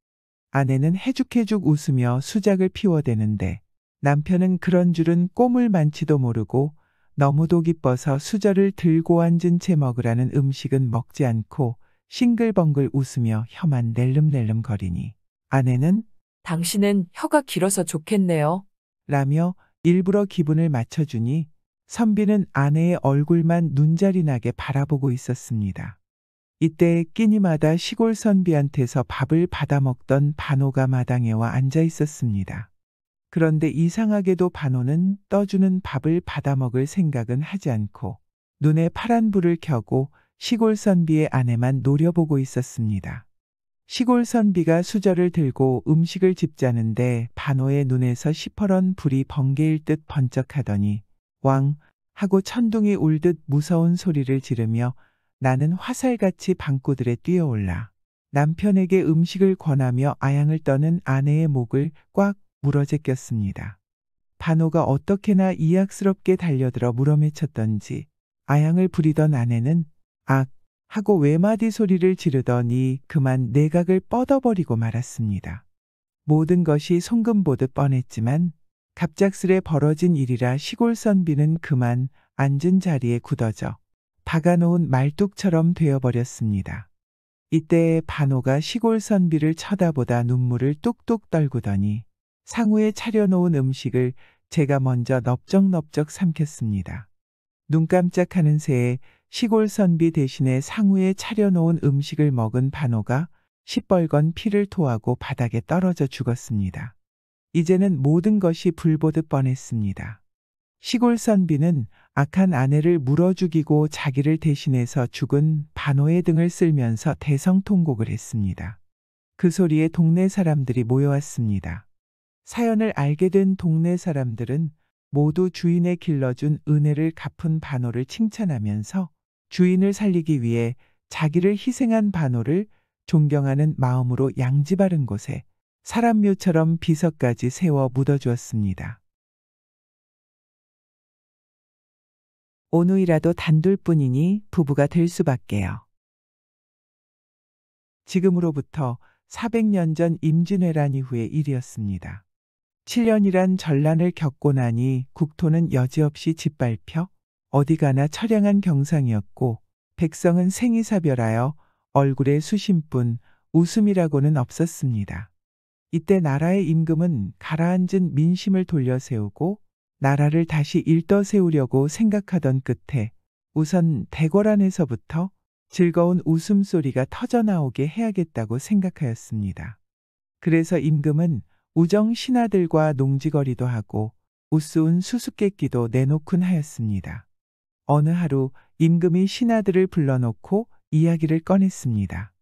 아내는 해죽해죽 웃으며 수작을 피워대는데 남편은 그런 줄은 꼬물 많지도 모르고 너무도 기뻐서 수저를 들고 앉은 채 먹으라는 음식은 먹지 않고 싱글벙글 웃으며 혀만 낼름낼름 거리니 아내는 당신은 혀가 길어서 좋겠네요. 라며 일부러 기분을 맞춰주니 선비는 아내의 얼굴만 눈자리 나게 바라보고 있었습니다. 이때 끼니마다 시골 선비한테서 밥을 받아먹던 반호가 마당에 와 앉아 있었습니다. 그런데 이상하게도 반호는 떠주는 밥을 받아먹을 생각은 하지 않고 눈에 파란 불을 켜고 시골 선비의 아내만 노려보고 있었습니다. 시골 선비가 수저를 들고 음식을 집자는데 반호의 눈에서 시퍼런 불이 번개일 듯 번쩍하더니 왕 하고 천둥이 울듯 무서운 소리를 지르며 나는 화살같이 방구들에 뛰어올라 남편에게 음식을 권하며 아양을 떠는 아내의 목을 꽉 물어제꼈습니다. 반호가 어떻게나 이악스럽게 달려들어 물어매쳤던지 아양을 부리던 아내는 악 하고 외마디 소리를 지르더니 그만 내각을 뻗어버리고 말았습니다. 모든 것이 송금 보듯 뻔했지만 갑작스레 벌어진 일이라 시골 선비는 그만 앉은 자리에 굳어져 박아놓은 말뚝처럼 되어버렸습니다. 이때 반호가 시골 선비를 쳐다보다 눈물을 뚝뚝 떨구더니 상우에 차려놓은 음식을 제가 먼저 넙적넙적 삼켰습니다. 눈 깜짝하는 새에 시골 선비 대신에 상우에 차려놓은 음식을 먹은 반호가 시뻘건 피를 토하고 바닥에 떨어져 죽었습니다. 이제는 모든 것이 불보듯 뻔했습니다. 시골 선비는 악한 아내를 물어 죽이고 자기를 대신해서 죽은 반호의 등을 쓸면서 대성통곡을 했습니다. 그 소리에 동네 사람들이 모여왔습니다. 사연을 알게 된 동네 사람들은 모두 주인의 길러준 은혜를 갚은 반호를 칭찬하면서 주인을 살리기 위해 자기를 희생한 반호를 존경하는 마음으로 양지 바른 곳에 사람묘처럼 비석까지 세워 묻어주었습니다. 오누이라도 단둘뿐이니 부부가 될 수밖에요. 지금으로부터 400년 전 임진왜란 이후의 일이었습니다. 7년이란 전란을 겪고 나니 국토는 여지없이 짓밟혀 어디 가나 처량한 경상이었고 백성은 생이사별하여 얼굴에 수심뿐 웃음이라고는 없었습니다. 이때 나라의 임금은 가라앉은 민심을 돌려세우고 나라를 다시 일떠세우려고 생각하던 끝에 우선 대궐 안에서부터 즐거운 웃음소리가 터져나오게 해야겠다고 생각하였습니다. 그래서 임금은 우정 신하들과 농지거리도 하고 우스운 수수께끼도 내놓곤 하였습니다. 어느 하루 임금이 신하들을 불러놓고 이야기를 꺼냈습니다.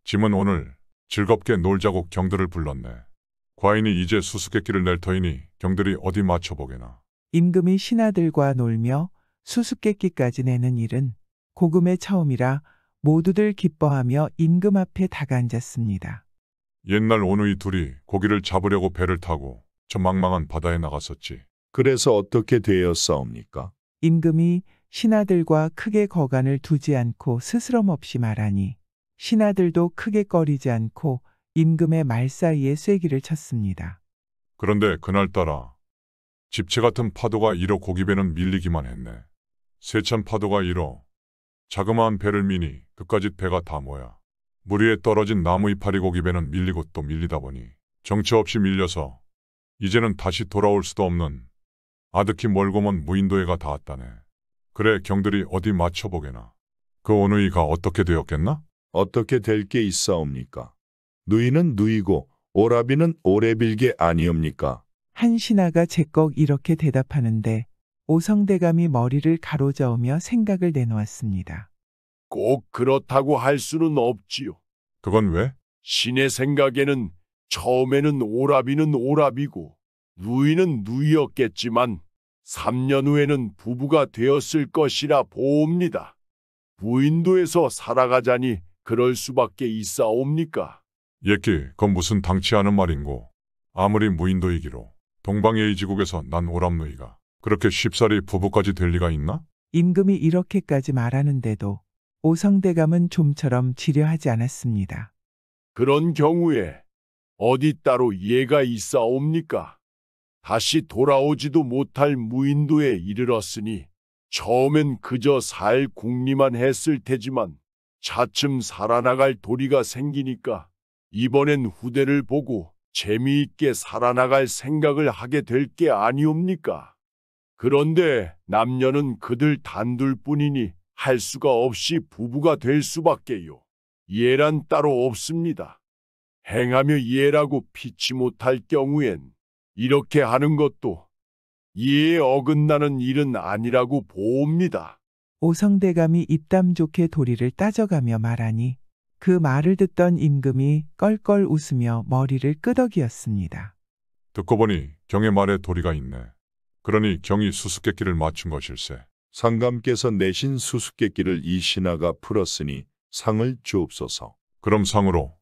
짐은 오늘 즐겁게 놀자고 경들을 불렀네. 과인이 이제 수수께끼를 낼 터이니 경들이 어디 맞춰보게나. 임금이 신하들과 놀며 수수께끼까지 내는 일은 고금의 처음이라 모두들 기뻐하며 임금 앞에 다가앉았습니다. 옛날 오누이 둘이 고기를 잡으려고 배를 타고 저 망망한 바다에 나갔었지. 그래서 어떻게 되었사옵니까? 임금이 신하들과 크게 거간을 두지 않고 스스럼 없이 말하니 신하들도 크게 꺼리지 않고 임금의 말 사이에 쐐기를 쳤습니다. 그런데 그날따라 집채 같은 파도가 일어 고기배는 밀리기만 했네. 세찬 파도가 일어 자그마한 배를 미니 그까짓 배가 다 모여 물 위에 떨어진 나무 이파리 고기배는 밀리고 또 밀리다 보니 정처 없이 밀려서 이제는 다시 돌아올 수도 없는 아득히 멀고 먼 무인도에가 닿았다네. 그래 경들이 어디 맞춰보게나. 그 오누이가 어떻게 되었겠나? 어떻게 될 게 있사옵니까? 누이는 누이고 오라비는 오래빌게 아니옵니까? 한 신하가 제꺽 이렇게 대답하는데 오성대감이 머리를 가로저으며 생각을 내놓았습니다. 꼭 그렇다고 할 수는 없지요. 그건 왜? 신의 생각에는 처음에는 오라비는 오라비고 누이는 누이였겠지만 3년 후에는 부부가 되었을 것이라 보옵니다. 무인도에서 살아가자니 그럴 수밖에 있사옵니까? 예끼, 그건 무슨 당치 않은 말인고. 아무리 무인도이기로 동방예의지국에서 난 오람누이가 그렇게 쉽사리 부부까지 될 리가 있나? 임금이 이렇게까지 말하는데도 오성대감은 좀처럼 지려하지 않았습니다. 그런 경우에 어디 따로 예가 있사옵니까? 다시 돌아오지도 못할 무인도에 이르렀으니 처음엔 그저 살 궁리만 했을 테지만 차츰 살아나갈 도리가 생기니까 이번엔 후대를 보고 재미있게 살아나갈 생각을 하게 될 게 아니옵니까? 그런데 남녀는 그들 단둘뿐이니 할 수가 없이 부부가 될 수밖에요. 예란 따로 없습니다. 행하며 예라고 피치 못할 경우엔 이렇게 하는 것도 예에 어긋나는 일은 아니라고 보옵니다. 오성대감이 입담 좋게 도리를 따져가며 말하니 그 말을 듣던 임금이 껄껄 웃으며 머리를 끄덕이었습니다. 듣고 보니 경의 말에 도리가 있네. 그러니 경이 수수께끼를 맞춘 것일세. 상감께서 내신 수수께끼를 이 신하가 풀었으니 상을 주옵소서. 그럼 상으로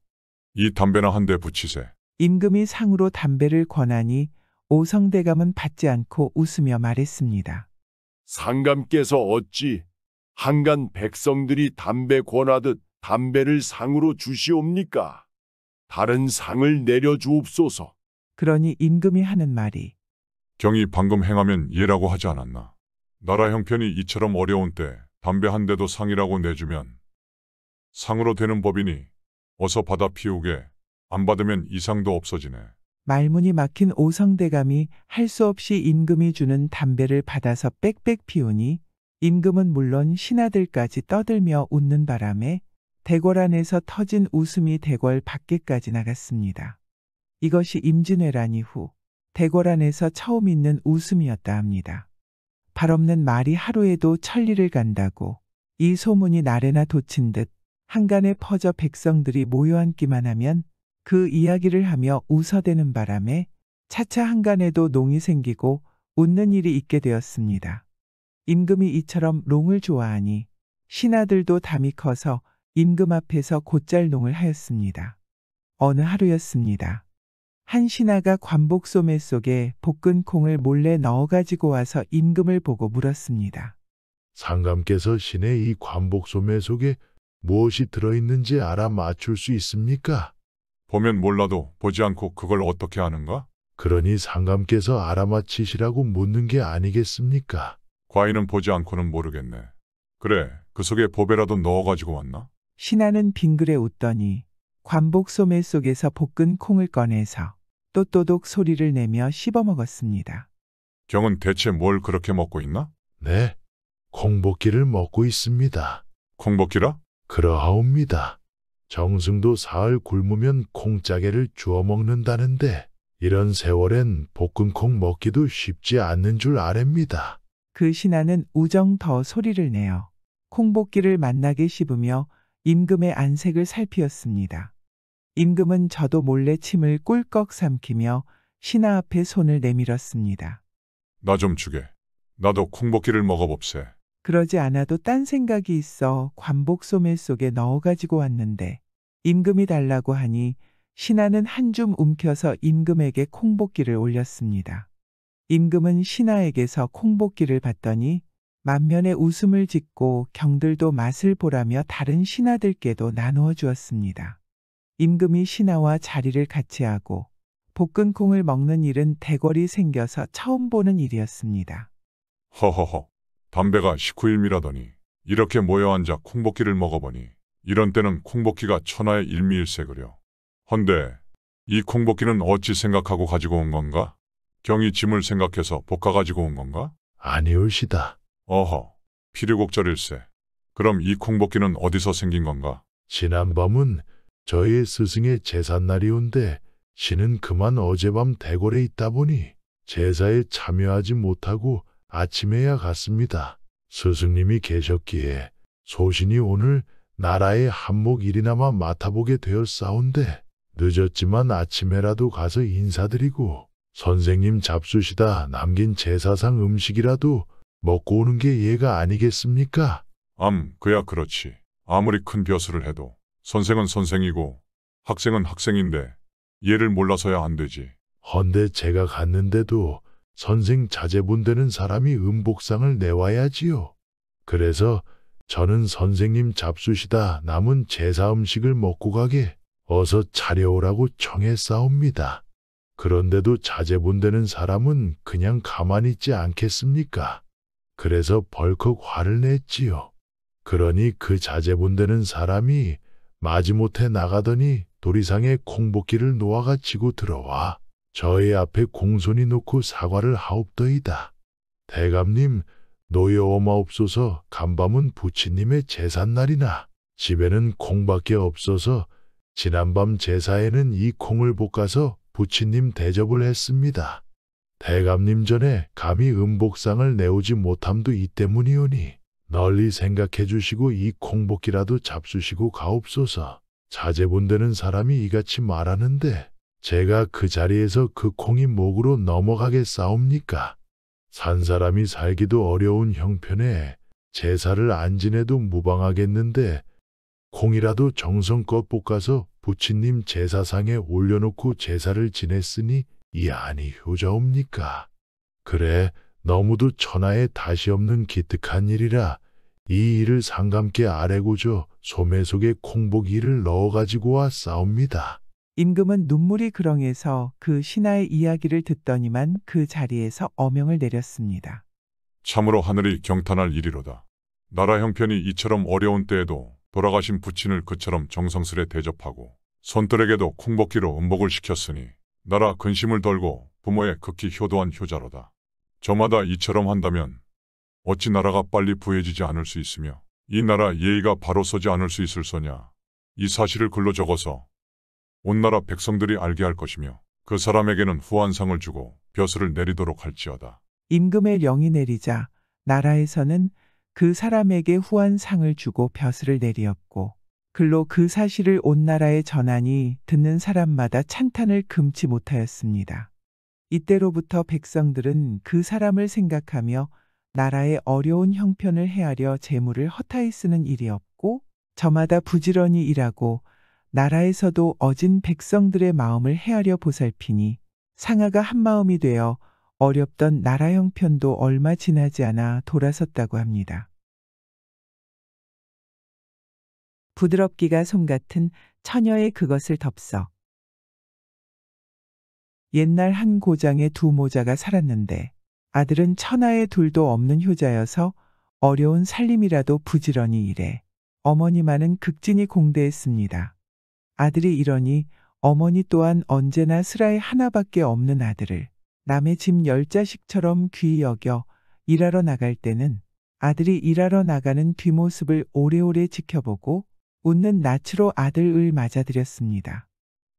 이 담배나 한 대 붙이세. 임금이 상으로 담배를 권하니 오성대감은 받지 않고 웃으며 말했습니다. 상감께서 어찌 한간 백성들이 담배 권하듯 담배를 상으로 주시옵니까? 다른 상을 내려주옵소서. 그러니 임금이 하는 말이 경이 방금 행하면 예라고 하지 않았나. 나라 형편이 이처럼 어려운 때 담배 한 대도 상이라고 내주면 상으로 되는 법이니 어서 받아 피우게. 안 받으면 이상도 없어지네. 말문이 막힌 오성대감이 할 수 없이 임금이 주는 담배를 받아서 빽빽 피우니 임금은 물론 신하들까지 떠들며 웃는 바람에 대궐 안에서 터진 웃음이 대궐 밖에까지 나갔습니다. 이것이 임진왜란 이후 대궐 안에서 처음 있는 웃음이었다 합니다. 발 없는 말이 하루에도 천리를 간다고 이 소문이 날에나 돋친 듯 한간에 퍼져 백성들이 모여앉기만 하면 그 이야기를 하며 웃어대는 바람에 차차 한간에도 농이 생기고 웃는 일이 있게 되었습니다. 임금이 이처럼 농을 좋아하니 신하들도 담이 커서 임금 앞에서 곧잘 농을 하였습니다. 어느 하루였습니다. 한 신하가 관복소매 속에 볶은 콩을 몰래 넣어가지고 와서 임금을 보고 물었습니다. 상감께서 신의 이 관복소매 속에 무엇이 들어있는지 알아 맞출 수 있습니까? 보면 몰라도 보지 않고 그걸 어떻게 아는가? 그러니 상감께서 알아맞히시라고 묻는 게 아니겠습니까? 과인은 보지 않고는 모르겠네. 그래, 그 속에 보배라도 넣어가지고 왔나? 신하는 빙그레 웃더니 관복소매 속에서 볶은 콩을 꺼내서 또또독 소리를 내며 씹어먹었습니다. 경은 대체 뭘 그렇게 먹고 있나? 네, 콩볶이를 먹고 있습니다. 콩볶이라? 그러하옵니다. 정승도 사흘 굶으면 콩짜개를 주워 먹는다는데 이런 세월엔 볶은 콩 먹기도 쉽지 않는 줄 아랍니다. 그 신하는 우정 더 소리를 내어 콩볶이를 맛나게 씹으며 임금의 안색을 살피었습니다. 임금은 저도 몰래 침을 꿀꺽 삼키며 신하 앞에 손을 내밀었습니다. 나 좀 주게. 나도 콩볶이를 먹어봅세. 그러지 않아도 딴 생각이 있어 관복소매 속에 넣어가지고 왔는데 임금이 달라고 하니 신하는 한 줌 움켜서 임금에게 콩볶이를 올렸습니다. 임금은 신하에게서 콩볶이를 받더니 만면에 웃음을 짓고 경들도 맛을 보라며 다른 신하들께도 나누어 주었습니다. 임금이 신하와 자리를 같이 하고 볶은 콩을 먹는 일은 대궐이 생겨서 처음 보는 일이었습니다. 허허허. 담배가 식후일미라더니 이렇게 모여 앉아 콩볶이를 먹어보니 이런 때는 콩볶이가 천하의 일미일색으려. 헌데 이 콩볶이는 어찌 생각하고 가지고 온 건가? 경이 짐을 생각해서 볶아 가지고 온 건가? 아니올시다. 어허, 필요곡절일세. 그럼 이 콩볶이는 어디서 생긴 건가? 지난밤은 저희 스승의 제삿날이온데 신은 그만 어젯밤 대궐에 있다 보니 제사에 참여하지 못하고 아침에야 갔습니다. 스승님이 계셨기에 소신이 오늘 나라의 한몫 일이나마 맡아보게 되었사온데 늦었지만 아침에라도 가서 인사드리고 선생님 잡수시다 남긴 제사상 음식이라도 먹고 오는 게 예가 아니겠습니까? 그야 그렇지. 아무리 큰 벼슬을 해도 선생은 선생이고 학생은 학생인데 예를 몰라서야 안 되지. 헌데 제가 갔는데도 선생 자제분 되는 사람이 음복상을 내와야지요. 그래서 저는 선생님 잡수시다 남은 제사 음식을 먹고 가게 어서 차려오라고 청했사옵니다. 그런데도 자제분되는 사람은 그냥 가만히 있지 않겠습니까? 그래서 벌컥 화를 냈지요. 그러니 그 자제분되는 사람이 마지못해 나가더니 도리상에 콩볶이를 놓아가 지고 들어와 저희 앞에 공손히 놓고 사과를 하옵더이다. 대감님, 노여오마옵소서. 간밤은 부처님의 제삿날이나 집에는 콩밖에 없어서 지난밤 제사에는 이 콩을 볶아서 부처님 대접을 했습니다. 대감님 전에 감히 음복상을 내오지 못함도 이 때문이오니 널리 생각해 주시고 이 콩볶이라도 잡수시고 가옵소서. 자제분되는 사람이 이같이 말하는데 제가 그 자리에서 그 콩이 목으로 넘어가겠사옵니까? 산 사람이 살기도 어려운 형편에 제사를 안 지내도 무방하겠는데 콩이라도 정성껏 볶아서 부처님 제사상에 올려놓고 제사를 지냈으니 이 안이 효자옵니까? 그래, 너무도 천하에 다시 없는 기특한 일이라 이 일을 상감께 아뢰고저 소매 속에 콩볶이를 넣어가지고 왔사옵니다. 임금은 눈물이 그렁해서 그 신하의 이야기를 듣더니만 그 자리에서 어명을 내렸습니다. 참으로 하늘이 경탄할 일이로다. 나라 형편이 이처럼 어려운 때에도 돌아가신 부친을 그처럼 정성스레 대접하고 손들에게도 콩볶이로 음복을 시켰으니 나라 근심을 덜고 부모의 극히 효도한 효자로다. 저마다 이처럼 한다면 어찌 나라가 빨리 부해지지 않을 수 있으며 이 나라 예의가 바로 서지 않을 수 있을소냐. 이 사실을 글로 적어서 온 나라 백성들이 알게 할 것이며 그 사람에게는 후한상을 주고 벼슬을 내리도록 할지어다. 임금의 명이 내리자 나라에서는 그 사람에게 후한상을 주고 벼슬을 내리었고 글로 그 사실을 온 나라에 전하니 듣는 사람마다 찬탄을 금치 못하였습니다. 이때로부터 백성들은 그 사람을 생각하며 나라의 어려운 형편을 헤아려 재물을 허타히 쓰는 일이 없고 저마다 부지런히 일하고 나라에서도 어진 백성들의 마음을 헤아려 보살피니 상하가 한마음이 되어 어렵던 나라 형편도 얼마 지나지 않아 돌아섰다고 합니다. 부드럽기가 솜 같은 처녀의 그것을 덥석. 옛날 한 고장에 두 모자가 살았는데 아들은 천하에 둘도 없는 효자여서 어려운 살림이라도 부지런히 일해 어머니만은 극진히 공대했습니다. 아들이 이러니 어머니 또한 언제나 슬하에 하나밖에 없는 아들을 남의 집 10자식처럼 귀히 여겨 일하러 나갈 때는 아들이 일하러 나가는 뒷모습을 오래오래 지켜보고 웃는 낯으로 아들을 맞아들였습니다.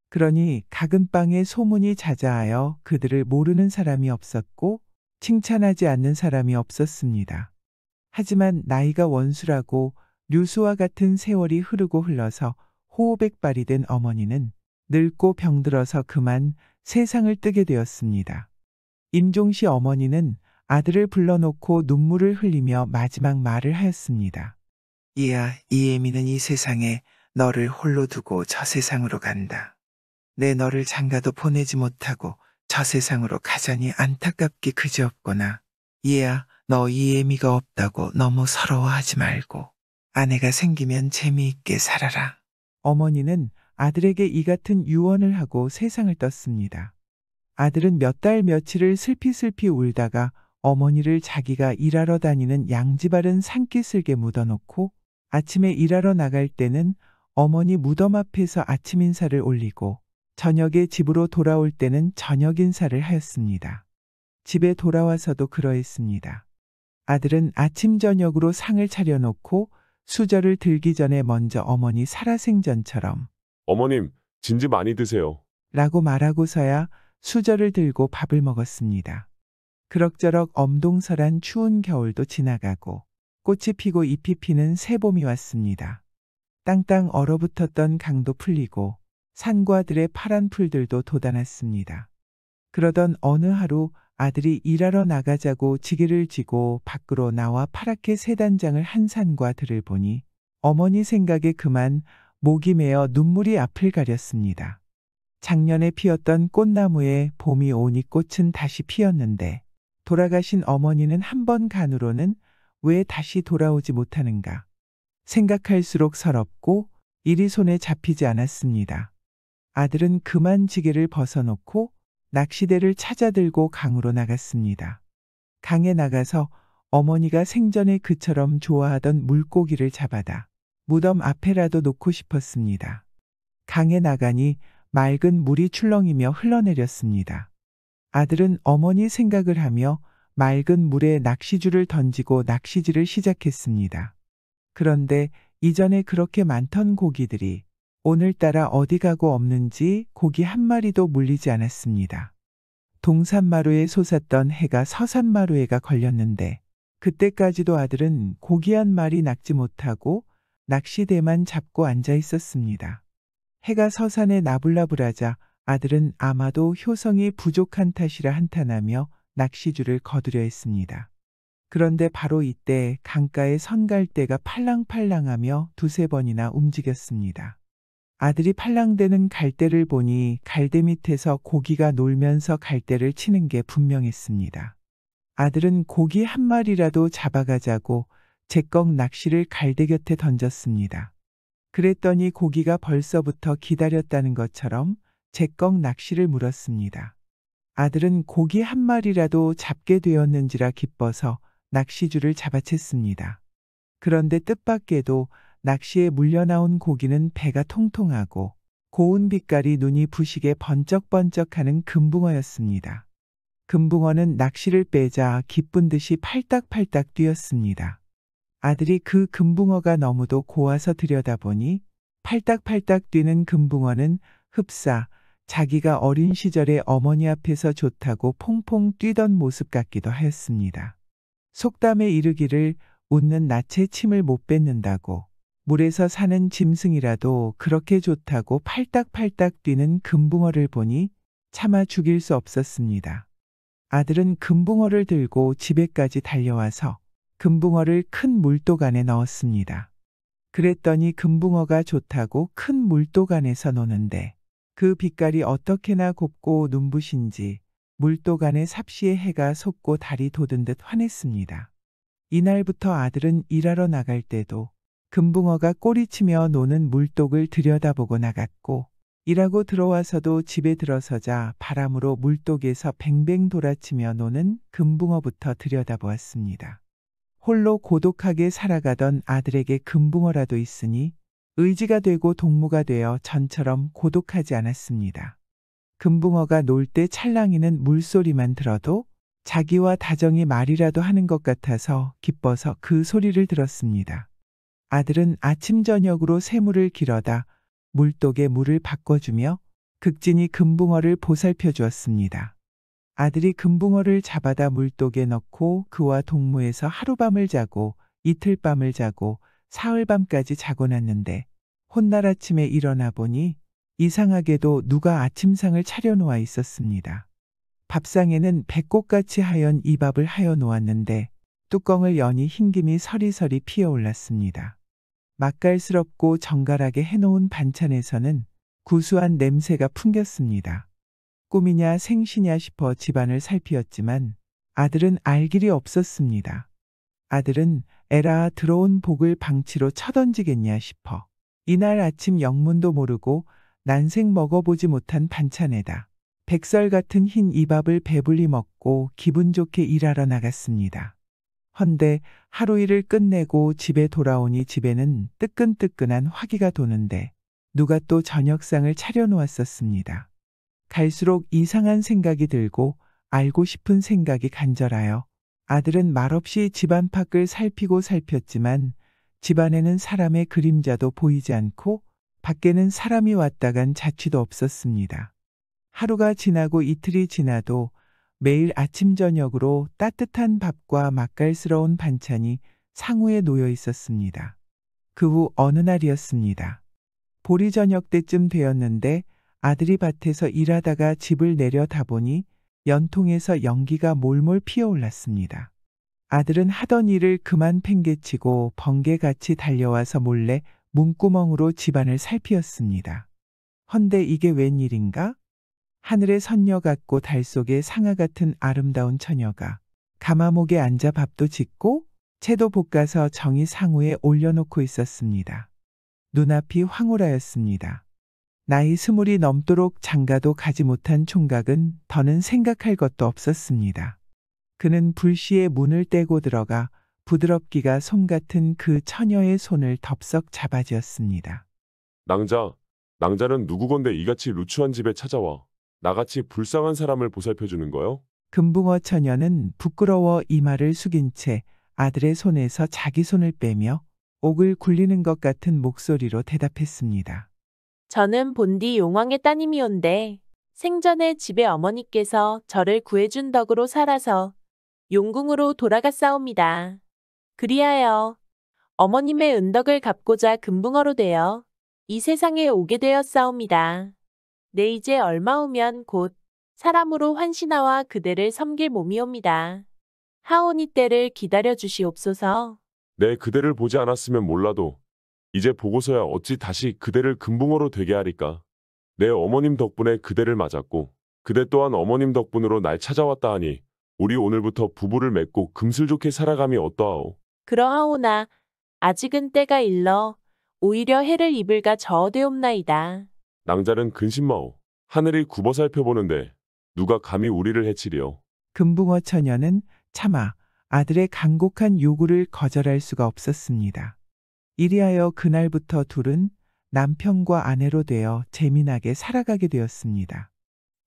그러니 각은방에 소문이 자자하여 그들을 모르는 사람이 없었고 칭찬하지 않는 사람이 없었습니다. 하지만 나이가 원수라고 류수와 같은 세월이 흐르고 흘러서 호호백발이 된 어머니는 늙고 병들어서 그만 세상을 뜨게 되었습니다. 임종시 어머니는 아들을 불러놓고 눈물을 흘리며 마지막 말을 하였습니다. 이야, 이애미는 이 세상에 너를 홀로 두고 저 세상으로 간다. 내 너를 장가도 보내지 못하고 저 세상으로 가자니 안타깝기 그지없구나. 이야, 너 이애미가 없다고 너무 서러워하지 말고 아내가 생기면 재미있게 살아라. 어머니는 아들에게 이 같은 유언을 하고 세상을 떴습니다. 아들은 몇 달 며칠을 슬피슬피 울다가 어머니를 자기가 일하러 다니는 양지바른 산기슭에 묻어놓고 아침에 일하러 나갈 때는 어머니 무덤 앞에서 아침 인사를 올리고 저녁에 집으로 돌아올 때는 저녁 인사를 하였습니다. 집에 돌아와서도 그러했습니다. 아들은 아침 저녁으로 상을 차려놓고 수저를 들기 전에 먼저 어머니 살아생전처럼 어머님, 진지 많이 드세요. 라고 말하고서야 수저를 들고 밥을 먹었습니다. 그럭저럭 엄동설한 추운 겨울도 지나가고 꽃이 피고 잎이 피는 새봄이 왔습니다. 땅땅 얼어붙었던 강도 풀리고 산과 들의 파란 풀들도 돋아났습니다. 그러던 어느 하루 아들이 일하러 나가자고 지게를 쥐고 밖으로 나와 파랗게 새 단장을 한 산과 들을 보니 어머니 생각에 그만 목이 메어 눈물이 앞을 가렸습니다. 작년에 피었던 꽃나무에 봄이 오니 꽃은 다시 피었는데 돌아가신 어머니는 한 번 간으로는 왜 다시 돌아오지 못하는가 생각할수록 서럽고 일이 손에 잡히지 않았습니다. 아들은 그만 지게를 벗어놓고 낚시대를 찾아들고 강으로 나갔습니다. 강에 나가서 어머니가 생전에 그처럼 좋아하던 물고기를 잡아다 무덤 앞에라도 놓고 싶었습니다. 강에 나가니 맑은 물이 출렁이며 흘러내렸습니다. 아들은 어머니 생각을 하며 맑은 물에 낚시줄을 던지고 낚시질을 시작했습니다. 그런데 이전에 그렇게 많던 고기들이 오늘따라 어디 가고 없는지 고기 한 마리도 물리지 않았습니다. 동산마루에 솟았던 해가 서산마루에가 걸렸는데 그때까지도 아들은 고기 한 마리 낚지 못하고 낚시대만 잡고 앉아 있었습니다. 해가 서산에 나불나불하자 아들은 아마도 효성이 부족한 탓이라 한탄하며 낚시줄을 거두려 했습니다. 그런데 바로 이때 강가의 선갈대가 팔랑팔랑하며 두세 번이나 움직였습니다. 아들이 팔랑대는 갈대를 보니 갈대 밑에서 고기가 놀면서 갈대를 치는 게 분명했습니다. 아들은 고기 한 마리라도 잡아가자고 제꺽 낚시를 갈대 곁에 던졌습니다. 그랬더니 고기가 벌써부터 기다렸다는 것처럼 제꺽 낚시를 물었습니다. 아들은 고기 한 마리라도 잡게 되었는지라 기뻐서 낚시줄을 잡아챘습니다. 그런데 뜻밖에도 낚시에 물려나온 고기는 배가 통통하고 고운 빛깔이 눈이 부시게 번쩍번쩍하는 금붕어였습니다. 금붕어는 낚시를 빼자 기쁜 듯이 팔딱팔딱 뛰었습니다. 아들이 그 금붕어가 너무도 고와서 들여다보니 팔딱팔딱 뛰는 금붕어는 흡사 자기가 어린 시절에 어머니 앞에서 좋다고 퐁퐁 뛰던 모습 같기도 하였습니다. 속담에 이르기를 웃는 낯에 침을 못 뱉는다고 물에서 사는 짐승이라도 그렇게 좋다고 팔딱팔딱 뛰는 금붕어를 보니 차마 죽일 수 없었습니다. 아들은 금붕어를 들고 집에까지 달려와서 금붕어를 큰 물독 안에 넣었습니다. 그랬더니 금붕어가 좋다고 큰 물독 안에서 노는데 그 빛깔이 어떻게나 곱고 눈부신지 물독 안에 삽시의 해가 솟고 달이 돋은 듯 환했습니다. 이날부터 아들은 일하러 나갈 때도 금붕어가 꼬리치며 노는 물독을 들여다보고 나갔고 일하고 들어와서도 집에 들어서자 바람으로 물독에서 뱅뱅 돌아치며 노는 금붕어부터 들여다보았습니다. 홀로 고독하게 살아가던 아들에게 금붕어라도 있으니 의지가 되고 동무가 되어 전처럼 고독하지 않았습니다. 금붕어가 놀 때 찰랑이는 물소리만 들어도 자기와 다정이 말이라도 하는 것 같아서 기뻐서 그 소리를 들었습니다. 아들은 아침 저녁으로 새물을 길어다 물독에 물을 바꿔주며 극진히 금붕어를 보살펴 주었습니다. 아들이 금붕어를 잡아다 물독에 넣고 그와 동무해서 하룻밤을 자고 이틀밤을 자고 사흘밤까지 자고 났는데 훗날 아침에 일어나 보니 이상하게도 누가 아침상을 차려놓아 있었습니다. 밥상에는 배꼽같이 하얀 이밥을 하여 놓았는데 뚜껑을 여니 흰김이 서리서리 피어올랐습니다. 맛깔스럽고 정갈하게 해놓은 반찬에서는 구수한 냄새가 풍겼습니다. 꿈이냐 생시냐 싶어 집안을 살피었지만 아들은 알 길이 없었습니다. 아들은 에라 들어온 복을 방치로 쳐던지겠냐 싶어 이날 아침 영문도 모르고 난생 먹어보지 못한 반찬에다 백설 같은 흰 이밥을 배불리 먹고 기분 좋게 일하러 나갔습니다. 헌데 하루 일을 끝내고 집에 돌아오니 집에는 뜨끈뜨끈한 화기가 도는데 누가 또 저녁상을 차려놓았었습니다. 갈수록 이상한 생각이 들고 알고 싶은 생각이 간절하여 아들은 말없이 집안 밖을 살피고 살폈지만 집안에는 사람의 그림자도 보이지 않고 밖에는 사람이 왔다 간 자취도 없었습니다. 하루가 지나고 이틀이 지나도 매일 아침 저녁으로 따뜻한 밥과 맛깔스러운 반찬이 상우에 놓여 있었습니다. 그 후 어느 날이었습니다. 보리 저녁 때쯤 되었는데 아들이 밭에서 일하다가 집을 내려다보니 연통에서 연기가 몰몰 피어올랐습니다. 아들은 하던 일을 그만 팽개치고 번개같이 달려와서 몰래 문구멍으로 집안을 살피었습니다. 헌데 이게 웬일인가? 하늘의 선녀 같고 달 속의 상아 같은 아름다운 처녀가 가마목에 앉아 밥도 짓고 채도 볶아서 정이 상우에 올려놓고 있었습니다. 눈앞이 황홀하였습니다. 나이 20이 넘도록 장가도 가지 못한 총각은 더는 생각할 것도 없었습니다. 그는 불시에 문을 떼고 들어가 부드럽기가 솜 같은 그 처녀의 손을 덥석 잡아쥐었습니다. 낭자는 누구건데 이같이 루추한 집에 찾아와 나같이 불쌍한 사람을 보살펴주는 거요? 금붕어 처녀는 부끄러워 이마를 숙인 채 아들의 손에서 자기 손을 빼며 옥을 굴리는 것 같은 목소리로 대답했습니다. 저는 본디 용왕의 따님이온데 생전에 집에 어머니께서 저를 구해준 덕으로 살아서 용궁으로 돌아갔사옵니다. 그리하여 어머님의 은덕을 갚고자 금붕어로 되어 이 세상에 오게 되었사옵니다. 내 이제 얼마 후면 곧 사람으로 환시나와 그대를 섬길 몸이옵니다. 하오니 때를 기다려 주시옵소서. 내 그대를 보지 않았으면 몰라도 이제 보고서야 어찌 다시 그대를 금붕어로 되게 하리까. 내 어머님 덕분에 그대를 맞았고 그대 또한 어머님 덕분으로 날 찾아왔다 하니 우리 오늘부터 부부를 맺고 금슬좋게 살아감이 어떠하오. 그러하오나 아직은 때가 일러 오히려 해를 입을가 저어되옵나이다. 낭자는 근심마오. 하늘이 굽어 살펴보는데 누가 감히 우리를 해치리요. 금붕어 처녀는 차마 아들의 간곡한 요구를 거절할 수가 없었습니다. 이리하여 그날부터 둘은 남편과 아내로 되어 재미나게 살아가게 되었습니다.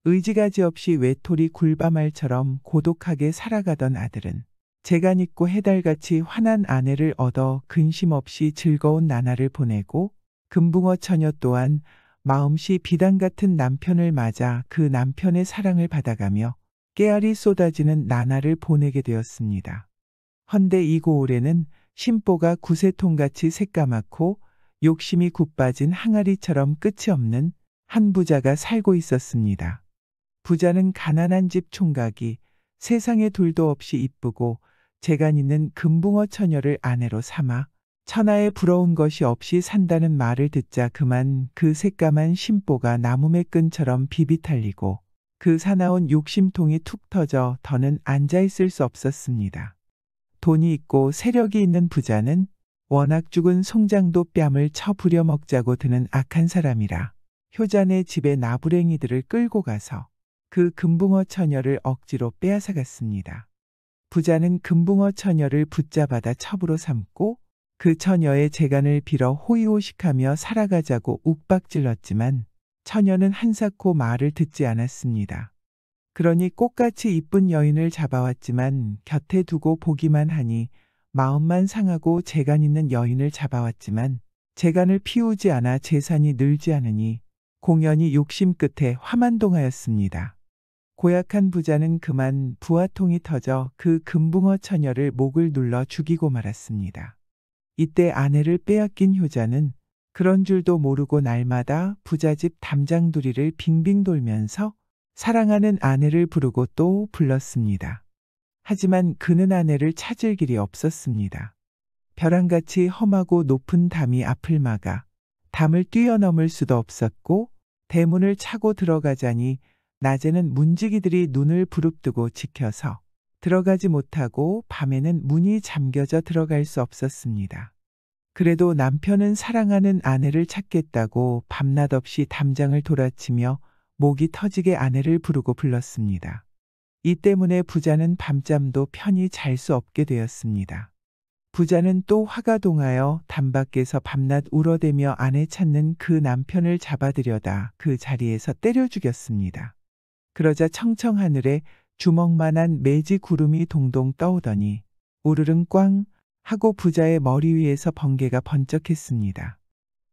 의지가지 없이 외톨이 굴바말처럼 고독하게 살아가던 아들은 재간 있고 해달같이 환한 아내를 얻어 근심 없이 즐거운 나날을 보내고 금붕어 처녀 또한 마음씨 비단 같은 남편을 맞아 그 남편의 사랑을 받아가며 깨알이 쏟아지는 나날을 보내게 되었습니다. 헌데 이 고을에는 심보가 구세통같이 새까맣고 욕심이 굽빠진 항아리처럼 끝이 없는 한 부자가 살고 있었습니다. 부자는 가난한 집 총각이 세상에 둘도 없이 이쁘고 재간 있는 금붕어 처녀를 아내로 삼아 천하에 부러운 것이 없이 산다는 말을 듣자 그만 그 새까만 심보가 나무매 끈처럼 비비탈리고 그 사나운 욕심통이 툭 터져 더는 앉아있을 수 없었습니다. 돈이 있고 세력이 있는 부자는 워낙 죽은 송장도 뺨을 쳐 부려먹자고 드는 악한 사람이라 효자네 집에 나부랭이들을 끌고 가서 그 금붕어 처녀를 억지로 빼앗아갔습니다. 부자는 금붕어 처녀를 붙잡아다 첩으로 삼고 그 처녀의 재간을 빌어 호의호식하며 살아가자고 욱박질렀지만 처녀는 한사코 말을 듣지 않았습니다. 그러니 꽃같이 이쁜 여인을 잡아왔지만 곁에 두고 보기만 하니 마음만 상하고 재간 있는 여인을 잡아왔지만 재간을 피우지 않아 재산이 늘지 않으니 공연히 욕심 끝에 화만동하였습니다. 고약한 부자는 그만 부화통이 터져 그 금붕어 처녀를 목을 눌러 죽이고 말았습니다. 이때 아내를 빼앗긴 효자는 그런 줄도 모르고 날마다 부잣집 담장두리를 빙빙 돌면서 사랑하는 아내를 부르고 또 불렀습니다. 하지만 그는 아내를 찾을 길이 없었습니다. 벼랑같이 험하고 높은 담이 앞을 막아 담을 뛰어넘을 수도 없었고 대문을 차고 들어가자니 낮에는 문지기들이 눈을 부릅뜨고 지켜서 들어가지 못하고 밤에는 문이 잠겨져 들어갈 수 없었습니다. 그래도 남편은 사랑하는 아내를 찾겠다고 밤낮 없이 담장을 돌아치며 목이 터지게 아내를 부르고 불렀습니다. 이 때문에 부자는 밤잠도 편히 잘 수 없게 되었습니다. 부자는 또 화가 동하여 담 밖에서 밤낮 울어대며 아내 찾는 그 남편을 잡아들여다 그 자리에서 때려 죽였습니다. 그러자 청청 하늘에 주먹만한 매지 구름이 동동 떠오더니 우르릉 꽝 하고 부자의 머리 위에서 번개가 번쩍했습니다.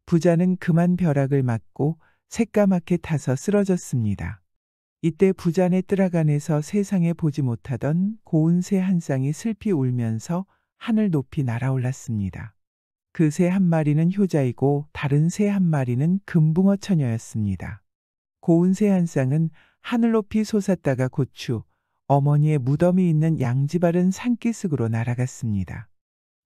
부자는 그만 벼락을 맞고 새까맣게 타서 쓰러졌습니다. 이때 부자네 뜰악 안에서 세상에 보지 못하던 고운 새 한 쌍이 슬피 울면서 하늘 높이 날아올랐습니다. 그 새 한 마리는 효자이고 다른 새 한 마리는 금붕어 처녀였습니다. 고운 새 한 쌍은 하늘 높이 솟았다가 고추, 어머니의 무덤이 있는 양지바른 산기슭으로 날아갔습니다.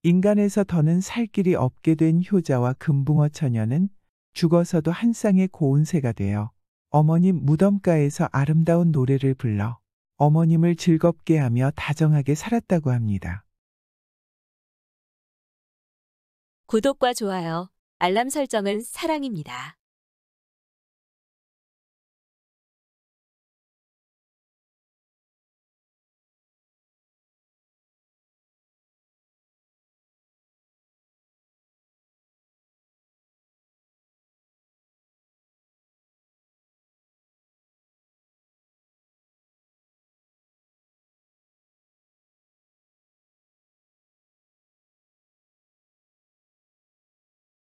인간에서 더는 살 길이 없게 된 효자와 금붕어 처녀는 죽어서도 한 쌍의 고운 새가 되어 어머님 무덤가에서 아름다운 노래를 불러 어머님을 즐겁게 하며 다정하게 살았다고 합니다. 구독과 좋아요, 알람 설정은 사랑입니다.